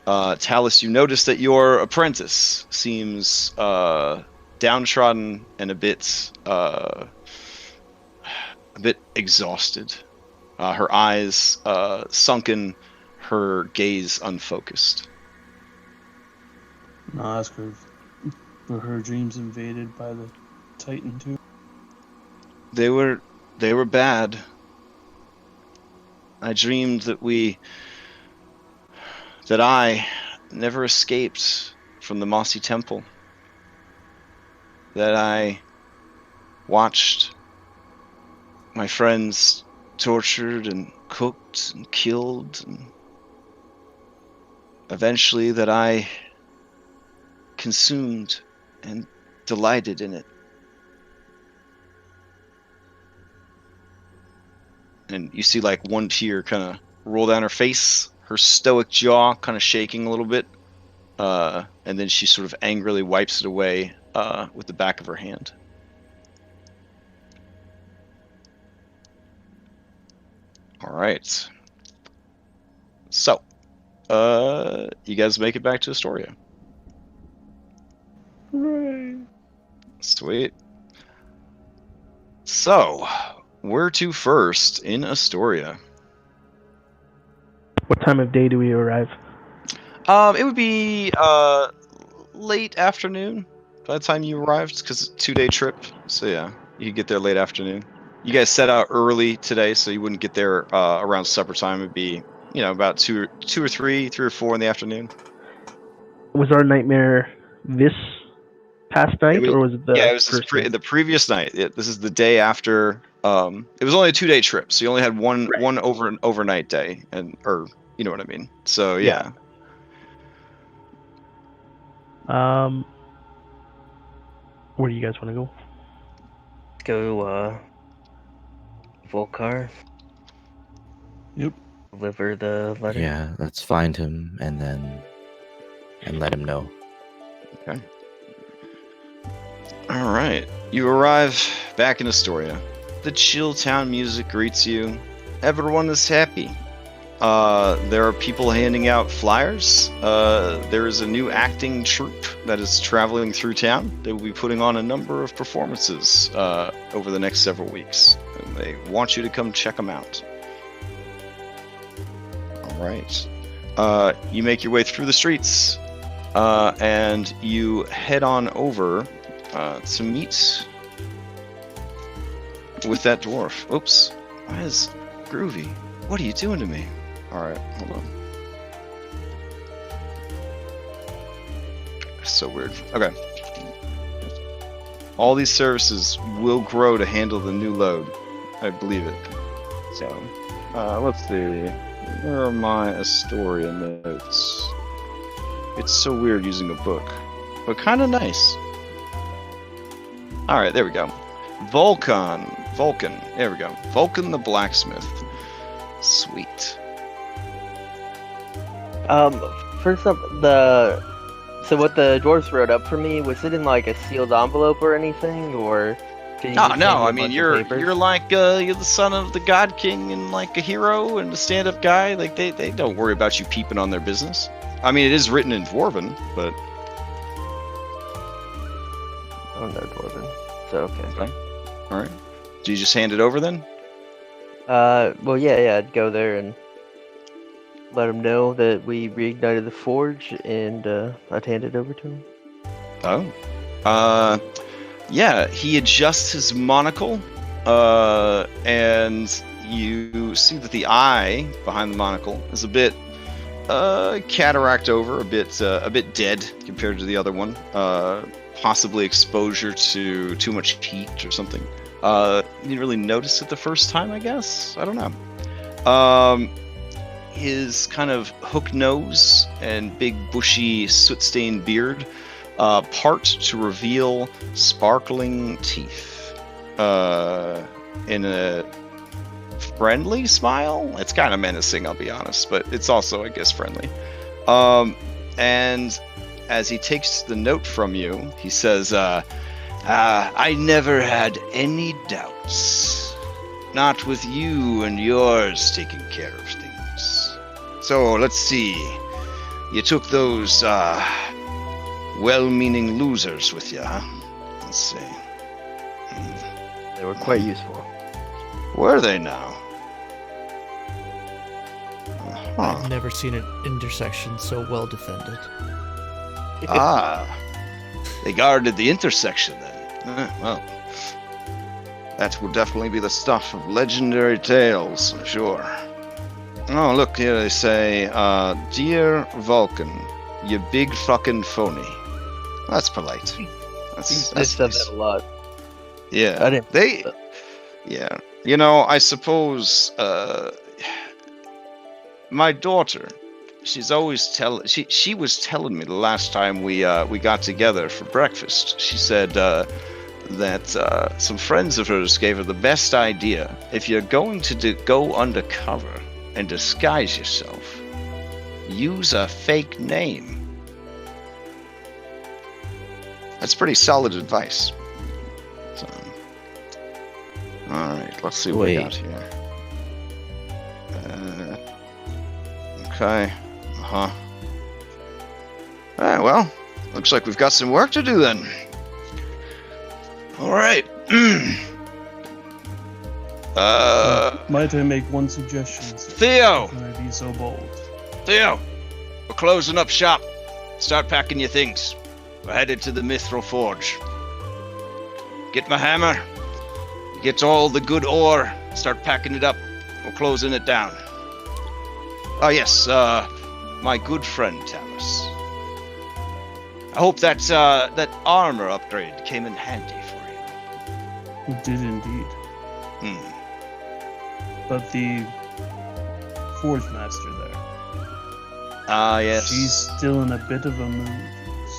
Talus, you notice that your apprentice seems downtrodden and a bit exhausted. Her eyes sunken, her gaze unfocused. I'll ask her, were her dreams invaded by the Titan too? They were bad. I dreamed that I never escaped from the mossy temple. That I watched my friends tortured and cooked and killed, and eventually that I consumed and delighted in it. And you see like one tear kind of roll down her face, her stoic jaw kind of shaking a little bit, and then she sort of angrily wipes it away with the back of her hand. All right. So, you guys make it back to Astoria. Hooray! Sweet. So, where to first in Astoria? What time of day do we arrive? It would be late afternoon by the time you arrived, because it's a 2-day trip. So yeah, you could get there late afternoon. You guys set out early today, so you wouldn't get there around supper time. It'd be about 3 or 4 in the afternoon. Was our nightmare this past night, or was it the it was first the previous night. This is the day after. It was only a 2-day trip, so you only had one overnight day, or you know what I mean. So yeah. Where do you guys want to go? Go, Volcar. Yep. Deliver the letter. Yeah, let's find him and let him know. Okay. All right. You arrive back in Astoria. The chill town music greets you. Everyone is happy. There are people handing out flyers. There is a new acting troupe that is traveling through town. They will be putting on a number of performances over the next several weeks. And they want you to come check them out. All right. You make your way through the streets, and you head on over to meet with that dwarf. Oops. Why is Groovy? What are you doing to me? Alright, hold on. So weird. Okay. All these services will grow to handle the new load. I believe it. So, let's see. Where are my Astoria notes? It's so weird using a book, but kind of nice. Alright, there we go. Vulcan. There we go. Vulcan the blacksmith. Sweet. First up, so what the dwarves wrote up for me, was it in like a sealed envelope or anything, or? No. I mean, you're like you're the son of the God King and like a hero and a stand-up guy. Like they don't worry about you peeping on their business. I mean, it is written in Dwarven, but. Oh no, Dwarven. So okay. All right. Do you just hand it over then? Well, yeah, I'd go there and let him know that we reignited the forge, and I'd hand it over to him. Oh. Yeah, he adjusts his monocle, and you see that the eye behind the monocle is a bit cataract over, a bit dead compared to the other one. Possibly exposure to too much heat or something. You didn't really notice it the first time, I guess? I don't know. His kind of hook nose and big bushy soot-stained beard part to reveal sparkling teeth in a friendly smile. It's kind of menacing, I'll be honest, but it's also, I guess, friendly. And as he takes the note from you, he says, I never had any doubts. Not with you and yours taking care of things. So, let's see. You took those, well-meaning losers with you, huh? Let's see. They were quite useful. Were they now? I've never seen an intersection so well defended. They guarded the intersection then. Well, that would definitely be the stuff of legendary tales, I'm sure. Oh, look, here they say, Dear Vulcan, you big fucking phony. That's polite. That's They said that a lot. Yeah. I didn't. Yeah. You know, I suppose my daughter, she's always she was telling me the last time we got together for breakfast. She said that some friends of hers gave her the best idea. If you're going to go undercover and disguise yourself, use a fake name. That's pretty solid advice. So, all right, let's see what we got here. Okay. All right, well, looks like we've got some work to do then. All right. Might I make one suggestion, sir? Theo! Can I be so bold? Theo! We're closing up shop. Start packing your things. We're headed to the Mithril Forge. Get my hammer. Get all the good ore. Start packing it up. We're closing it down. Oh yes, my good friend Talis. I hope that that armor upgrade came in handy for you. It did indeed. But the Forge Master there. Yes. She's still in a bit of a mood,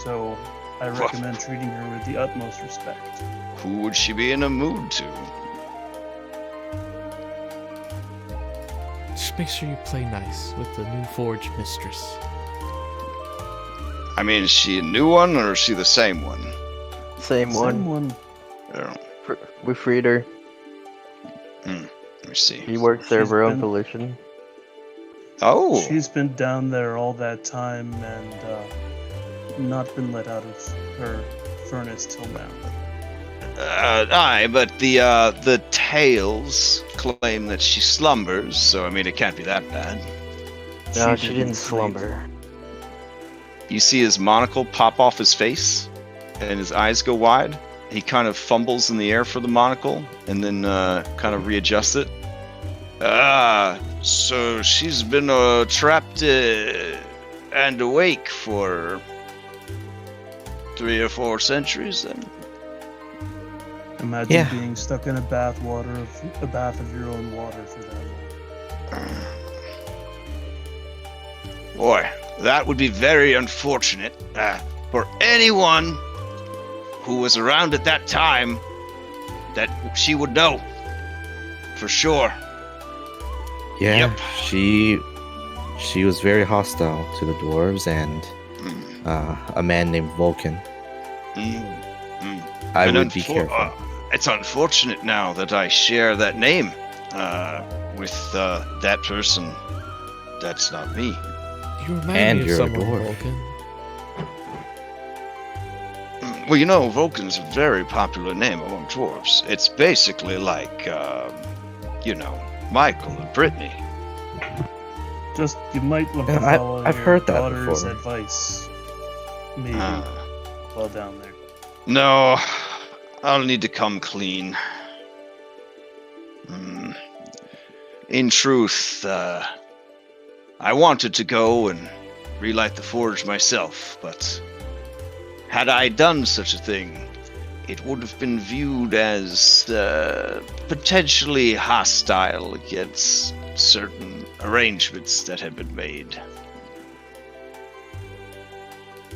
so I recommend treating her with the utmost respect. Who would she be in a mood to? Just make sure you play nice with the new Forge Mistress. I mean, is she a new one or is she the same one? Same one. Oh. We freed her. Let me see. She works there of her own volition. Oh. She's been down there all that time and not been let out of her furnace till now. Aye, but the tales claim that she slumbers, so I mean it can't be that bad. No, she didn't slumber. You see his monocle pop off his face, and his eyes go wide. He kind of fumbles in the air for the monocle, and then kind of readjusts it. So she's been trapped and awake for 3 or 4 centuries, then? Imagine being stuck in a bath of your own water for that long. Boy, that would be very unfortunate for anyone who was around at that time. That she would know for sure. Yeah, Yep. she was very hostile to the dwarves and a man named Vulcan. I would be careful. It's unfortunate now that I share that name with that person. That's not me. You remind And me of you're a someone, dwarf. Vulcan. Well, you know, Vulcan's a very popular name among dwarves. It's basically like, you know, Michael and Brittany. Just you might want to Yeah, follow I've your heard that daughter's before. advice. Maybe while down there. No, I'll need to come clean. In truth, I wanted to go and relight the forge myself, but had I done such a thing, it would have been viewed as potentially hostile against certain arrangements that had been made.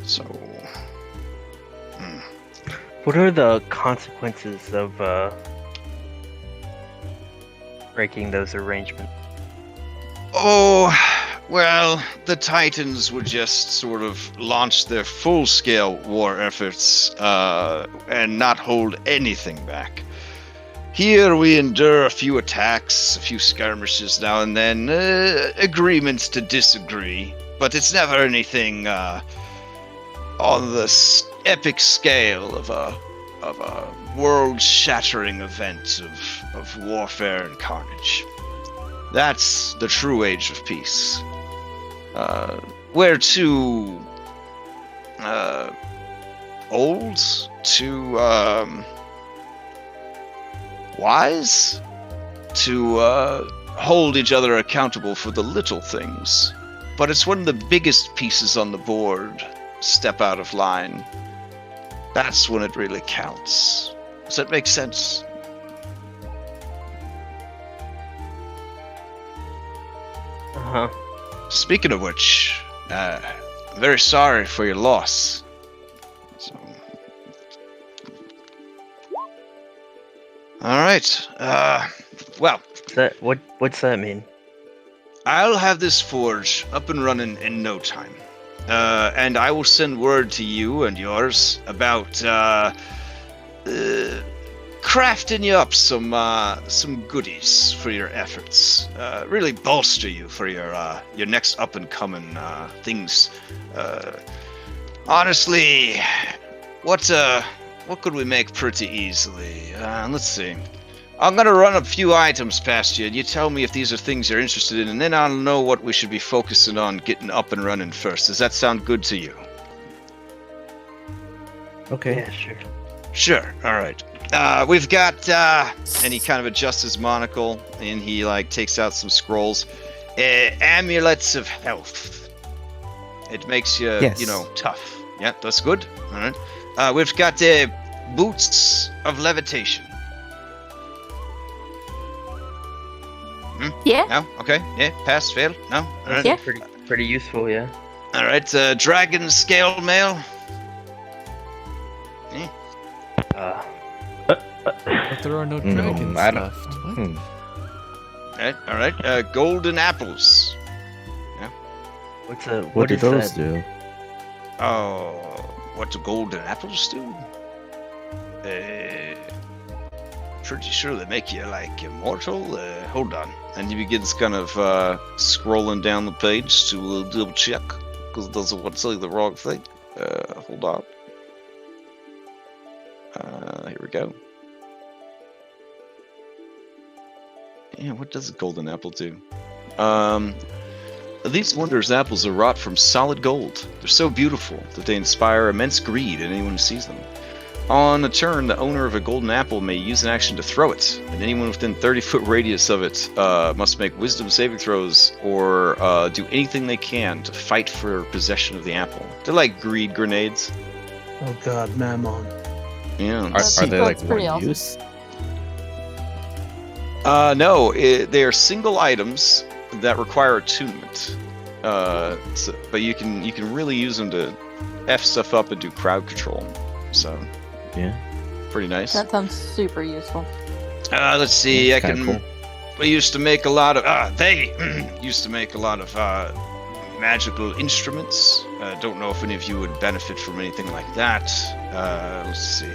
So... What are the consequences of breaking those arrangements? Oh, well, the Titans would just sort of launch their full-scale war efforts and not hold anything back. Here we endure a few attacks, a few skirmishes now and then, agreements to disagree, but it's never anything on the epic scale of a world-shattering event of warfare and carnage. That's the true age of peace. We're too old, too wise to hold each other accountable for the little things. But it's when the biggest pieces on the board step out of line. That's when it really counts. Does that make sense? Uh-huh. Speaking of which, I'm very sorry for your loss. So... Alright, well... What's that mean? I'll have this forge up and running in no time. And I will send word to you and yours about crafting you up some goodies for your efforts. Really bolster you for your next up and coming things. Honestly, what could we make pretty easily? Let's see. I'm gonna run a few items past you, and you tell me if these are things you're interested in, and then I'll know what we should be focusing on getting up and running first. Does that sound good to you? Okay. Yeah, sure. Sure. All right. We've got, and he kind of adjusts his monocle, and he takes out some scrolls. Amulets of health. It makes you, Yes. tough. Yeah, that's good. All right. We've got boots of levitation. Yeah. No? Okay. Yeah. Pass, fail? No? All right. Yeah. Pretty useful, yeah. All right. Dragon scale mail. But there are no dragons I don't- left. What? All right. Golden apples. What do is those that? do? Oh, what do golden apples do? Pretty sure they make you immortal. Hold on, and he begins kind of scrolling down the page to double check because it doesn't want to say the wrong thing. Hold on. Here we go. Yeah, what does a golden apple do? These wondrous apples are wrought from solid gold. They're so beautiful that they inspire immense greed in anyone who sees them. On a turn, the owner of a golden apple may use an action to throw it, and anyone within 30-foot radius of it must make wisdom saving throws or do anything they can to fight for possession of the apple. They're like greed grenades. Oh god, Mammon. Yeah. Are they That's one pretty awesome. use? No, they are single items that require attunement. But you can really use them to F stuff up and do crowd control. So, Yeah. pretty nice. That sounds super useful. Let's see. That's I kinda can. cool. We used to make a lot of. They used to make a lot of magical instruments. Don't know if any of you would benefit from anything like that. Let's see.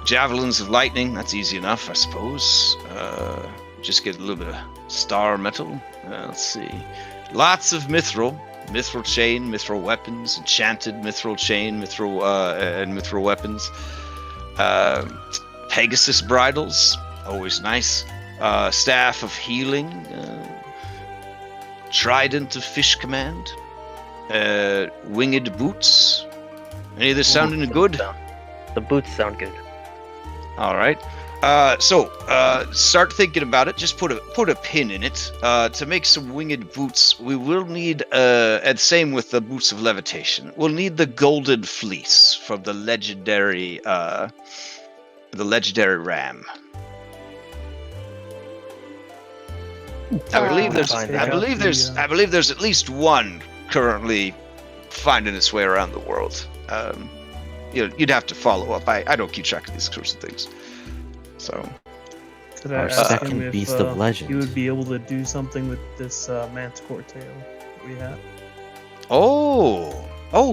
Javelins of lightning. That's easy enough, I suppose. Just get a little bit of star metal. Let's see. Lots of mithril. Mithril chain, mithril weapons, enchanted mithril chain, and mithril weapons. Pegasus bridles, always nice. Staff of Healing, Trident of Fish Command, Winged Boots. Any of this sounding good? The boots sound good. All right. So start thinking about it. Just put a pin in it. To make some winged boots, we will need, and same with the boots of levitation. We'll need the golden fleece from the legendary ram. I believe there's at least one currently finding its way around the world. You'd have to follow up. I don't keep track of these sorts of things. So, Could I Our ask second him if beast of legend. he would be able to do something with this manticore tail that we have? Oh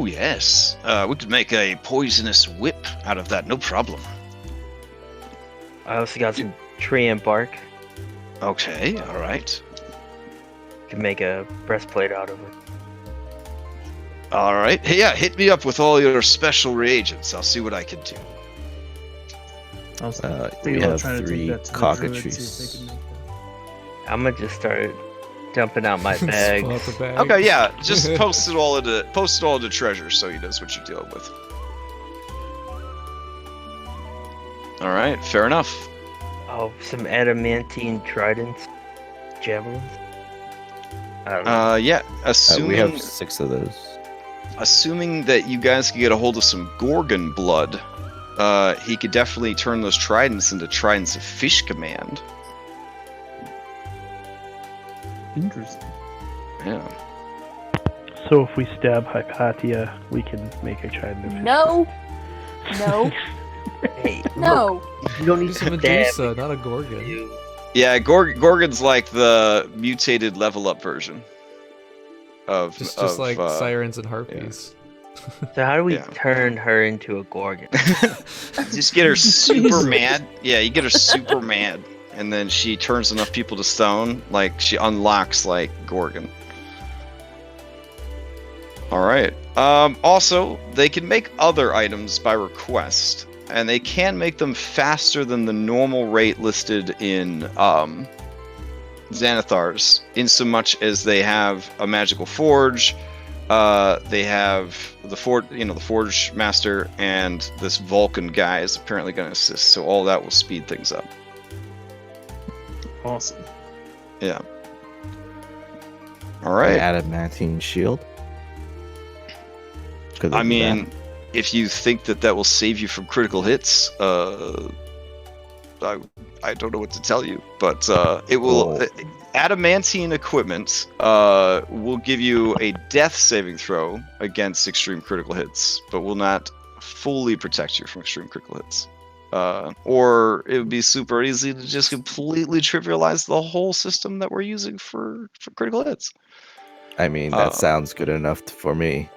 yes. We could make a poisonous whip out of that, no problem. I also got some tree and bark. Okay, all right. Could make a breastplate out of it. All right. Hey, yeah, hit me up with all your special reagents. I'll see what I can do. I was We thinking about have trying to 3 take that to the cockatrices. druid, see if they can make that. I'm gonna just start dumping out my bags. Pull out the bag. Okay, yeah, just post it all into treasure so he knows what you're dealing with. All right, fair enough. Oh, some adamantine tridents, javelins. I don't know. Yeah, We have 6 of those. assuming that you guys can get a hold of some Gorgon blood, he could definitely turn those tridents into tridents of Fish Command. Interesting. Yeah. So if we stab Hypatia, we can make a trident of fish. No. No. Hey, No. look, you don't need Use a to stab. Medusa, not a Gorgon. You. Yeah, Gorgon's like the mutated level up version of Just like sirens and harpies. So how do we Yeah. turn her into a gorgon? Just get her super mad. Yeah, you get her super mad, and then she turns enough people to stone. Like she unlocks like Gorgon. All right. Also, they can make other items by request, and they can make them faster than the normal rate listed in Xanathar's, in so much as they have a magical forge. They have the Forge Master, and this Vulcan guy is apparently going to assist. So all that will speed things up. Awesome. Yeah. All right. Adamantine shield. Could they I do mean, that? if you think that will save you from critical hits, I don't know what to tell you, but it will. Oh. Adamantine equipment will give you a death saving throw against extreme critical hits, but will not fully protect you from extreme critical hits. Or it would be super easy to just completely trivialize the whole system that we're using for critical hits. I mean, that sounds good enough for me.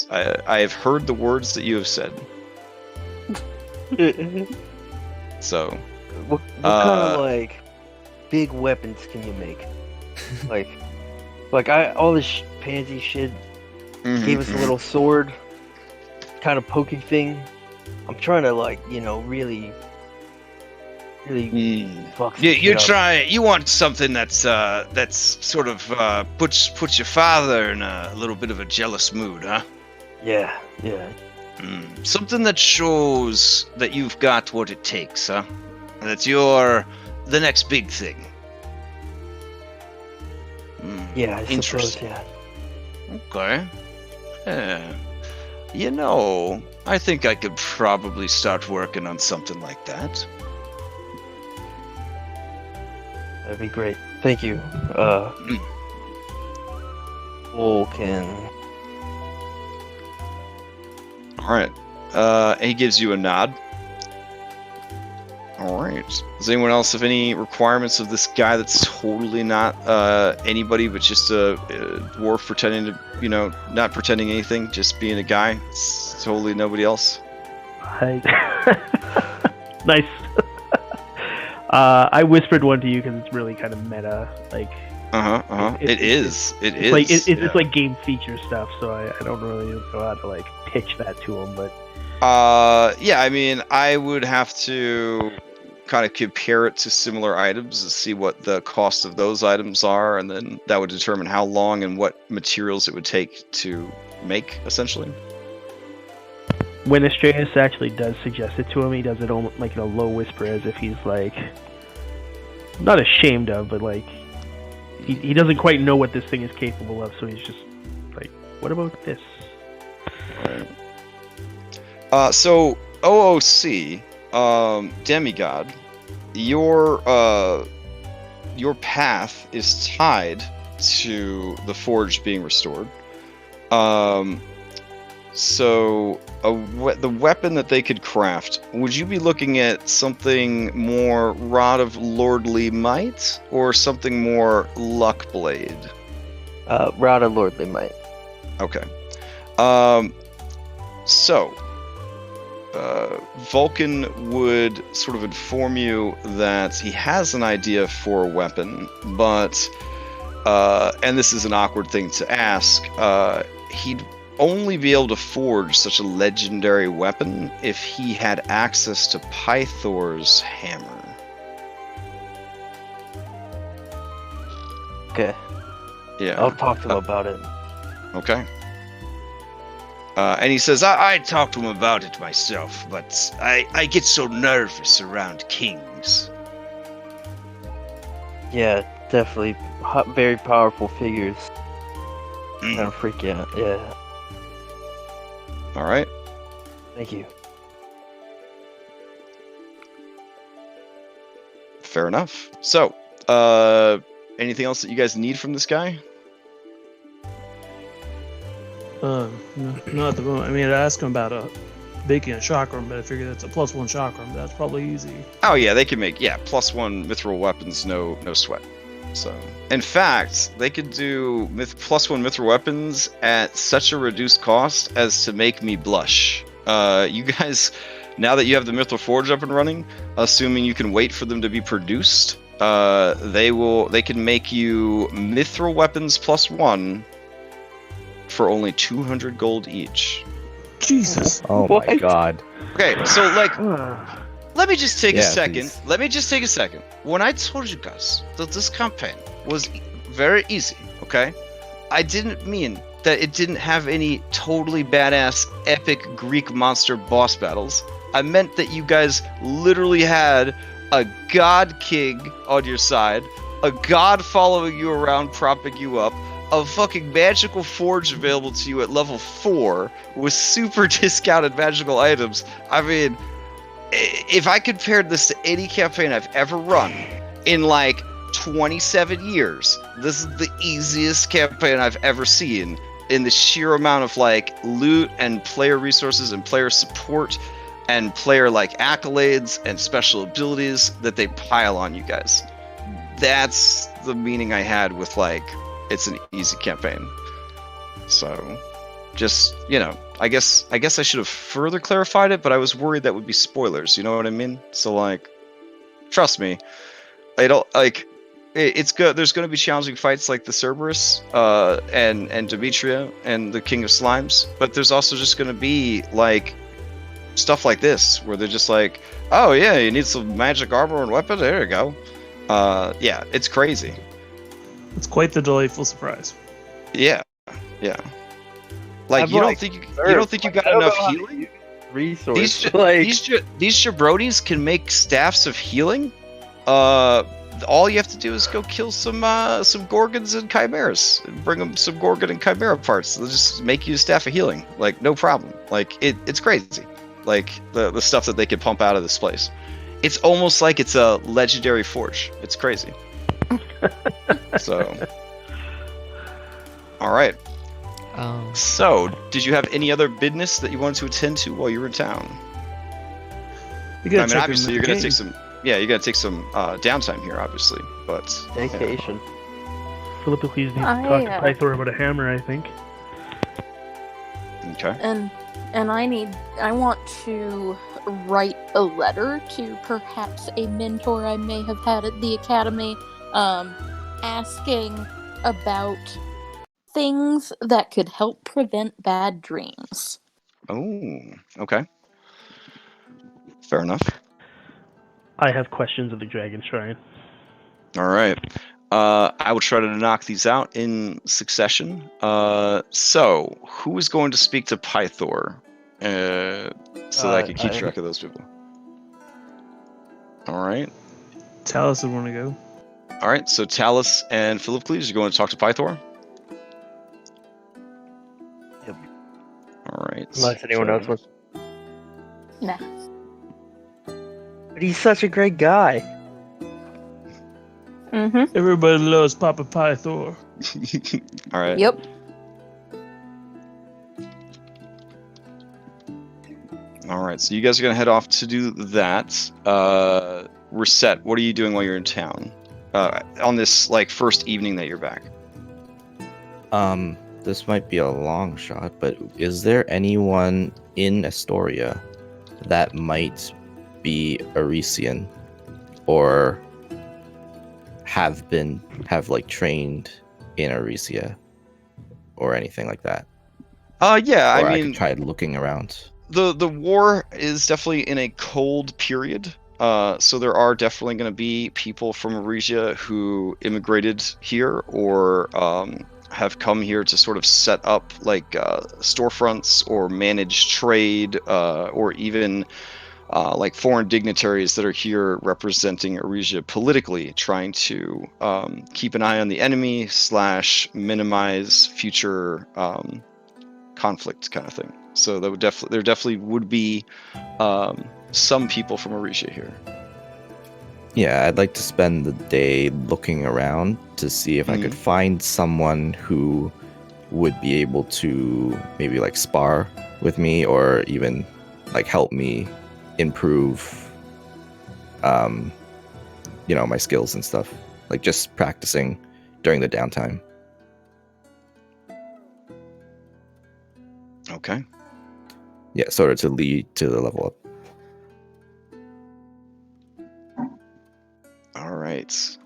I have heard the words that you have said. So, What kind of like big weapons can you make? like all this pansy shit gave us a little sword, kind of poking thing. I'm trying to really fuck. You want something that's sort of puts your father in a little bit of a jealous mood, huh? Yeah. Something that shows that you've got what it takes, huh? That you're the next big thing. Yeah, I suppose, Interesting. yeah. Okay. Yeah. I think I could probably start working on something like that. That'd be great. Thank you. Vulcan. all right. He gives you a nod. All right. Does anyone else have any requirements of this guy that's totally not anybody, but just a dwarf pretending to, not pretending anything, just being a guy? It's totally nobody else. Nice. I whispered one to you because it's really kind of meta. It is. It's like game feature stuff, so I don't really know how to pitch that to him. But yeah, I mean, I would have to kind of compare it to similar items and see what the cost of those items are, and then that would determine how long and what materials it would take to make, essentially. When Astraeus actually does suggest it to him, he does it almost like in a low whisper, as if he's like not ashamed of, but like he doesn't quite know what this thing is capable of, so he's just like, "What about this?" Right. So OOC, demigod, your path is tied to the forge being restored. So the weapon that they could craft, would you be looking at something more Rod of Lordly Might or something more Luck Blade? Rod of Lordly Might. Okay. So Vulcan would sort of inform you that he has an idea for a weapon, but and this is an awkward thing to ask, he'd only be able to forge such a legendary weapon if he had access to Pythor's hammer. Okay. Yeah. I'll talk to him about it. Okay. And he says, I talked to him about it myself, but I get so nervous around kings. Yeah, definitely. Very powerful figures. Mm. Kind of freak out. Yeah. all right. Thank you. Fair enough. So, anything else that you guys need from this guy? No, not at the moment. I mean, I asked him about making a chakram, but I figured that's a +1 chakram. That's probably easy. Oh yeah, they can make +1 mithril weapons, no sweat. So, in fact, they could do +1 mithril weapons at such a reduced cost as to make me blush. You guys, now that you have the Mithril Forge up and running, assuming you can wait for them to be produced, they can make you mithril weapons +1 for only 200 gold each. Jesus. Oh What? my god. Okay, so like, let me just take a Yeah, second. please. Let me just take a second. When I told you guys that this campaign was very easy, okay, I didn't mean that it didn't have any totally badass epic Greek monster boss battles. I meant that you guys literally had a god king on your side, a god following you around, propping you up, a fucking magical forge available to you at level 4 with super discounted magical items. I mean, if I compared this to any campaign I've ever run in like 27 years, this is the easiest campaign I've ever seen in the sheer amount of like loot and player resources and player support and player like accolades and special abilities that they pile on you guys. That's the meaning I had with like, it's an easy campaign. So, just, you know, I guess I should have further clarified it, but I was worried that would be spoilers, you know what I mean? So like, trust me, I don't like it's good. There's going to be challenging fights like the Cerberus and Demetria and the King of Slimes, but there's also just going to be like stuff like this where they're just like, oh yeah, you need some magic armor and weapon, there you go. Yeah, it's crazy. It's quite the delightful surprise. Yeah. Like, you don't think you got enough healing? Resource. These jabronis can make staffs of healing. All you have to do is go kill some gorgons and chimeras, and bring them some gorgon and chimera parts. They'll just make you a staff of healing, like no problem. Like it's crazy. Like the stuff that they can pump out of this place. It's almost like it's a legendary forge. It's crazy. So, all right. So, did you have any other business that you wanted to attend to while you were in town? You gotta I mean, check obviously, in you're the gonna game. take some. Yeah, you gotta take some downtime here, obviously. But Vacation. Philippicles needs to talk to Pythor about a hammer, I think. Okay. And I want to write a letter to perhaps a mentor I may have had at the academy, asking about things that could help prevent bad dreams. Oh, okay. Fair enough. I have questions of the Dragon Shrine. All right. I will try to knock these out in succession. So, who is going to speak to Pythor? So that I can keep track of those people. All right. Talus would want to go. All right. So Talus and Philippocles, you're going to talk to Pythor? Yep. All right. Unless anyone else wants. Nah. But he's such a great guy. Mm-hmm. Everybody loves Papa Pythor. All right. Yep. All right. So you guys are going to head off to do that. Reset, what are you doing while you're in town? On this like first evening that you're back? This might be a long shot, but is there anyone in Astoria that might be Arisian or have like trained in Arisia or anything like that? Yeah, Or I I mean, could try looking around. the war is definitely in a cold period. So there are definitely going to be people from Arisia who immigrated here or have come here to sort of set up like storefronts or manage trade or even like foreign dignitaries that are here representing Arisia politically, trying to keep an eye on the enemy / minimize future conflict kind of thing. So that would there definitely would be some people from Arisia here. Yeah, I'd like to spend the day looking around to see if I could find someone who would be able to maybe like spar with me or even like help me improve my skills and stuff. Like just practicing during the downtime. Okay. Yeah, sort of to lead to the level up. All right.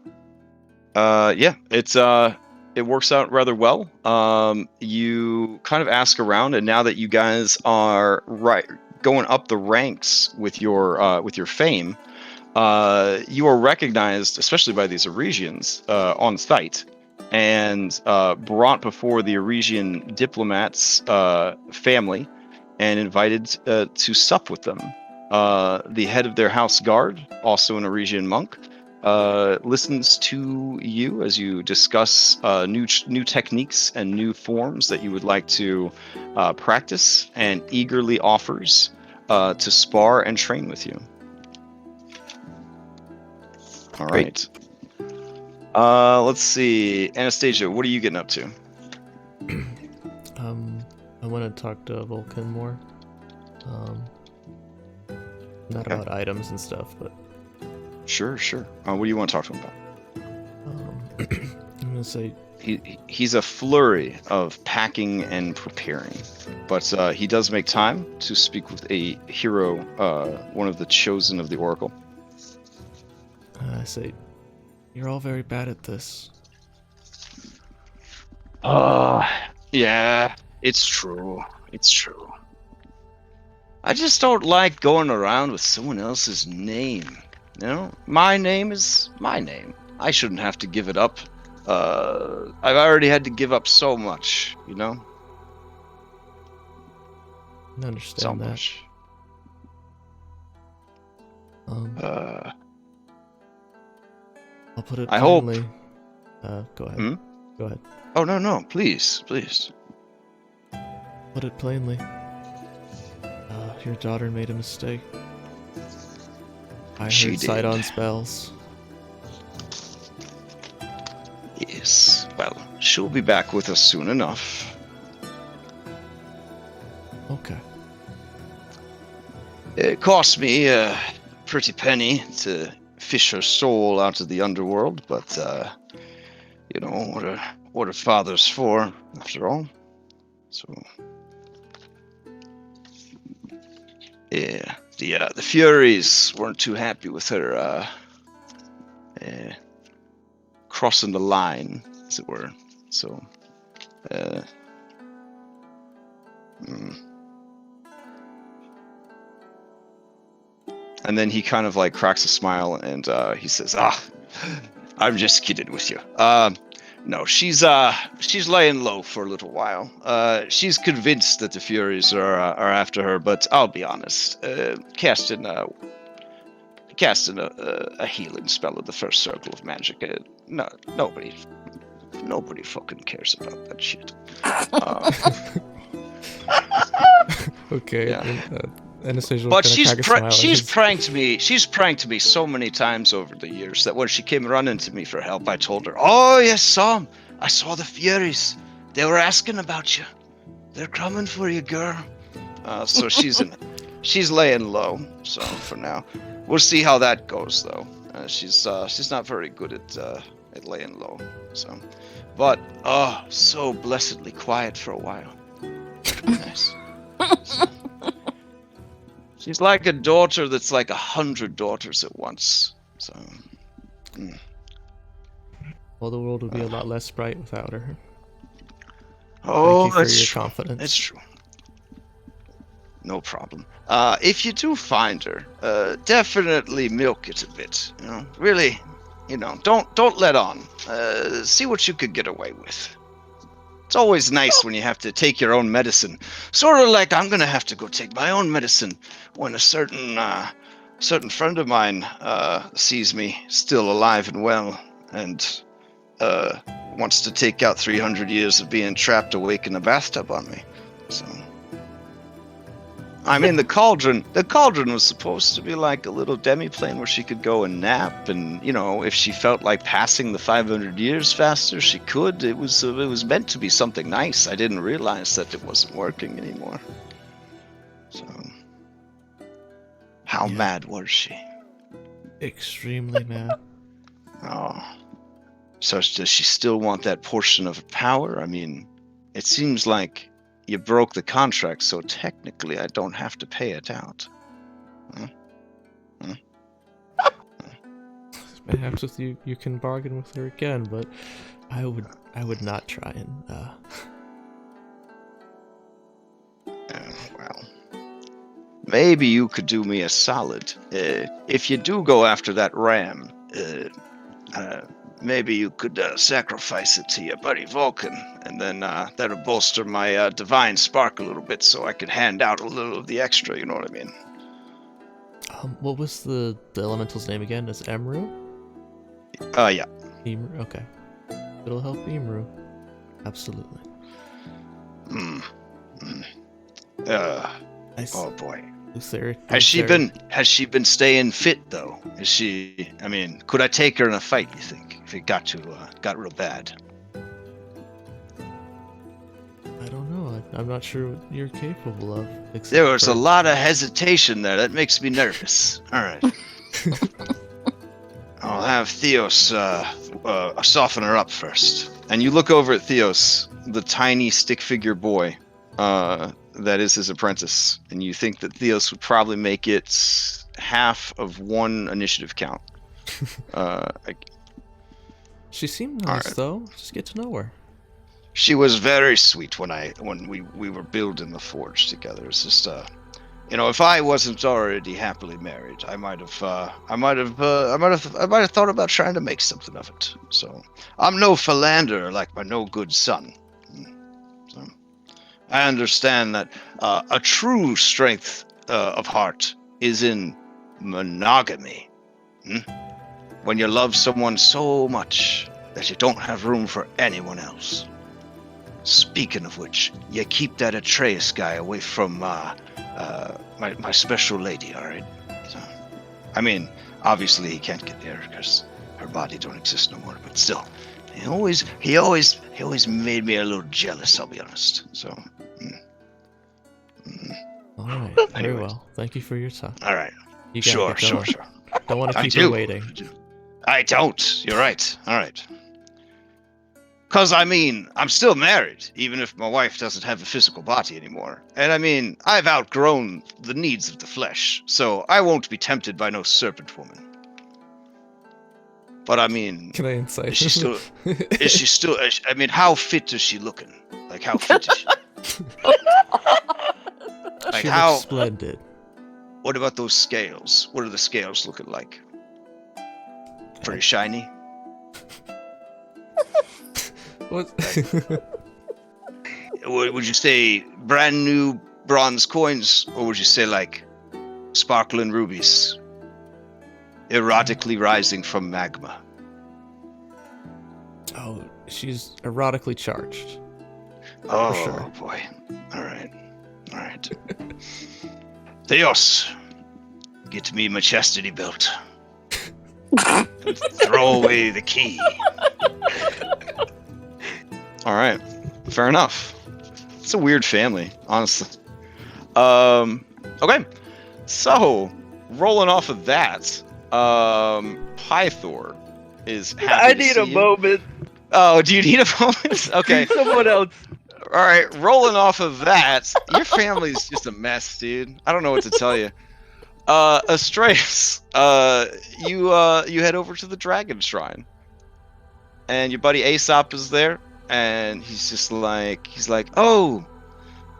Yeah, it works out rather well. You kind of ask around, and now that you guys are going up the ranks with your fame, you are recognized, especially by these Arisians, on site, and brought before the Arisian diplomats' family, and invited to sup with them. The head of their house guard, also an Arisian monk, listens to you as you discuss new techniques and new forms that you would like to practice, and eagerly offers to spar and train with you. All right. Let's see, Anastasia, what are you getting up to? I want to talk to Vulcan more. Not about items and stuff, but Sure. What do you want to talk to him about? I'm gonna say he's a flurry of packing and preparing, but he does make time to speak with a hero, one of the chosen of the Oracle. I say, you're all very bad at this. Yeah, it's true. I just don't like going around with someone else's name. You know, my name is my name. I shouldn't have to give it up. I've already had to give up so much, you know? I understand So that. much. I'll put it I hope- plainly. Go ahead. Go ahead. Oh, no, please. Put it plainly. Your daughter made a mistake. I She heard sight did. on spells. Yes, well, she'll be back with us soon enough. Okay. It cost me a pretty penny to fish her soul out of the underworld, but, you know, what are fathers for, after all? So, yeah, the Furies weren't too happy with her, crossing the line, as it were. So, And then he kind of like cracks a smile and he says, I'm just kidding with you. No, she's laying low for a little while. She's convinced that the Furies are after her, but I'll be honest. Casting a healing spell at the first circle of magic. Nobody fucking cares about that shit. Okay. Yeah. Anastasia But she's pranked me. She's pranked me so many times over the years that when she came running to me for help, I told her, "Oh yes, I saw the Furies. They were asking about you. They're coming for you, girl." So she's laying low. So for now, we'll see how that goes, though. She's not very good at laying low. So, but so blessedly quiet for a while. Nice. So, she's like a daughter that's like 100 daughters at once. So. Well, the world would be a lot less bright without her. Oh, Thank you for that's your true. confidence. It's true. No problem. If you do find her, definitely milk it a bit. You know, really, don't let on. See what you could get away with. It's always nice when you have to take your own medicine. Sort of like I'm gonna have to go take my own medicine when a certain friend of mine sees me still alive and well and wants to take out 300 years of being trapped awake in a bathtub on me. So, I mean, the cauldron was supposed to be like a little demi-plane where she could go and nap, and if she felt like passing the 500 years faster, she could. It was meant to be something nice. I didn't realize that it wasn't working anymore. So, how mad was she? Extremely mad. Oh, so does she still want that portion of power? I mean, it seems like you broke the contract, so technically I don't have to pay it out. Perhaps with you can bargain with her again, but I would not try and. Well, maybe you could do me a solid. If you do go after that ram, maybe you could sacrifice it to your buddy Vulcan, and then that'll bolster my divine spark a little bit, so I could hand out a little of the extra. You know what I mean? What was the elemental's name again? Is it Emru? Yeah. Emru. Okay. It'll help Emru. Absolutely. Oh boy. Has she been staying fit though? Is she? I mean, could I take her in a fight? You think if it got real bad? I don't know. I'm not sure what you're capable of. There was a lot of hesitation there. That makes me nervous. All right. I'll have Theos soften her up first. And you look over at Theos, the tiny stick figure boy. That is his apprentice, and you think that Theos would probably make it half of one initiative count. She seemed nice, though. Just get to know her. She was very sweet when we were building the forge together. It's just if I wasn't already happily married, I might have thought about trying to make something of it. So I'm no philanderer like my no good son. So I understand that a true strength of heart is in monogamy. When you love someone so much that you don't have room for anyone else. Speaking of which, you keep that Atreus guy away from my special lady, all right? So, I mean, obviously he can't get there because her body don't exist no more. But still, he always made me a little jealous. I'll be honest. So. All right. Very well. Thank you for your time. All right. You Sure. Don't want to keep you waiting. I don't. You're right. All right. Because, I mean, I'm still married, even if my wife doesn't have a physical body anymore. And, I mean, I've outgrown the needs of the flesh, so I won't be tempted by no serpent woman. But, I mean... Can I insight? Is she still... I mean, how fit is she looking? Like, how fit is she? She looks splendid. What about those scales? What are the scales looking like? Pretty shiny? What? Would you say brand new bronze coins, or would you say like sparkling rubies, erotically rising from magma? Oh, she's erotically charged. Oh sure. boy! All right. Theos, get me my chastity belt. And throw away the key. All right, fair enough. It's a weird family, honestly. Okay, so rolling off of that, Pythor is happy I to need see a you. moment. Oh, do you need a moment? Okay. Someone else. All right, rolling off of that, your family's just a mess, dude. I don't know what to tell you. Astreus, you head over to the Dragon Shrine, and your buddy Aesop is there, and he's like, oh,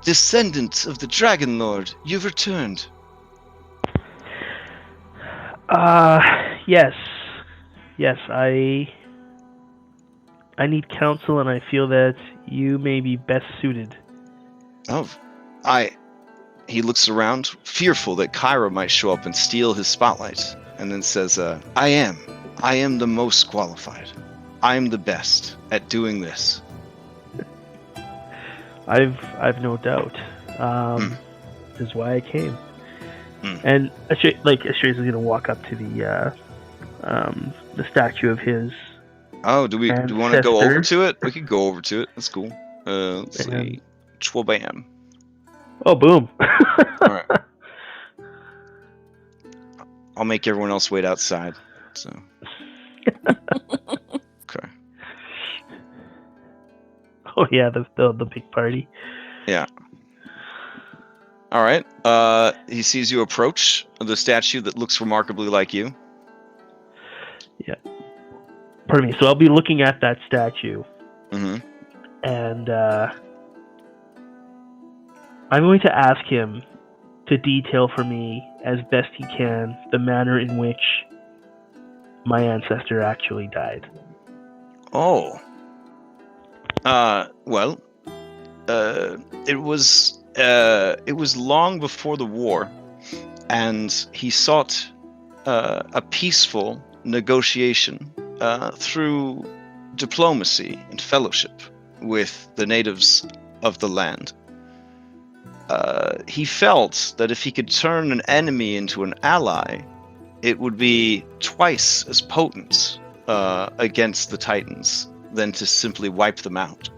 descendant of the Dragon Lord, you've returned. Yes. I need counsel, and I feel that you may be best suited. Oh, he looks around, fearful that Kyra might show up and steal his spotlight, and then says, I am the most qualified. I am the best at doing this. I've no doubt. This is why I came. And Astreus is gonna walk up to the statue of his. Oh, do we want to go over to it? We could go over to it. That's cool. Let's see. Chwabam. Oh, boom. All right. I'll make everyone else wait outside. So. Okay. Oh yeah, the big party. Yeah. All right. He sees you approach the statue that looks remarkably like you. Yeah. Pardon me. So I'll be looking at that statue. Mm-hmm. And I'm going to ask him to detail for me as best he can the manner in which my ancestor actually died. Oh. Well, it was long before the war, and he sought a peaceful negotiation through diplomacy and fellowship with the natives of the land. He felt that if he could turn an enemy into an ally, it would be twice as potent against the Titans than to simply wipe them out.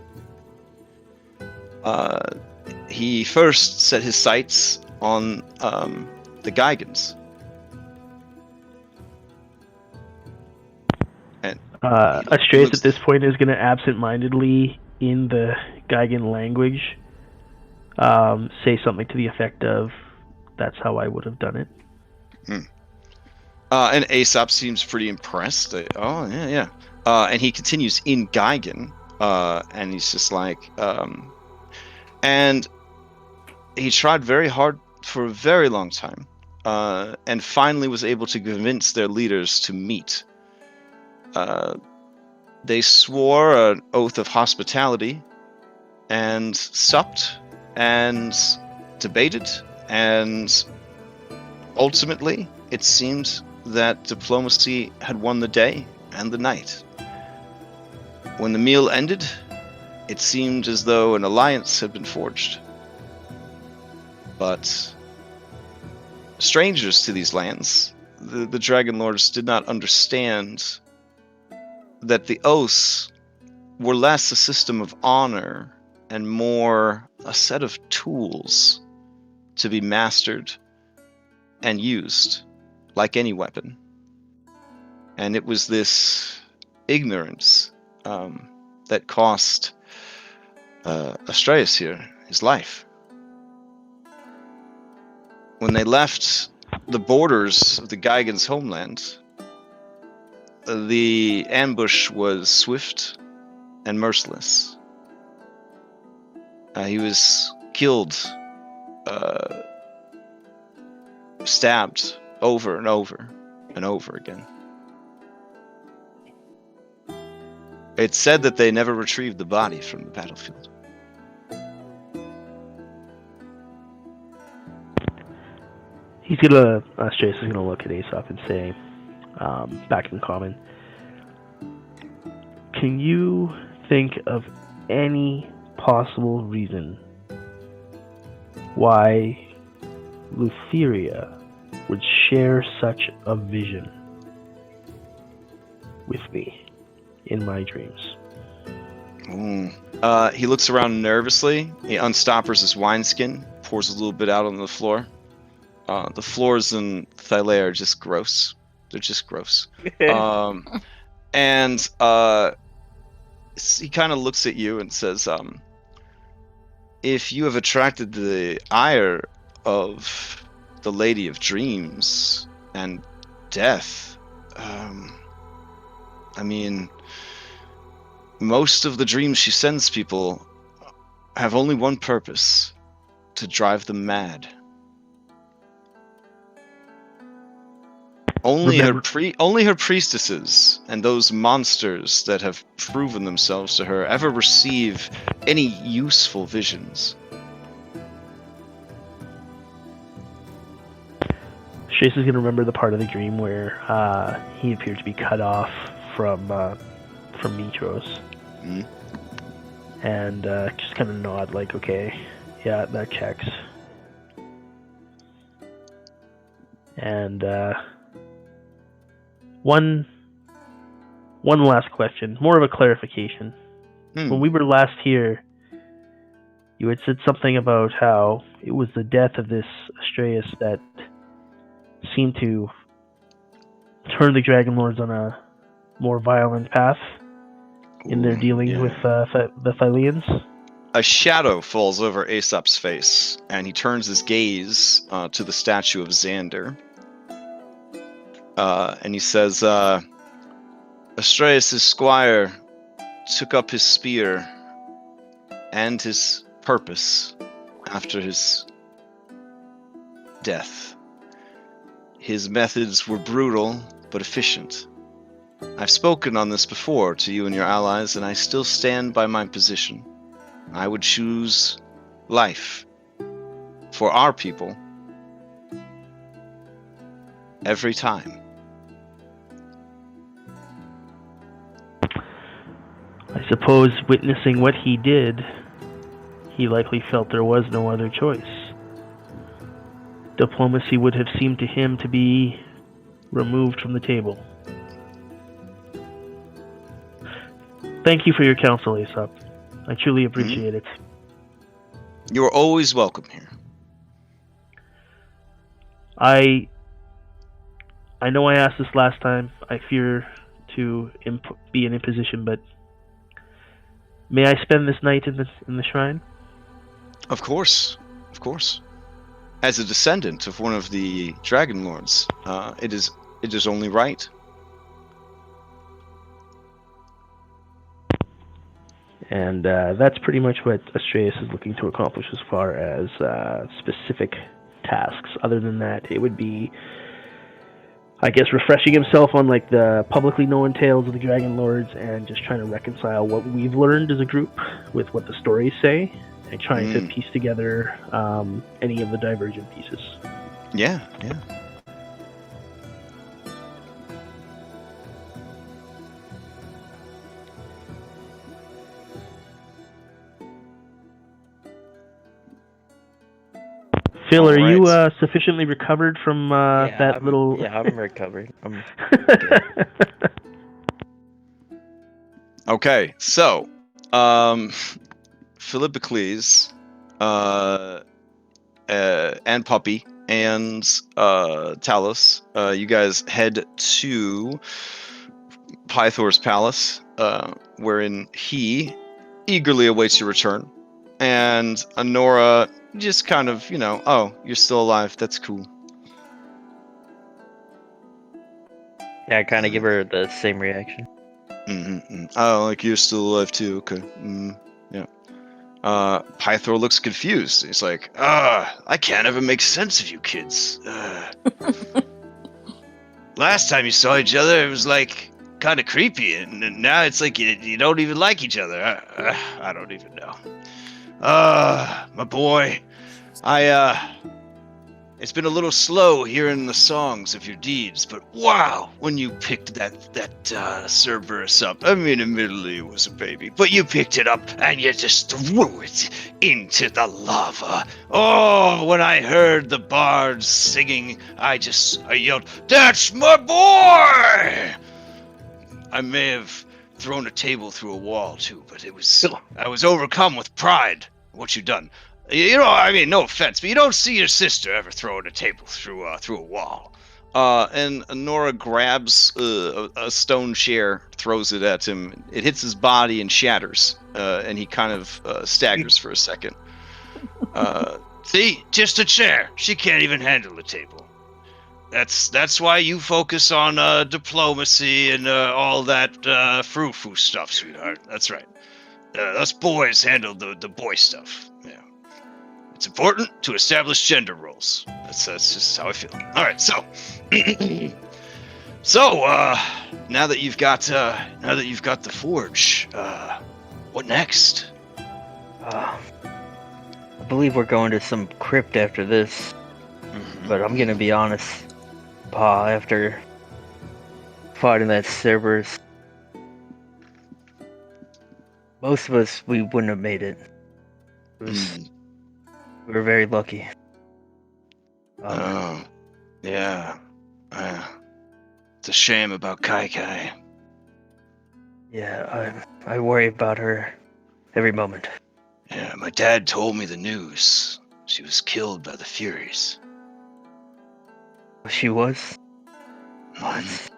He first set his sights on the Gigans. And Astreus at this point is going to absent-mindedly, in the Gigan language, say something to the effect of, that's how I would have done it. And Aesop seems pretty impressed. Oh, yeah. And he continues in Gigan, and he's just like, and he tried very hard for a very long time, and finally was able to convince their leaders to meet. They swore an oath of hospitality, and supped, and debated, and ultimately, it seemed that diplomacy had won the day and the night. When the meal ended, it seemed as though an alliance had been forged. But strangers to these lands, the Dragonlords did not understand that the oaths were less a system of honor and more a set of tools to be mastered and used like any weapon. And it was this ignorance that cost Astreus here his life. When they left the borders of the Gigans' homeland, the ambush was swift and merciless. He was killed stabbed over and over and over again. It's said that they never retrieved the body from the battlefield. Strace is gonna look at Aesop and say, back in common, can you think of any possible reason why Lutheria would share such a vision with me in my dreams? He looks around nervously. He unstoppers his wineskin, pours a little bit out on the floor. The floors in Thylea are just gross. They're just gross. And he kind of looks at you and says, if you have attracted the ire of the Lady of Dreams and Death, I mean, most of the dreams she sends people have only one purpose: to drive them mad. Only her priestesses and those monsters that have proven themselves to her ever receive any useful visions. Strace is going to remember the part of the dream where he appeared to be cut off from Mitros. Mm-hmm. And just kind of nod like, okay, yeah, that checks. And one last question, more of a clarification. When we were last here, you had said something about how it was the death of this Astraeus that seemed to turn the Dragonlords on a more violent path in their dealings with the Thyleans. A shadow falls over Aesop's face, and he turns his gaze to the statue of Xander. And he says, Astraeus' squire took up his spear and his purpose after his death. His methods were brutal, but efficient. I've spoken on this before to you and your allies, and I still stand by my position. I would choose life for our people every time. I suppose witnessing what he did, he likely felt there was no other choice. Diplomacy would have seemed to him to be removed from the table. Thank you for your counsel, Aesop. I truly appreciate it. You are always welcome here. I know I asked this last time. I fear to be in imposition, but may I spend this night in the shrine? Of course, of course. As a descendant of one of the Dragonlords, it is only right. And that's pretty much what Astraeus is looking to accomplish as far as specific tasks. Other than that, it would be, I guess, refreshing himself on like the publicly known tales of the Dragonlords and just trying to reconcile what we've learned as a group with what the stories say, and trying to piece together any of the divergent pieces. Yeah. Phil, are you sufficiently recovered from that little... Yeah, I'm recovered. Okay, so, Philippocles, and Puppy, and Talos, you guys head to Pythor's palace, wherein he eagerly awaits your return. And Honora just kind of, oh, you're still alive, that's cool. Yeah, I kind of give her the same reaction. Oh, like you're still alive too, okay. Yeah. Pythor looks confused. He's like, I can't ever make sense of you kids. Last time you saw each other, it was like kind of creepy, and now it's like you don't even like each other. I don't even know. My boy, it's been a little slow hearing the songs of your deeds, but wow, when you picked that Cerberus up, I mean, admittedly it was a baby, but you picked it up and you just threw it into the lava. Oh, when I heard the bards singing, I yelled, "That's my boy!" I may have thrown a table through a wall too, but I was overcome with pride. What you done? You know, I mean, no offense, but you don't see your sister ever throwing a table through a wall. And Nora grabs a stone chair, throws it at him. It hits his body and shatters, and he kind of staggers for a second. See, just a chair. She can't even handle a table. That's why you focus on diplomacy and all that frou-frou stuff, sweetheart. That's right. Us boys handle the boy stuff. Yeah. It's important to establish gender roles. That's just how I feel. All right, so now that you've got the forge, what next? I believe we're going to some crypt after this. But I'm gonna be honest, Pa, after fighting that Cerberus, most of us, we wouldn't have made it. We were very lucky. Yeah. It's a shame about Kai. Yeah, I worry about her every moment. Yeah, my dad told me the news. She was killed by the Furies. She was? What?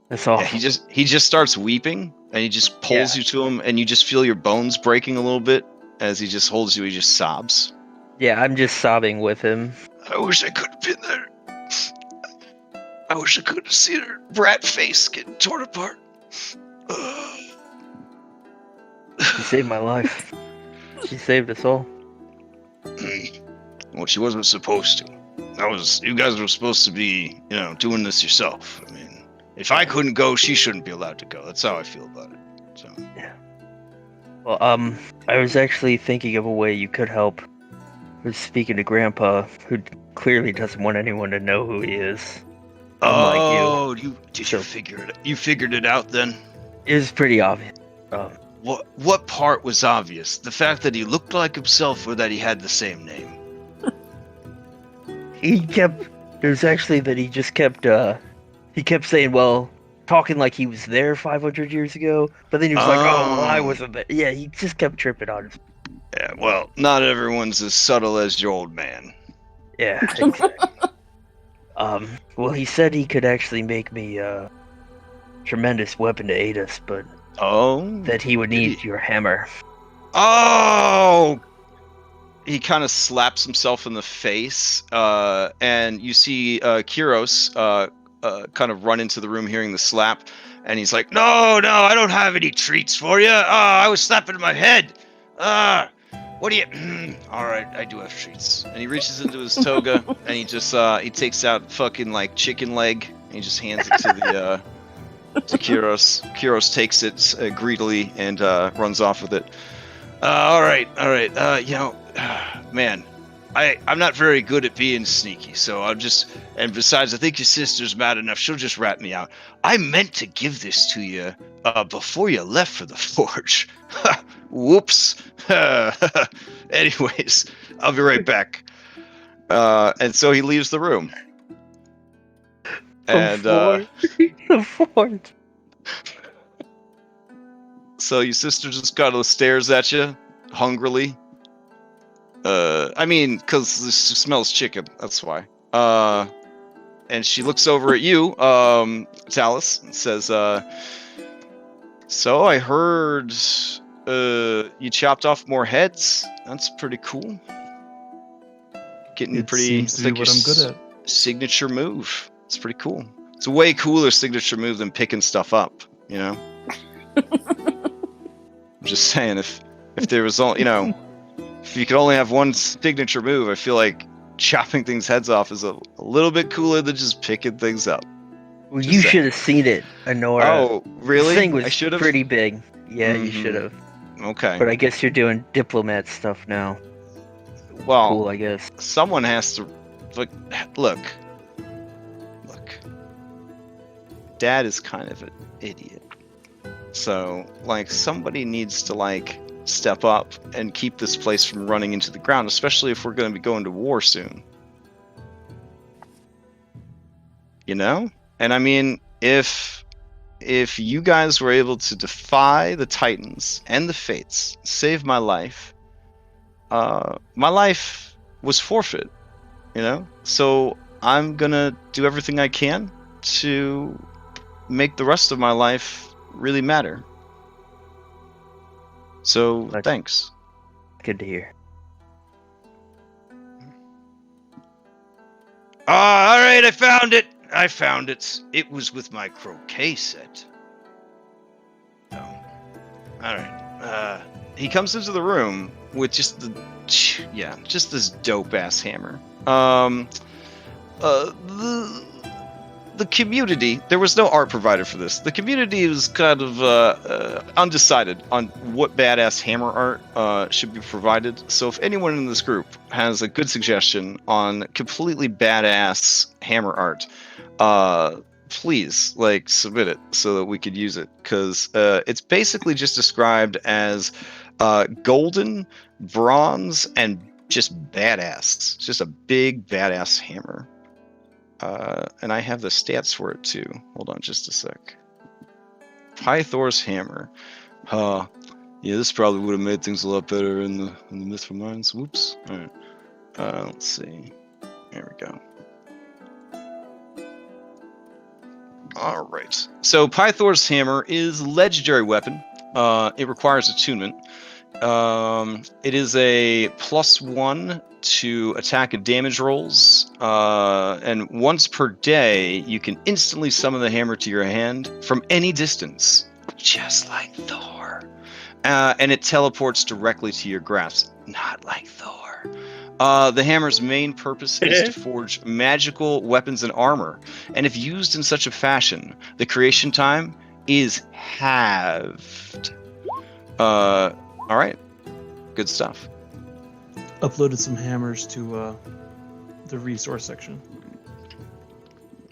That's awful. Yeah, he just starts weeping, and he just pulls you to him, and you just feel your bones breaking a little bit as he just holds you. He just sobs. Yeah, I'm just sobbing with him. I wish I could have been there. I wish I could have seen her brat face getting torn apart. She saved my life. She saved us all. Well, she wasn't supposed to. You guys were supposed to be, doing this yourself. I mean, if I couldn't go, she shouldn't be allowed to go. That's how I feel about it. So. Yeah. Well, I was actually thinking of a way you could help. I was speaking to Grandpa, who clearly doesn't want anyone to know who he is. Unlike you. Did you figure it? You figured it out then? It was pretty obvious. What part was obvious? The fact that he looked like himself, or that he had the same name? There's actually that he just kept saying, well, talking like he was there 500 years ago, but then he was like, oh, well, I wasn't there. Yeah, he just kept tripping on us. Yeah, well, not everyone's as subtle as your old man. Yeah, exactly. Well, he said he could actually make me a tremendous weapon to aid us, but that he would need your hammer. Oh! He kind of slaps himself in the face, and you see Kyros kind of run into the room hearing the slap, and he's like, No, I don't have any treats for you. I was slapping my head. What do you... All right, I do have treats. And he reaches into his toga, and he just, he takes out fucking, like, chicken leg, and he just hands it to to Kyros. Kyros takes it greedily and runs off with it. All right. Man, I'm not very good at being sneaky, so and besides, I think your sister's mad enough. She'll just rat me out. I meant to give this to you before you left for the forge. Whoops. Anyways, I'll be right back. And so he leaves the room. And the forge. So your sister just kind of stares at you hungrily. I mean, because she smells chicken. That's why. And she looks over at you, Talus, and says, so I heard you chopped off more heads. That's pretty cool. Getting It pretty... seems to be what I'm good at. Signature move. It's pretty cool. It's a way cooler signature move than picking stuff up, you know? I'm just saying, if if there was all, if you could only have one signature move, I feel like chopping things heads off is a little bit cooler than just picking things up. Well, Just you saying. should have seen it, Honora. Oh, really? This thing was I should have. pretty big. Yeah, you should have. Okay. But I guess you're doing diplomat stuff now. Well, Cool, I guess. someone has to. Look. Dad is kind of an idiot. So, somebody needs to, step up and keep this place from running into the ground, especially if we're going to be going to war soon. And I mean, if you guys were able to defy the Titans and the Fates, save my life was forfeit, So I'm gonna do everything I can to make the rest of my life really matter. So thanks. Good to hear. All right, I found it. It was with my croquet set. Oh. All right. He comes into the room with just this dope ass hammer. The community, there was no art provided for this. The community was kind of undecided on what badass hammer art should be provided. So if anyone in this group has a good suggestion on completely badass hammer art, please submit it so that we could use it, because it's basically just described as golden, bronze, and just badass. It's just a big badass hammer. And I have the stats for it too. Hold on just a sec. Pythor's hammer. Yeah, this probably would have made things a lot better in the Mithril Mines. Whoops. Alright. Let's see. There we go. Alright. So Pythor's hammer is a legendary weapon. It requires attunement. It is a +1 to attack and damage rolls, and once per day you can instantly summon the hammer to your hand from any distance, just like Thor. And it teleports directly to your grasp, not like Thor. The hammer's main purpose is to forge magical weapons and armor, and if used in such a fashion, the creation time is halved. All right, good stuff. Uploaded some hammers to the resource section.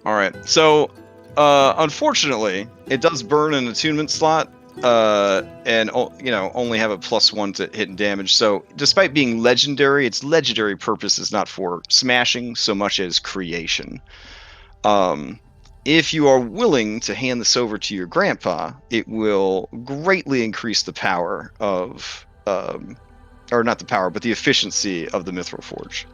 All right, so unfortunately, it does burn an attunement slot, and only have a +1 to hit and damage. So despite being legendary, its legendary purpose is not for smashing so much as creation. If you are willing to hand this over to your grandpa, it will greatly increase the power of, or not the power, but the efficiency of the Mithril Forge.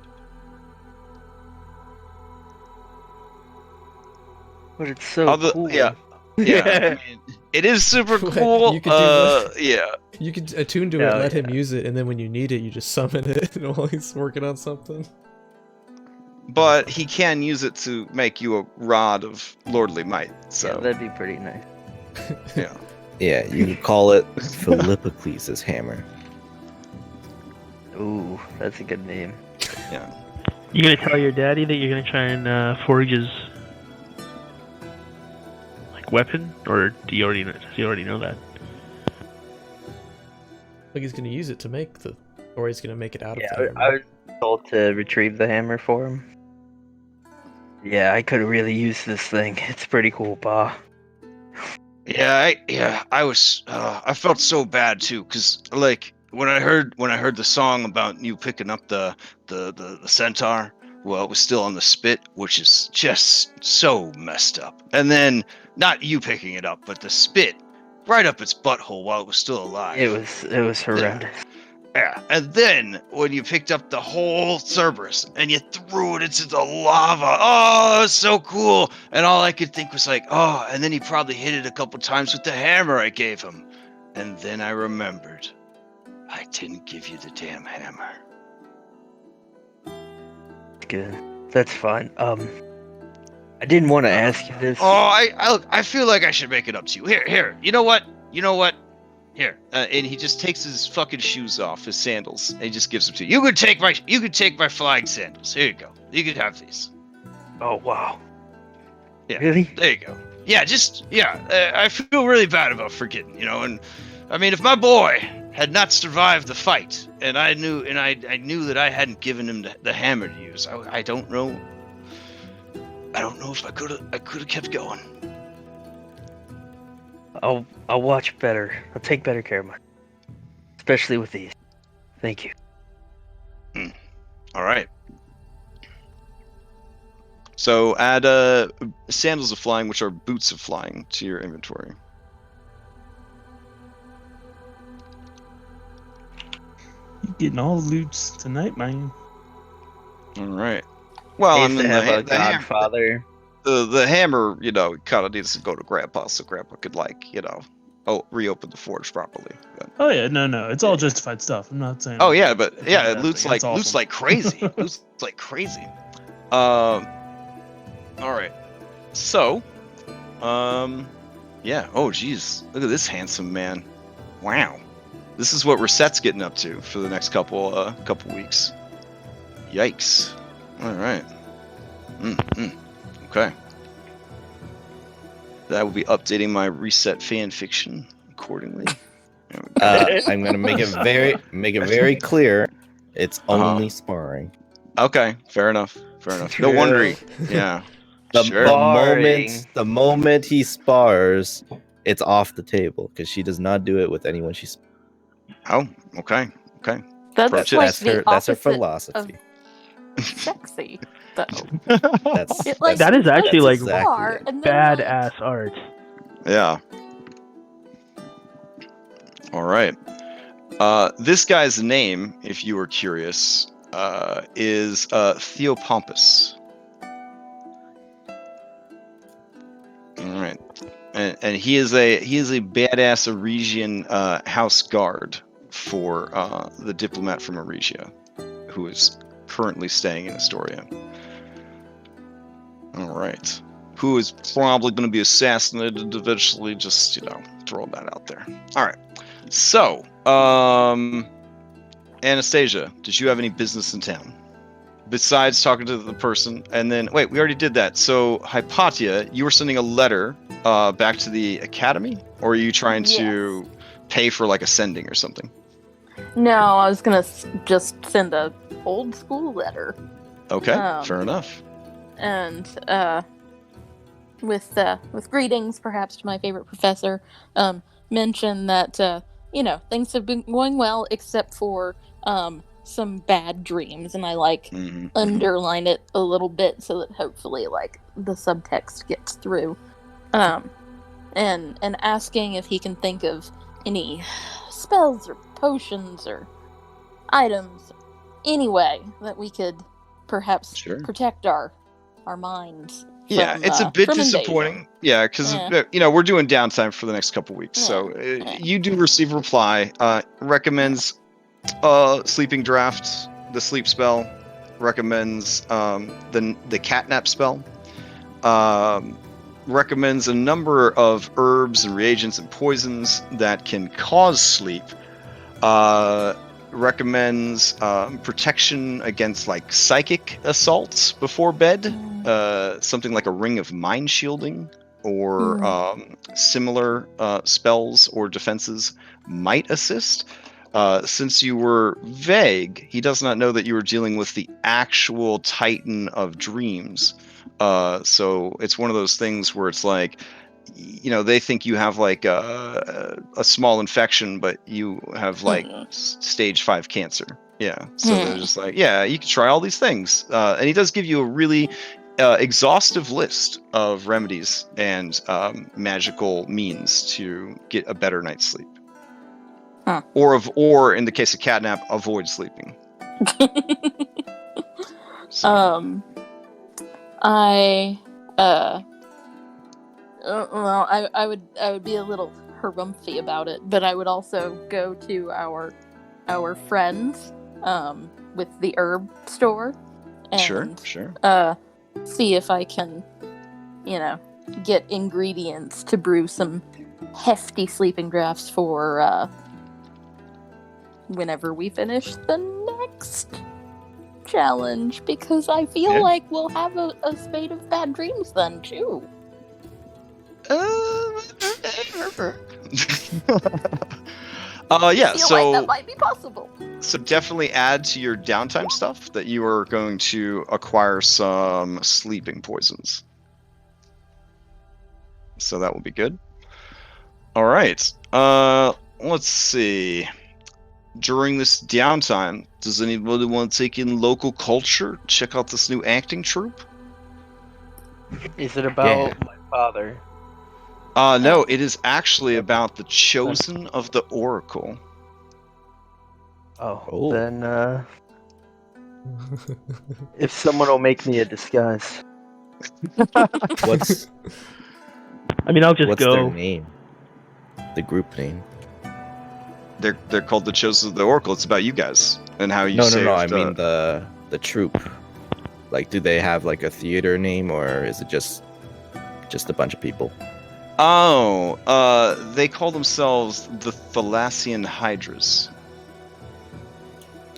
But it's so cool. Yeah. I mean, it is super cool. You could do yeah. You could attune to it, let him use it, and then when you need it, you just summon it while he's working on something. But he can use it to make you a rod of lordly might. So Yeah, that'd be pretty nice. yeah. Yeah, you could call it Philippocles' hammer. Ooh, that's a good name. Yeah. You gonna tell your daddy that you're gonna try and forge his weapon, or does he already know that? Like he's gonna use it to make or he's gonna make it out of Yeah, the hammer. I was told to retrieve the hammer for him. Yeah, I could really use this thing. It's pretty cool, Pa. I felt so bad too, cause when I heard the song about you picking up the centaur, well, it was still on the spit, which is just so messed up. And then not you picking it up, but the spit right up its butthole while it was still alive. It was horrendous. Yeah, and then when you picked up the whole Cerberus and you threw it into the lava, oh, it's so cool. And all I could think was and then he probably hit it a couple times with the hammer I gave him. And then I remembered, I didn't give you the damn hammer. Good. That's fine. I didn't want to ask you this. Oh, I feel like I should make it up to you. Here. You know what? Here, and he just takes his fucking shoes off, his sandals, and he just gives them to you. You could take my flying sandals. Here you go. You could have these. Oh wow. Yeah. Really? There you go. Yeah, I feel really bad about forgetting, and I mean, if my boy had not survived the fight, and I knew that I hadn't given him the hammer to use, I don't know. I don't know if I could have kept going. I'll watch better. I'll take better care of especially with these. Thank you. All right. So add sandals of flying, which are boots of flying, to your inventory. You getting all the loots tonight, man. All right. Well, I Used mean, to have a godfather. the hammer, kind of needs to go to Grandpa, so Grandpa could reopen the forge properly. But, Oh yeah, no, it's all justified stuff. I'm not saying. oh yeah, but yeah, it bad loots thing. like It's awesome. loots like crazy. Loots like crazy. All right. So, yeah. Oh, geez, look at this handsome man. Wow. This is what Reset's getting up to for the next couple weeks. Yikes. All right. Okay. That will be updating my Reset fan fiction accordingly. I'm gonna make it very clear. It's only sparring. Okay, fair enough. No wondering. Yeah. The moment he spars, it's off the table because she does not do it with anyone she's. Oh, okay. That's Approach like That's the her. That's her opposite philosophy. of sexy, though. That's It, like, That is actually like exactly spar, it. and then, like, badass art. Yeah. All right. This guy's name, if you were curious, is Theopompus. All right, and he is a badass Aresian house guard for the diplomat from Aresia, who is currently staying in Astoria. All right, who is probably going to be assassinated eventually? Just throw that out there. All right, so Anastasia, did you have any business in town besides talking to the person? And then wait, we already did that. So Hypatia, you were sending a letter back to the academy, or are you trying to pay for like a sending or something? No, I was gonna just send a old school letter. Okay, fair enough. And with greetings, perhaps, to my favorite professor. Mention that things have been going well, except for some bad dreams, and I underline it a little bit so that hopefully the subtext gets through. And asking if he can think of any spells or potions or items, any way that we could perhaps protect our minds. Yeah, it's a bit disappointing. Yeah, because we're doing downtime for the next couple weeks, so you do receive a reply. Recommends sleeping draft, the sleep spell. Recommends the catnap spell. Recommends a number of herbs and reagents and poisons that can cause sleep. Recommends protection against psychic assaults before bed. Something like a ring of mind shielding or similar spells or defenses might assist. Since you were vague, he does not know that you were dealing with the actual Titan of Dreams. So it's one of those things where it's they think you have a small infection, but you have stage 5 cancer. Yeah. So they're just you can try all these things. And he does give you a really exhaustive list of remedies and magical means to get a better night's sleep. Huh. Or in the case of catnap, avoid sleeping. I would be a little harumphy about it, but I would also go to our friends with the herb store and sure. See if I can get ingredients to brew some hefty sleeping drafts for whenever we finish the next challenge, because I feel like we'll have a spate of bad dreams then too. Yeah, I feel so like that might be possible. So definitely add to your downtime stuff that you are going to acquire some sleeping poisons. So that will be good. All right. Let's see. During this downtime, does anybody want to take in local culture? Check out this new acting troupe? Is it about my father? No, it is actually about the chosen of the Oracle. Oh. Then, if someone will make me a disguise. What's I mean, I'll just what's go. their name? The group name? They're called the Chosen of the Oracle. It's about you guys and how you saved... No. I mean the troupe. Like, do they have like a theater name, or is it just a bunch of people? Oh, they call themselves the Thalassian Hydras.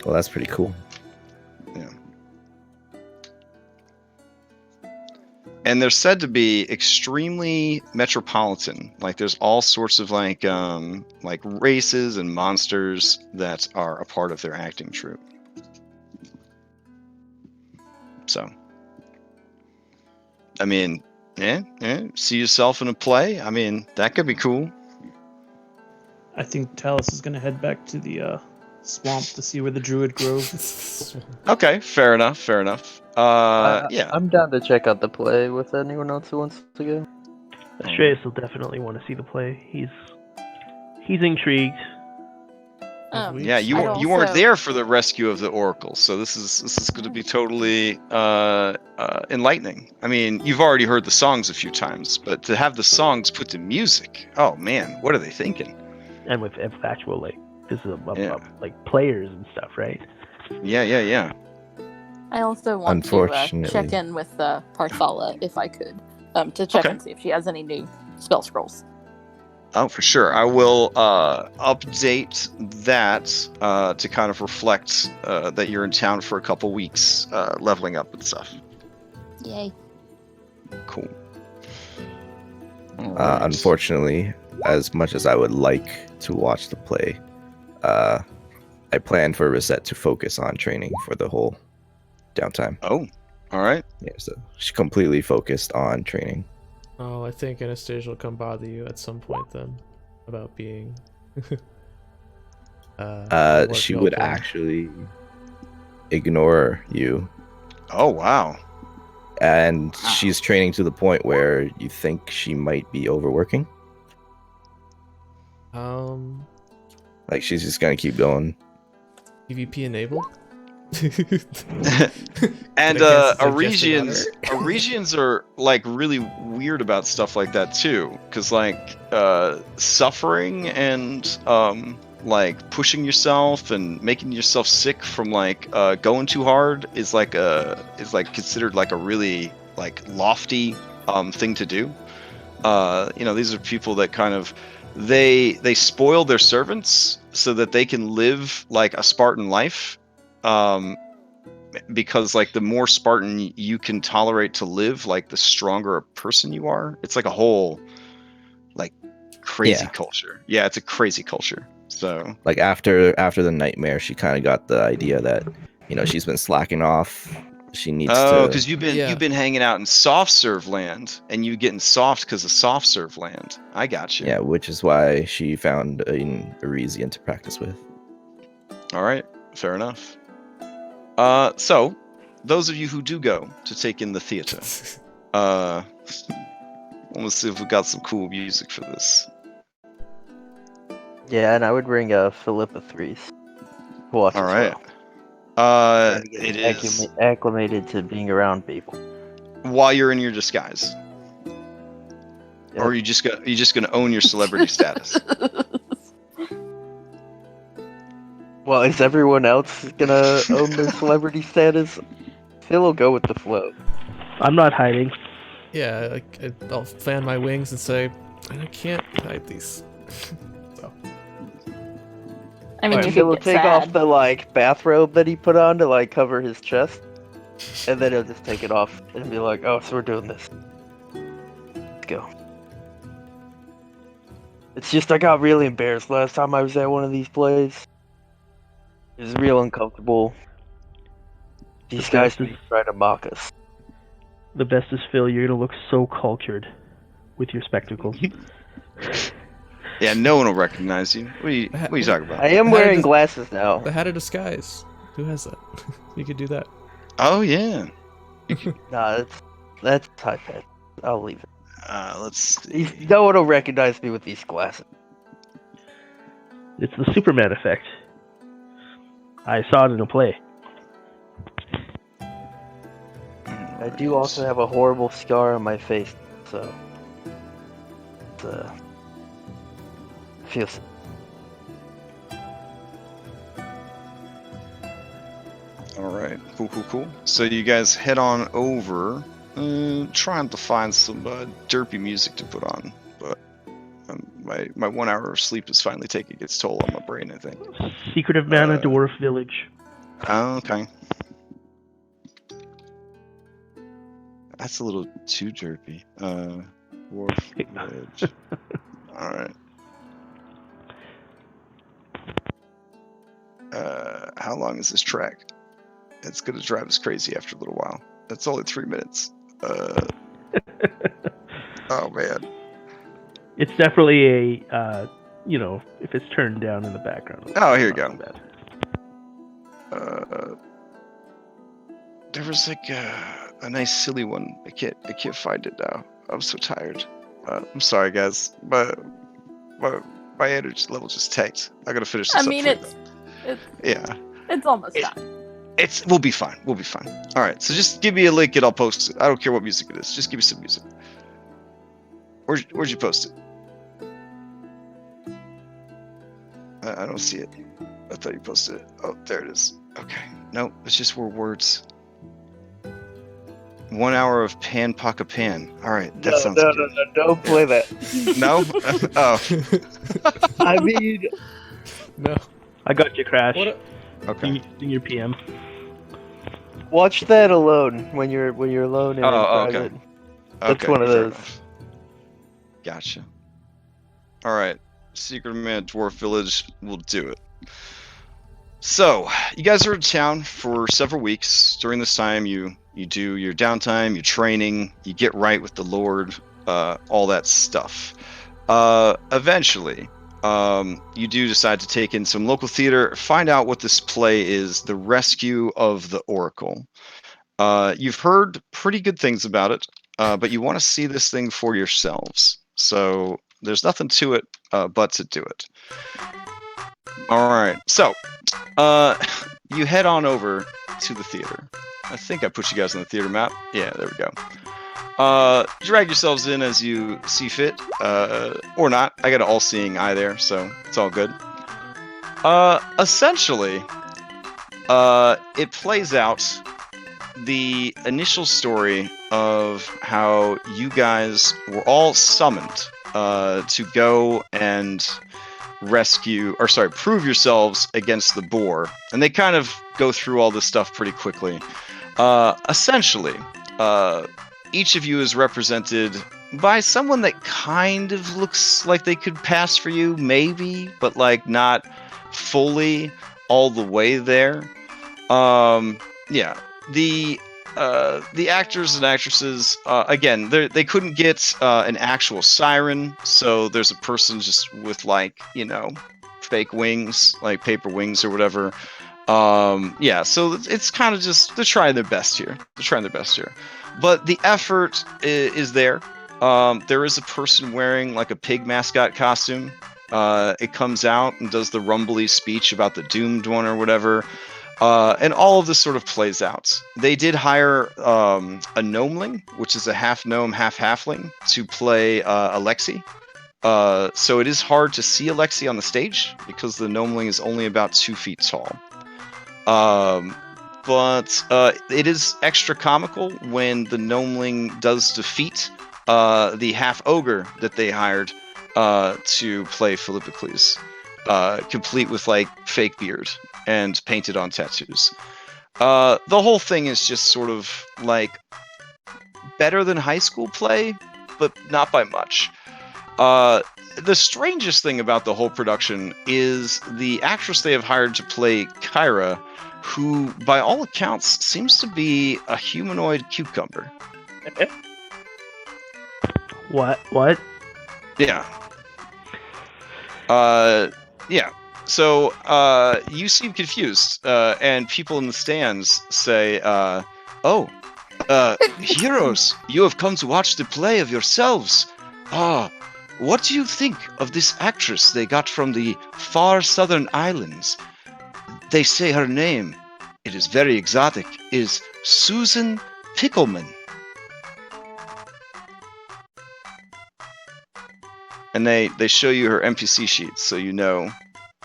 Well, that's pretty cool. Yeah. And they're said to be extremely metropolitan. Like, there's all sorts of like races and monsters that are a part of their acting troupe. So, I mean, see yourself in a play. I mean, that could be cool. I think Talus is going to head back to the swamp to see where the druid grows. Okay, fair enough. Yeah. I'm down to check out the play with anyone else who wants to go. Astreus will definitely want to see the play. He's intrigued. Yeah, you weren't there for the rescue of the Oracle, so this is going to be totally enlightening. I mean, you've already heard the songs a few times, but to have the songs put to music, oh man, what are they thinking? And with actual like players and stuff, right? Yeah. I also want to check in with Parthala if I could, to check and see if she has any new spell scrolls. Oh, for sure. I will update that to kind of reflect that you're in town for a couple weeks, leveling up and stuff. Yay. Cool. Right. Unfortunately, as much as I would like to watch the play, I plan for Rosette to focus on training for the whole downtime. Oh, all right. Yeah, so she's completely focused on training. Oh, I think Anastasia will come bother you at some point then about being. She would actually ignore you. Oh, wow. And she's training to the point where you think she might be overworking. Like, she's just gonna keep going. PvP enabled? And Arisians are like really weird about stuff like that too, because like suffering and like pushing yourself and making yourself sick from like going too hard is like considered like a really like lofty thing to do. These are people that kind of they spoil their servants so that they can live like a Spartan life. Because like the more Spartan you can tolerate to live, like the stronger a person you are. It's like a whole like crazy culture. Yeah, it's a crazy culture. So like after the nightmare, she kind of got the idea that she's been slacking off. She needs to. Oh, because you've been hanging out in soft serve land, and you getting soft because of soft serve land. I got you. Yeah, which is why she found an Arisian to practice with. All right, fair enough. So, those of you who do go to take in the theater, let's see if we got some cool music for this. Yeah, and I would bring Philippa Threes. All right. Well. It is acclimated to being around people. While you're in your disguise, or are you just gonna own your celebrity status? Well, is everyone else gonna own their celebrity status? Phil will go with the flow. I'm not hiding. Yeah, I'll fan my wings and say, And I can't hide these. So. I mean, Alright, you so could we'll get take sad. off the bathrobe that he put on to cover his chest, and then he'll just take it off and be like, "Oh, so we're doing this. Let's go." It's just I got really embarrassed last time I was at one of these plays. It was real uncomfortable. These guys trying to mock us. The best is, Phil, you're gonna look so cultured with your spectacles. Yeah, no one will recognize you. What are you talking about? I am wearing glasses now. The hat of disguise. Who has that? You could do that. Oh yeah. Nah, that's type. I'll leave it. Let's. No one will recognize me with these glasses. It's the Superman effect. I saw it in a play. I do also have a horrible scar on my face, so feels. All right, cool. So you guys head on over, trying to find some derpy music to put on, but my 1 hour of sleep is finally taking its toll on my brain, I think. Secret of Mana Dwarf Village. Oh, okay. That's a little too derpy. Dwarf Village. All right. How long is this track? It's gonna drive us crazy after a little while. That's only 3 minutes. Oh man. It's definitely a, if it's turned down in the background. Oh, here you go. Bad. There was a nice silly one. I can't find it now. I'm so tired. I'm sorry, guys. But my energy level just tanked. I gotta finish this. I mean, it's almost done. We'll be fine. All right. So just give me a link and I'll post it. I don't care what music it is. Just give me some music. Where'd you post it? I don't see it. I thought you posted it. Oh, there it is. Okay. No, it's just more words. 1 hour of Pan Paka Pan. All right, that sounds good. No, don't play that. No? Oh. I mean, No. I got you, Crash. Okay. In your PM. watch that alone when you're alone and in private. Okay. That's one of those. Enough. Gotcha. All right. Secret of Mana Dwarf Village will do it. So, you guys are in town for several weeks. During this time, you do your downtime, your training, you get right with the Lord, all that stuff. Eventually, you do decide to take in some local theater, find out what this play is, The Rescue of the Oracle. You've heard pretty good things about it, but you want to see this thing for yourselves. So, there's nothing to it but to do it. All right, so you head on over to the theater. I think I put you guys on the theater map. Yeah, there we go. Drag yourselves in as you see fit, or not. I got an all-seeing eye there, so it's all good. Essentially, it plays out the initial story of how you guys were all summoned to go and prove yourselves against the boar. And they kind of go through all this stuff pretty quickly. Essentially, each of you is represented by someone that kind of looks like they could pass for you, maybe, but not fully all the way there. Yeah. The actors and actresses, again, they couldn't get an actual siren, so there's a person just with fake wings, like paper wings or whatever. Yeah, so it's kind of just they're trying their best here. But the effort is there. There is a person wearing a pig mascot costume. It comes out and does the rumbly speech about the doomed one or whatever. And all of this sort of plays out. They did hire a gnomeling, which is a half gnome, half halfling, to play Alexi. So it is hard to see Alexi on the stage because the gnomeling is only about 2 feet tall. But it is extra comical when the gnomeling does defeat the half ogre that they hired to play Philippocles, complete with like fake beard and painted on tattoos. The whole thing is just sort of like better than high school play, but not by much. The strangest thing about the whole production is the actress they have hired to play Kyra, who, by all accounts, seems to be a humanoid cucumber. What? Yeah. Yeah. So, you seem confused, and people in the stands say, heroes, you have come to watch the play of yourselves. What do you think of this actress they got from the far southern islands? They say her name, it is very exotic, is Susan Pickleman. And they show you her NPC sheets, so you know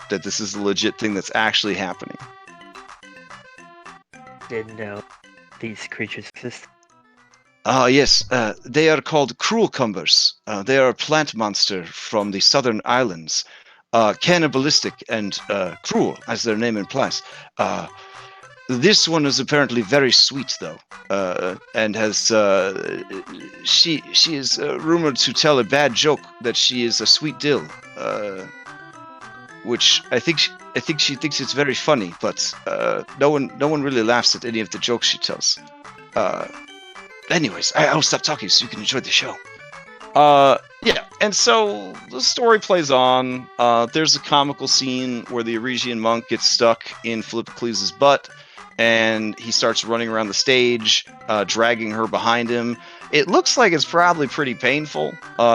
that this is a legit thing that's actually happening. Didn't know these creatures exist. Yes, they are called cruel cumbers. They are a plant monster from the southern islands. Cannibalistic and cruel, as their name implies. This one is apparently very sweet, though, and has she is rumored to tell a bad joke that she is a sweet dill, which I think she thinks it's very funny, but no one really laughs at any of the jokes she tells. Anyways, I'll stop talking so you can enjoy the show. Yeah, and so the story plays on. There's a comical scene where the Eregian monk gets stuck in Philippocles' butt, and he starts running around the stage, dragging her behind him. It looks like it's probably pretty painful.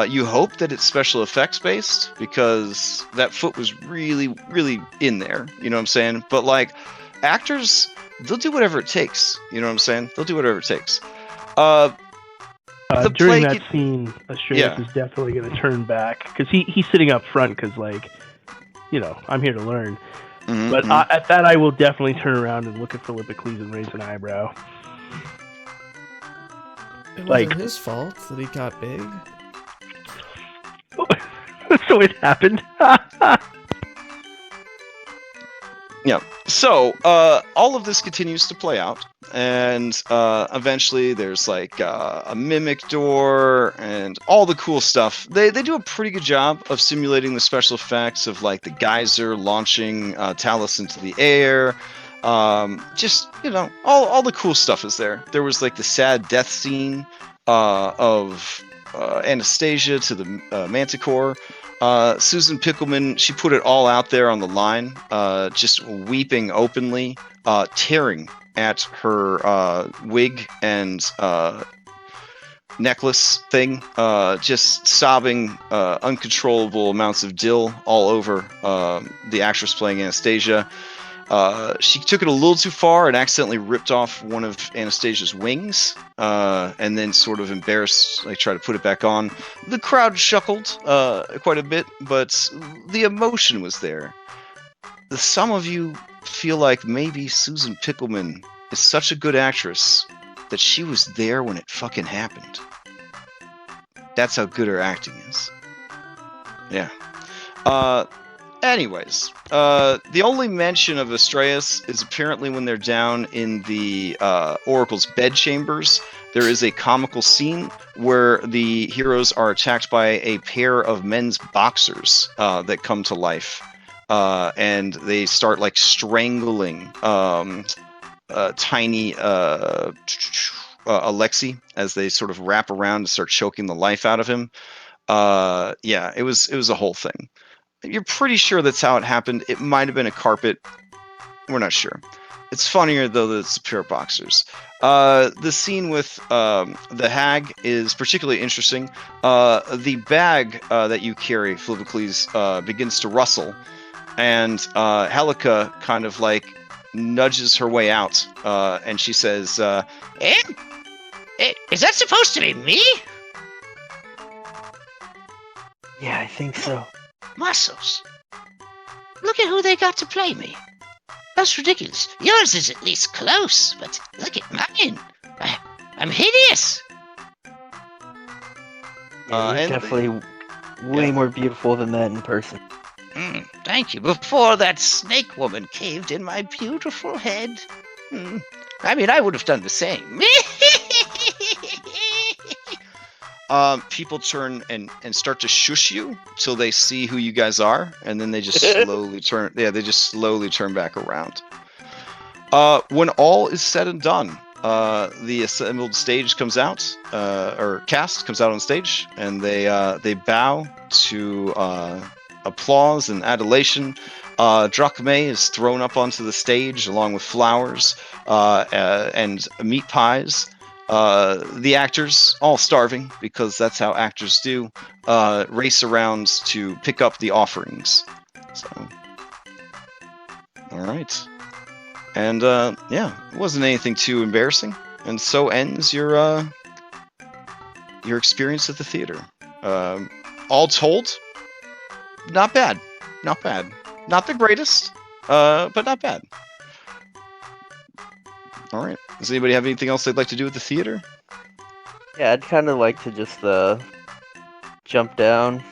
You hope that it's special effects based, because that foot was really, really in there. You know what I'm saying? But, like, actors, they'll do whatever it takes. You know what I'm saying? They'll do whatever it takes. During that scene, Astraeus is definitely going to turn back, because he's sitting up front, because, like, you know, I'm here to learn. Mm-hmm, But at that, I will definitely turn around and look at Philippocles and raise an eyebrow. It wasn't his fault that he got big. So it happened. Yeah. So all of this continues to play out, and eventually there's like a mimic door and all the cool stuff. They do a pretty good job of simulating the special effects of like the geyser launching Talus into the air. Just, you know, all the cool stuff is there. There was like the sad death scene of Anastasia to the Manticore. Susan Pickleman, she put it all out there on the line, just weeping openly, tearing at her wig and necklace thing, just sobbing uncontrollable amounts of dill all over the actress playing Anastasia. She took it a little too far and accidentally ripped off one of Anastasia's wings, and then sort of embarrassed, like, tried to put it back on. The crowd chuckled quite a bit, but the emotion was there. Some of you feel like maybe Susan Pickleman is such a good actress that she was there when it fucking happened. That's how good her acting is. Yeah. Anyways, the only mention of Astraeus is apparently when they're down in the Oracle's bedchambers. There is a comical scene where the heroes are attacked by a pair of men's boxers that come to life, and they start like strangling tiny Alexei as they sort of wrap around and start choking the life out of him. Yeah, it was a whole thing. You're pretty sure that's how it happened. It might have been a carpet. We're not sure. It's funnier, though, that it's a pair of boxers. The scene with the hag is particularly interesting. The bag that you carry, Philippocles, begins to rustle, and Helica kind of, like, nudges her way out, and she says, Is that supposed to be me? Yeah, I think so. Muscles. Look at who they got to play me. That's ridiculous. Yours is at least close, but look at mine. I'm hideous. Yeah, you're and definitely way more beautiful than that in person. Thank you. Before that snake woman caved in my beautiful head. I mean, I would have done the same. People turn and start to shush you till they see who you guys are, and then they just slowly turn. Yeah, they just slowly turn back around. When all is said and done, the assembled stage comes out, or cast comes out on stage, and they bow to applause and adulation. Drachme is thrown up onto the stage along with flowers and meat pies. The actors, all starving because that's how actors do, race around to pick up the offerings. So, all right. And yeah, it wasn't anything too embarrassing. And so ends your experience at the theater. All told, not bad. Not bad. Not the greatest, but not bad. All right. Does anybody have anything else they'd like to do at the theater? Yeah, I'd kind of like to just jump down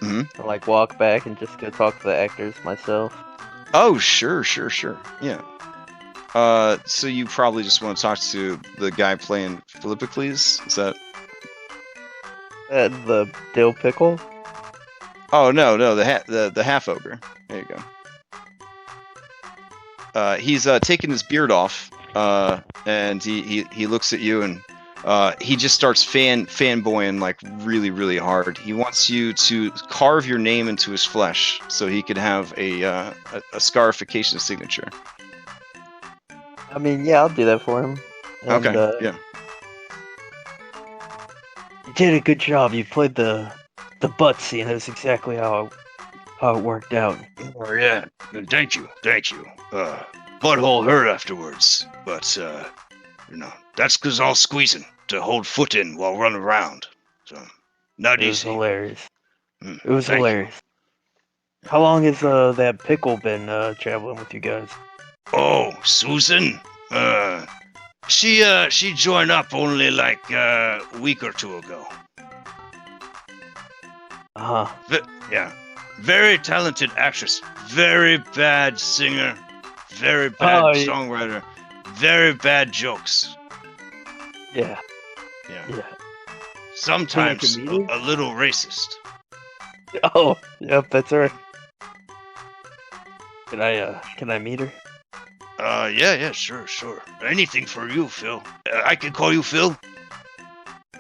and like walk back and just go talk to the actors myself. Oh, sure. Yeah. So you probably just want to talk to the guy playing Philippocles? Is that? The dill pickle? Oh no, the half ogre. There you go. He's taking his beard off, and he looks at you and he just starts fanboying like really hard. He wants you to carve your name into his flesh so he could have a scarification signature. I mean, yeah, I'll do that for him. And, Okay. Yeah. You did a good job. You played the butt scene. That's exactly how it worked out. Oh yeah, thank you. Butthole hurt afterwards, but that's because all squeezing to hold foot in while running around. So not It was easy. hilarious. It was Thank hilarious. How long has that pickle been traveling with you guys? Oh, Susan. She joined up only like a week or two ago. Yeah. Very talented actress. Very bad singer. Very bad songwriter. Very bad jokes. Yeah. Sometimes a little racist. Oh, yep, that's right. Can I meet her? Yeah, sure. Anything for you, Phil. I can call you Phil?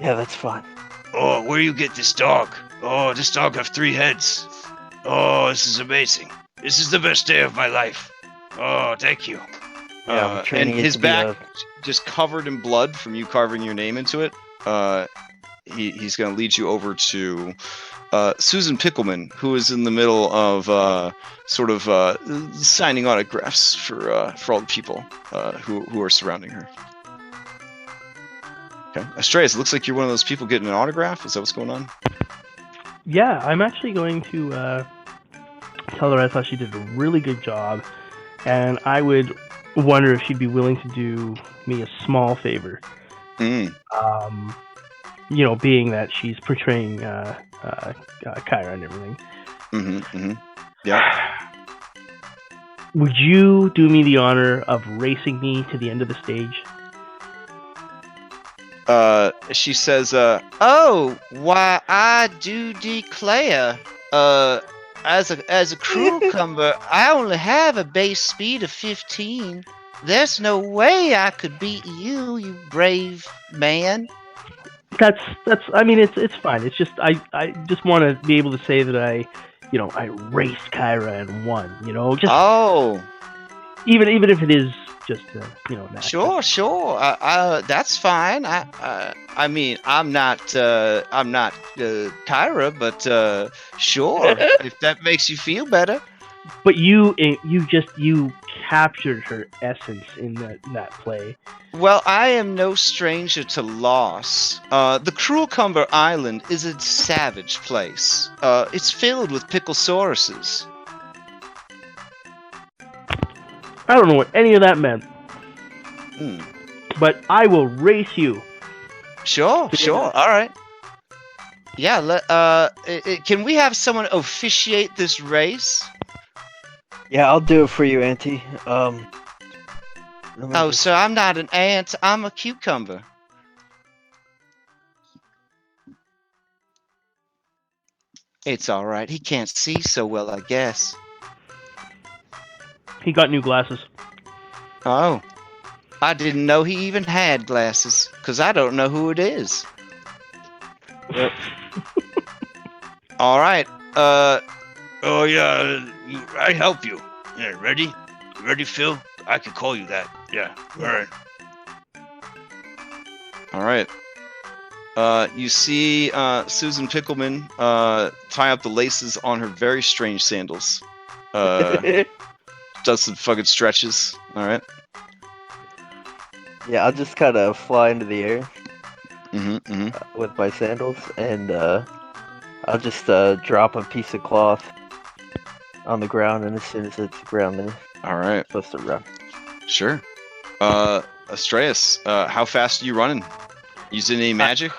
Yeah, that's fine. Oh, where you get this dog? Oh, this dog have 3 heads. Oh, this is amazing. This is the best day of my life. Oh, thank you. Yeah, and his back just covered in blood from you carving your name into it. He's going to lead you over to Susan Pickleman, who is in the middle of signing autographs for all the people who are surrounding her. Okay, Astreas, it looks like you're one of those people getting an autograph. Is that what's going on? Yeah, I'm actually going to tell her I thought she did a really good job, and I would wonder if she'd be willing to do me a small favor. Being that she's portraying Kyra and everything. Yeah. Would you do me the honor of racing me to the end of the stage? She says, "Oh, why I do declare, as a cucumber, I only have a base speed of 15. There's no way I could beat you, you brave man." That's. I mean, it's fine. It's just I just want to be able to say that I raced Kyra and won. Just even if it is just Sure. That's fine. I mean, I'm not Kyra, but sure, if that makes you feel better. But you captured her essence in that play. Well, I am no stranger to loss. The Cruelcumber Island is a savage place. It's filled with picklesauruses. I don't know what any of that meant. But I will race you. Sure. All right. Yeah, can we have someone officiate this race? Yeah, I'll do it for you, Auntie. Oh, so I'm not an ant, I'm a cucumber. It's alright, he can't see so well, I guess. He got new glasses. Oh, I didn't know he even had glasses, because I don't know who it is. Yep. Alright, oh yeah, I help you. Yeah, ready? You ready, Phil? I could call you that. Yeah, alright. All right. You see Susan Pickleman tie up the laces on her very strange sandals. Does some fucking stretches. All right. Yeah, I'll just kind of fly into the air Mm-hmm. with my sandals, and I'll just drop a piece of cloth on the ground, and as soon as it's ground, then All right. it's supposed to run. Sure. Astreus, how fast are you running? Using any magic?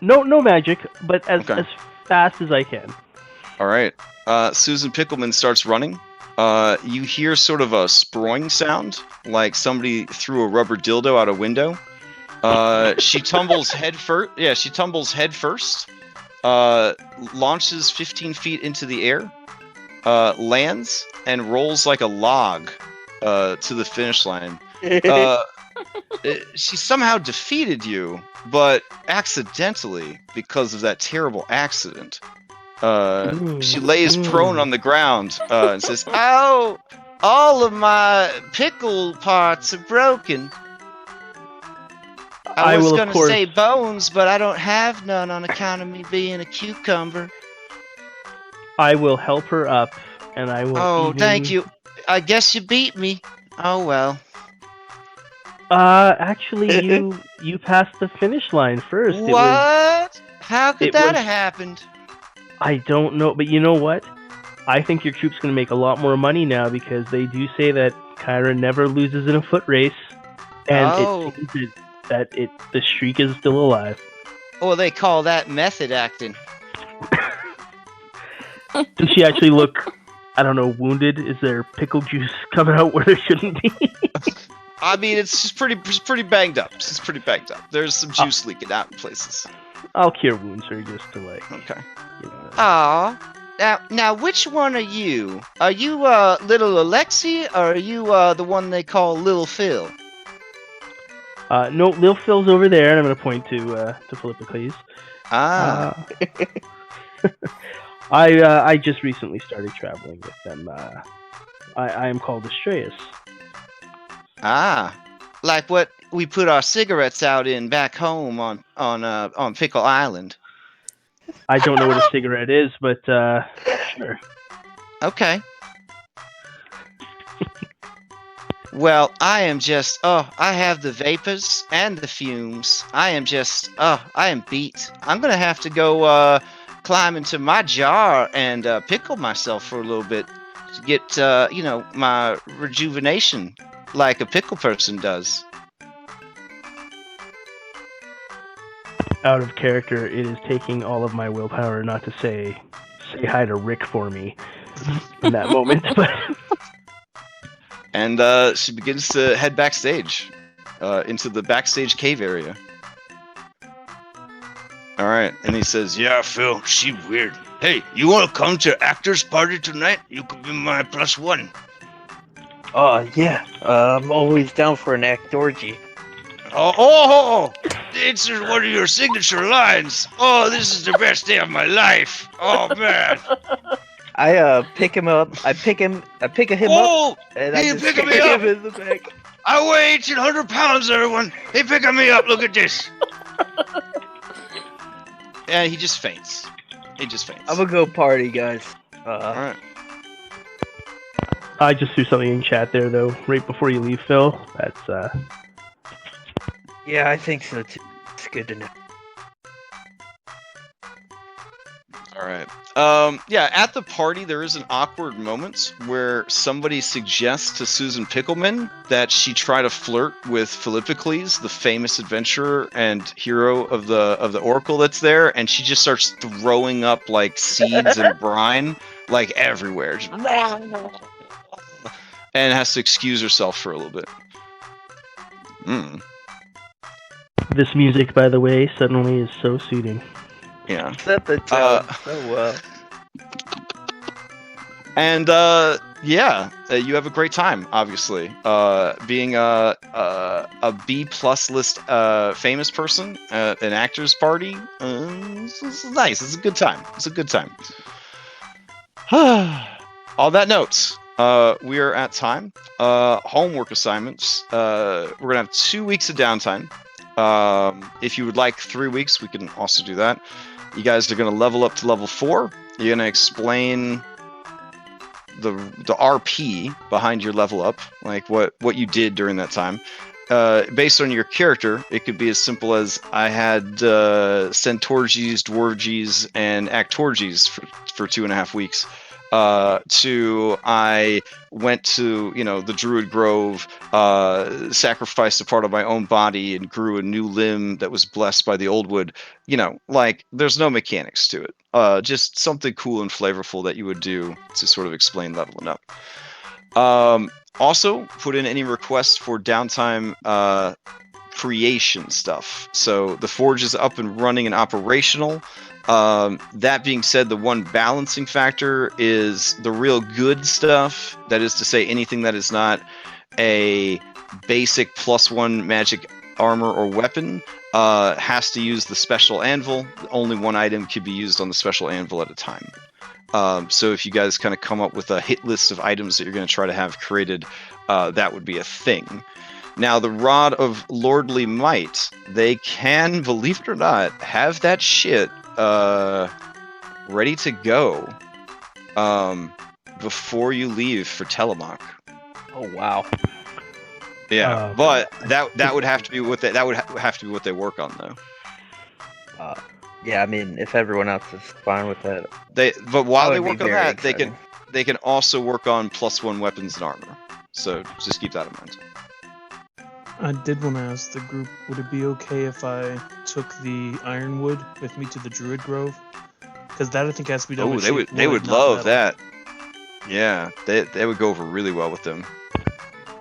No magic, but as Okay. fast as I can. All right. Susan Pickleman starts running. You hear sort of a sproing sound, like somebody threw a rubber dildo out a window. She tumbles head first. Yeah, she tumbles head first. Launches 15 feet into the air. Lands and rolls like a log to the finish line. She somehow defeated you, but accidentally because of that terrible accident. She lays prone on the ground and says, "Ow! All of my pickle parts are broken. I was will, gonna of course, say bones, but I don't have none on account of me being a cucumber." I will help her up, and I will. Oh, thank you. I guess you beat me. Oh well. Actually, you passed the finish line first. What? How could it that was- have happened? I don't know, but you know what? I think your troop's going to make a lot more money now because they do say that Kyra never loses in a foot race, and Oh. it seems that the streak is still alive. Oh, they call that method acting. Does she actually look, I don't know, wounded? Is there pickle juice coming out where there shouldn't be? I mean, it's pretty banged up. She's pretty banged up. There's some juice leaking out in places. I'll cure wounds her just to Okay. Aw. Now, which one are you? Are you little Alexi, or are you the one they call Lil Phil? No, Lil Phil's over there, and I'm going to point to Philippocles. Ah. I just recently started traveling with them. I am called Astreus. Like what we put our cigarettes out in back home on Pickle Island. I don't know what a cigarette is, but sure. Okay. Well, I am just, I have the vapors and the fumes. I am beat. I'm gonna have to go climb into my jar and pickle myself for a little bit to get, my rejuvenation like a pickle person does. Out of character, it is taking all of my willpower not to say hi to Rick for me in that moment. But And she begins to head backstage into the backstage cave area. All right, and he says, Yeah, Phil, she weird. Hey, you want to come to actor's party tonight? You could be my +1. Yeah. I'm always down for an act orgy. Oh, it's one of your signature lines. Oh, this is the best day of my life. Oh man. I pick him up. I pick him up, and I he just picking kick me up. him in the back. I weigh 1,800 pounds, everyone. He picking me up. Look at this. and he just faints. He just faints. I'm gonna go party, guys. All right. I just threw something in chat there, though, right before you leave, Phil. That's Yeah, I think so too. It's good to know. All right. Yeah, at the party, there is an awkward moment where somebody suggests to Susan Pickleman that she try to flirt with Philippocles, the famous adventurer and hero of the Oracle that's there, and she just starts throwing up like seeds and brine like everywhere, just, and has to excuse herself for a little bit. This music, by the way, suddenly is so soothing. Yeah. Set the tone so well. And you have a great time. Obviously, being a B+ list famous person at an actors party, it's nice. It's a good time. It's a good time. On that note, we are at time. Homework assignments. We're gonna have 2 weeks of downtime. If you would like 3 weeks, we can also do that. You guys are gonna level up to level 4. You're gonna explain the RP behind your level up, like what you did during that time. Based on your character, it could be as simple as I had Centaurges, Dwarves, and Actorges for 2.5 weeks. To I went to the Druid Grove, sacrificed a part of my own body and grew a new limb that was blessed by the old wood. Like there's no mechanics to it. Just something cool and flavorful that you would do to sort of explain leveling up. Also, put in any requests for downtime creation stuff. So the forge is up and running and operational. That being said, the one balancing factor is the real good stuff. That is to say, anything that is not a basic +1 magic armor or weapon has to use the special anvil. Only one item can be used on the special anvil at a time. So if you guys kind of come up with a hit list of items that you're going to try to have created, that would be a thing. Now, the Rod of Lordly Might, they can, believe it or not, have that shit ready to go before you leave for Telemach. Oh wow. Yeah, but that would have to be what they work on though. Yeah, I mean, if everyone else is fine with that. But while they would be work on very that, exciting. they can also work on +1 weapons and armor. So just keep that in mind. I did want to ask the group, would it be okay if I took the ironwood with me to the Druid Grove? Because that I think has to be done with shaped they wood, would not love metal. that. Yeah, they would go over really well with them.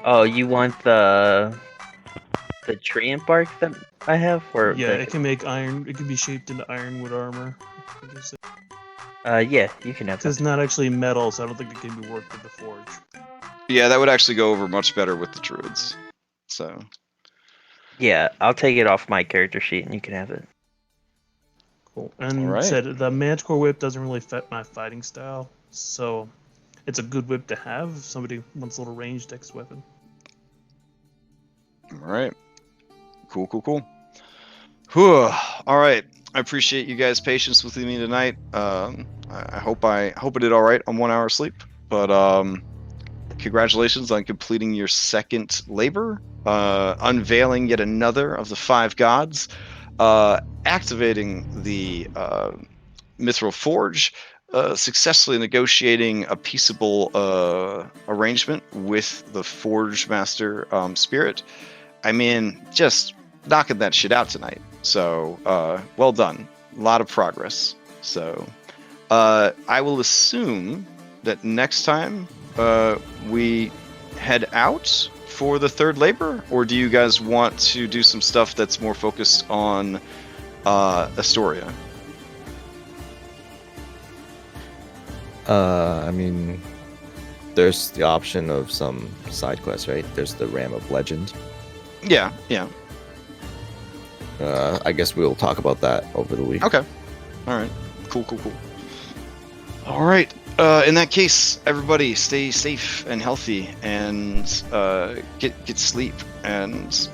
Oh, you want the treant bark that I have, or Yeah, it can make iron. It can be shaped into ironwood armor. yeah, you can have that. It's not actually metal, so I don't think it can be worked with the forge. Yeah, that would actually go over much better with the druids. So. Yeah, I'll take it off my character sheet, and you can have it. Cool. And Alright. said the Manticore whip doesn't really fit my fighting style, so it's a good whip to have if somebody wants a little ranged X weapon. All right. Cool. Whew. All right. I appreciate you guys' patience with me tonight. I hope I did all right on 1 hour sleep. But congratulations on completing your second labor, unveiling yet another of the 5 gods, activating the Mithril Forge, successfully negotiating a peaceable arrangement with the Forge Master Spirit. I mean, just knocking that shit out tonight. So, well done. A lot of progress. So, I will assume that next time we head out for the 3rd labor, or do you guys want to do some stuff that's more focused on Astoria? I mean, there's the option of some side quests, right? There's the Ram of Legend. Yeah. I guess we'll talk about that over the week. Okay. All right. Cool. All right. In that case, everybody stay safe and healthy, and get sleep. And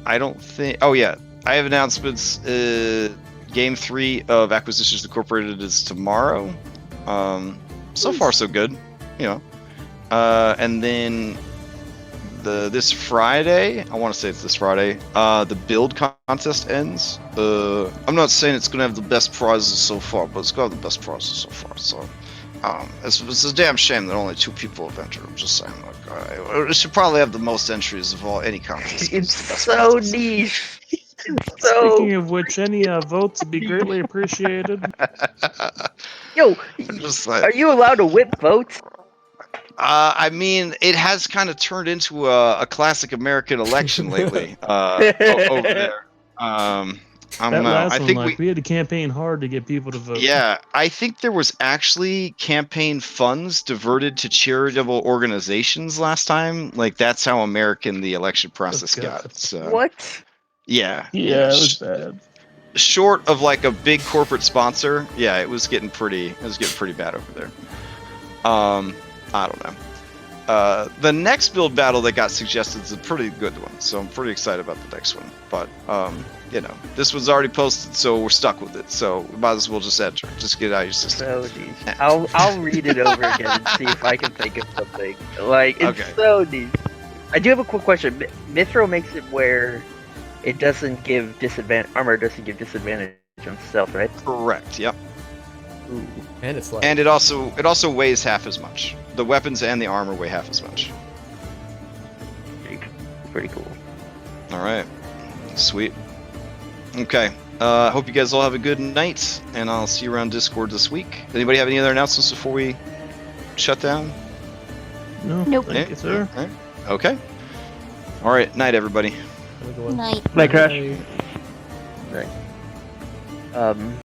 I don't think. Oh yeah, I have announcements. Game 3 of Acquisitions Incorporated is tomorrow. So far, so good. And then this Friday. I want to say it's this Friday. The build contest ends. I'm not saying it's gonna have the best prizes so far, but it's gonna have the best prizes so far. So, it's a damn shame that only 2 people have entered. I'm just saying, like, it should probably have the most entries of any contest. It's so niche. It's so. Speaking of which, any votes would be greatly appreciated. Yo, Just like, are you allowed to whip votes? I mean, it has kind of turned into a classic American election lately over there. I don't That know. last I one, think like, we had to campaign hard to get people to vote. Yeah, I think there was actually campaign funds diverted to charitable organizations last time. Like, that's how American the election process got. So, What? yeah. Yeah, it was bad. Short of like a big corporate sponsor, yeah, it was getting pretty bad over there. I don't know. The next build battle that got suggested is a pretty good one, so I'm pretty excited about the next one. But you know, this was already posted, so we're stuck with it. So we might as well just enter, just get it out of your system. So niche. I'll read it over again and see if I can think of something. Like, it's Okay. so niche. I do have a quick question. Mithril makes it where it doesn't give armor doesn't give disadvantage on stealth, right? Correct. Yep. Ooh. And it's like And it also weighs half as much. The weapons and the armor weigh half as much. Pretty cool. All right. Sweet. Okay. Hope you guys all have a good night, and I'll see you around Discord this week. Anybody have any other announcements before we shut down? No, Nope. thank you, sir. All right. Okay. All right. Night, everybody. Night. Night, Crash. Right.